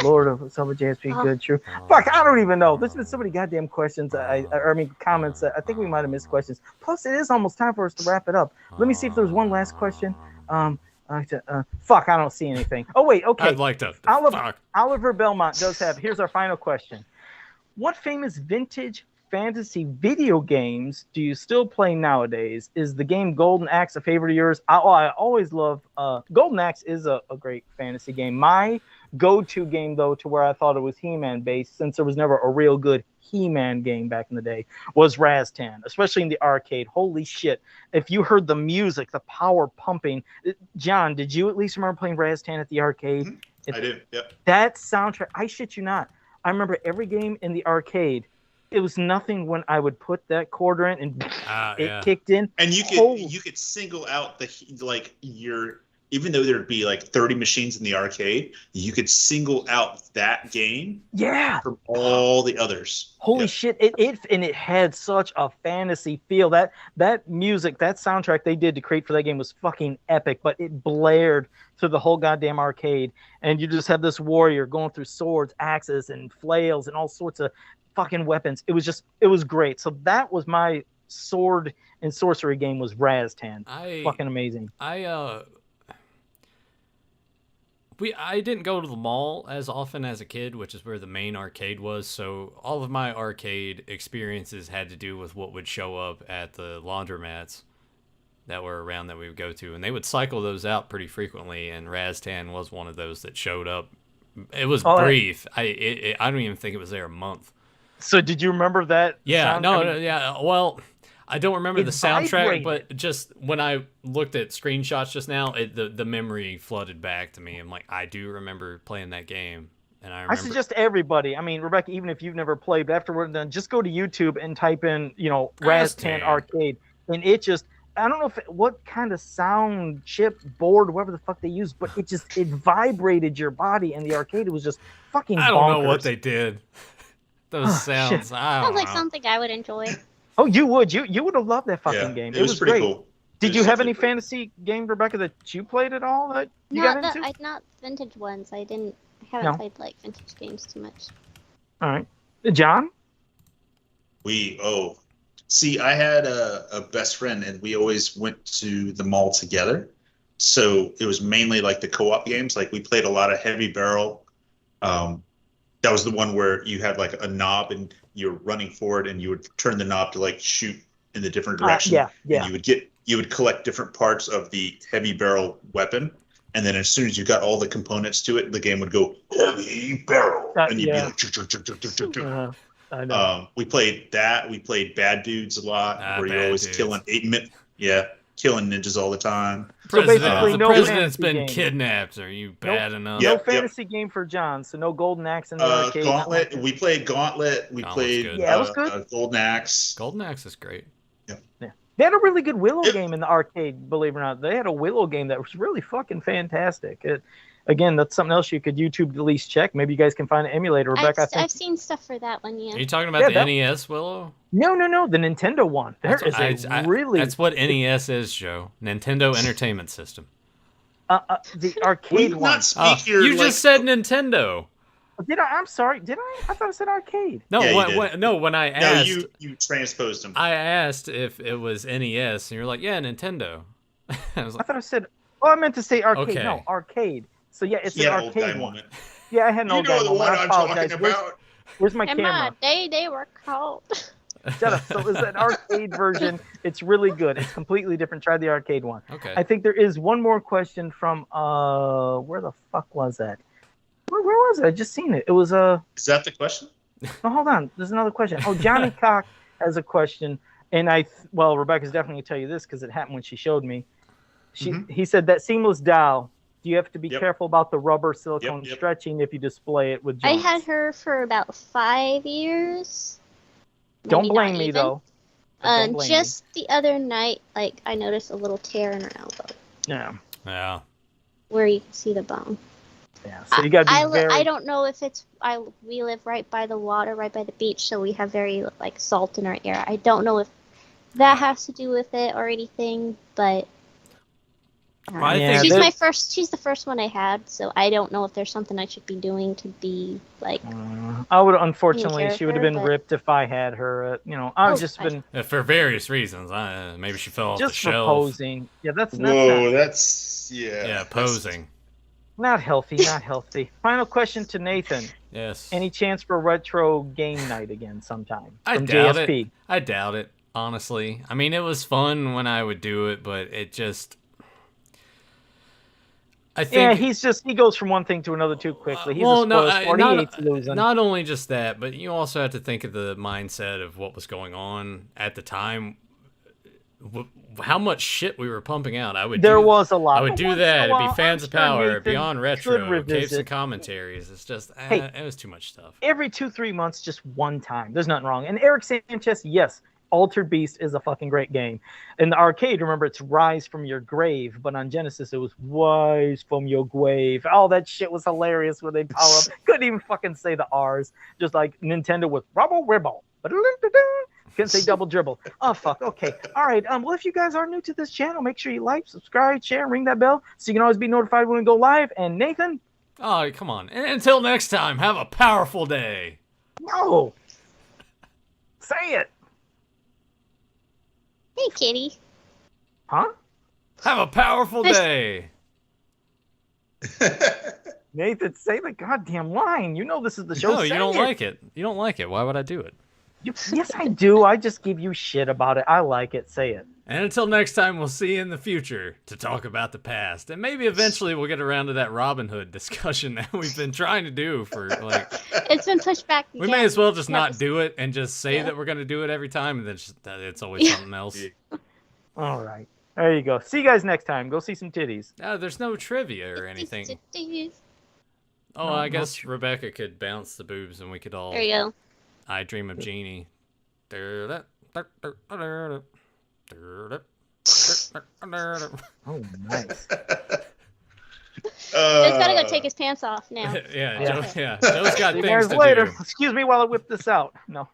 Lord of Summer JSP, good, true. Fuck, I don't even know. There's been so many goddamn questions. I mean, comments. I think we might have missed questions. Plus, it is almost time for us to wrap it up. Let me see if there's one last question. Fuck, I don't see anything. Oh wait, okay. I'd like to. Fuck. Oliver Belmont does have. Here's our final question. What famous vintage fantasy video games do you still play nowadays? Is the game Golden Axe a favorite of yours? I always love Golden Axe is a great fantasy game. My go-to game, though, to where I thought it was He-Man based, since there was never a real good He-Man game back in the day, was Raztan, especially in the arcade. Holy shit. If you heard the music, the power pumping. John, did you at least remember playing Raztan at the arcade? I do, yep. That soundtrack, I shit you not. I remember every game in the arcade. It was nothing when I would put that quarter in and it kicked in. And you could single out the like your even though there'd be like 30 machines in the arcade, you could single out that game from all the others. Holy shit! It had such a fantasy feel. That music, that soundtrack they did to create for that game was fucking epic. But it blared through the whole goddamn arcade, and you just have this warrior going through swords, axes, and flails, and all sorts of fucking weapons. It was great. So that was my sword and sorcery game, was Raztan. Fucking amazing. I didn't go to the mall as often as a kid, which is where the main arcade was, so all of my arcade experiences had to do with what would show up at the laundromats that were around that we would go to, and they would cycle those out pretty frequently, and Raztan was one of those that showed up. It was brief. I don't even think it was there a month. So did you remember that? Yeah, well, I don't remember the soundtrack, but just when I looked at screenshots just now, the memory flooded back to me. I'm like, I do remember playing that game, and I suggest everybody. I mean, Rebecca, even if you've never played, but after we're done, just go to YouTube and type in, Raztan Arcade, and it just, I don't know what kind of sound chip board, whatever the fuck they used, but it vibrated your body, and the arcade was just fucking bonkers. I don't know what they did. Those sounds. Sounds like something I would enjoy. Oh, you would. You would have loved that fucking game. It was pretty great. cool. Did you have any fantasy game, Rebecca, that you played at all that you got into? Not vintage ones. I haven't played like vintage games too much. All right, John. I had a best friend, and we always went to the mall together. So it was mainly like the co-op games. Like we played a lot of Heavy Barrel. That was the one where you had like a knob and you're running forward, and you would turn the knob to like shoot in the different direction. Yeah. And you would collect different parts of the heavy barrel weapon, and then as soon as you got all the components to it, the game would go heavy barrel, and you'd be like. I know. We played that. We played Bad Dudes a lot, where you're always killing killing ninjas all the time. So basically, the no president's been game. kidnapped. Are you bad enough? No fantasy game for John, so no Golden Axe in the arcade. Gauntlet. We played Gauntlet. We played it was good. Golden Axe. Golden Axe is great. Yeah. They had a really good Willow game in the arcade, believe it or not. They had a Willow game that was really fucking fantastic. Again, that's something else you could YouTube at least check. Maybe you guys can find an emulator. Rebecca, I've seen stuff for that one, yeah. Are you talking about the NES, Willow? No, the Nintendo one. That's what NES is, Joe. Nintendo Entertainment System. The arcade one. You just said Nintendo. Did I? I'm sorry. Did I? I thought I said arcade. No, when I asked... No, you transposed them. I asked if it was NES, and you're like, yeah, Nintendo. I thought I said... Oh, I meant to say arcade. Okay. No, arcade. So, yeah, it's an arcade one. Moment. Yeah, I had an old guy moment. I apologize. About. Where's my camera? They were called. Shut up. So it's an arcade version. It's really good. It's completely different. Try the arcade one. Okay. I think there is one more question from... where the fuck was that? Where was it? I just seen it. It was Is that the question? No, hold on. There's another question. Oh, Johnny Cock has a question, and Rebecca's definitely gonna tell you this because it happened when she showed me. He said that seamless dowel. Do you have to be careful about the rubber silicone stretching if you display it with joints? I had her for about 5 years. Don't blame me though. Just the other night, I noticed a little tear in her elbow. Yeah. Where you can see the bone. Yeah, so you got to be I don't know if we live right by the water, right by the beach, so we have very salt in our air. I don't know if that has to do with it or anything, but she's the first one I had, so I don't know if there's something I should be doing to be I would unfortunately she would have been ripped if I had her. I've just been for various reasons. Maybe she fell off the shelf. Just posing. Yeah, that's posing. Not healthy, not healthy. Final question to Nathan. Yes. Any chance for retro game night again sometime? I doubt it. I doubt it, honestly. I mean, it was fun when I would do it, but it just... I think... Yeah, he goes from one thing to another too quickly. He's a spoiled sport. He hates losing. Not only just that, but you also have to think of the mindset of what was going on at the time. How much shit we were pumping out. There was a lot. I would do that. It'd be Fans of Power, Beyond Retro, Capes and Commentaries. It's just, it was too much stuff. Every 2-3 months, just one time. There's nothing wrong. And Eric Sanchez, yes, Altered Beast is a fucking great game. In the arcade, remember, it's Rise from Your Grave, but on Genesis, it was Rise from Your Grave. Oh, that shit was hilarious when they power up. Couldn't even fucking say the R's. Just like Nintendo with Rubble Ribble. Couldn't say double dribble. Oh, fuck. Okay. All right. Well, if you guys are new to this channel, make sure you like, subscribe, share, ring that bell so you can always be notified when we go live. And Nathan? Oh, come on. And until next time, have a powerful day. No. Say it. Hey, kitty. Huh? Have a powerful day. Nathan, say the goddamn line. You know this is the show. No, you don't like it. You don't like it. Why would I do it? Yes, I do. I just give you shit about it. I like it. Say it. And until next time, we'll see you in the future to talk about the past. And maybe eventually we'll get around to that Robin Hood discussion that we've been trying to do for, like... It's been pushed back again. We may as well just not do it and just say that we're going to do it every time, and then it's always something else. All right. There you go. See you guys next time. Go see some titties. No, there's no trivia or anything. Oh, I guess Rebecca could bounce the boobs and we could all... There you go. I Dream of Jeannie. Oh, nice. Joe's gotta go take his pants off now. Yeah. Joe's got See you things guys to later. do. Excuse me while I whip this out. No.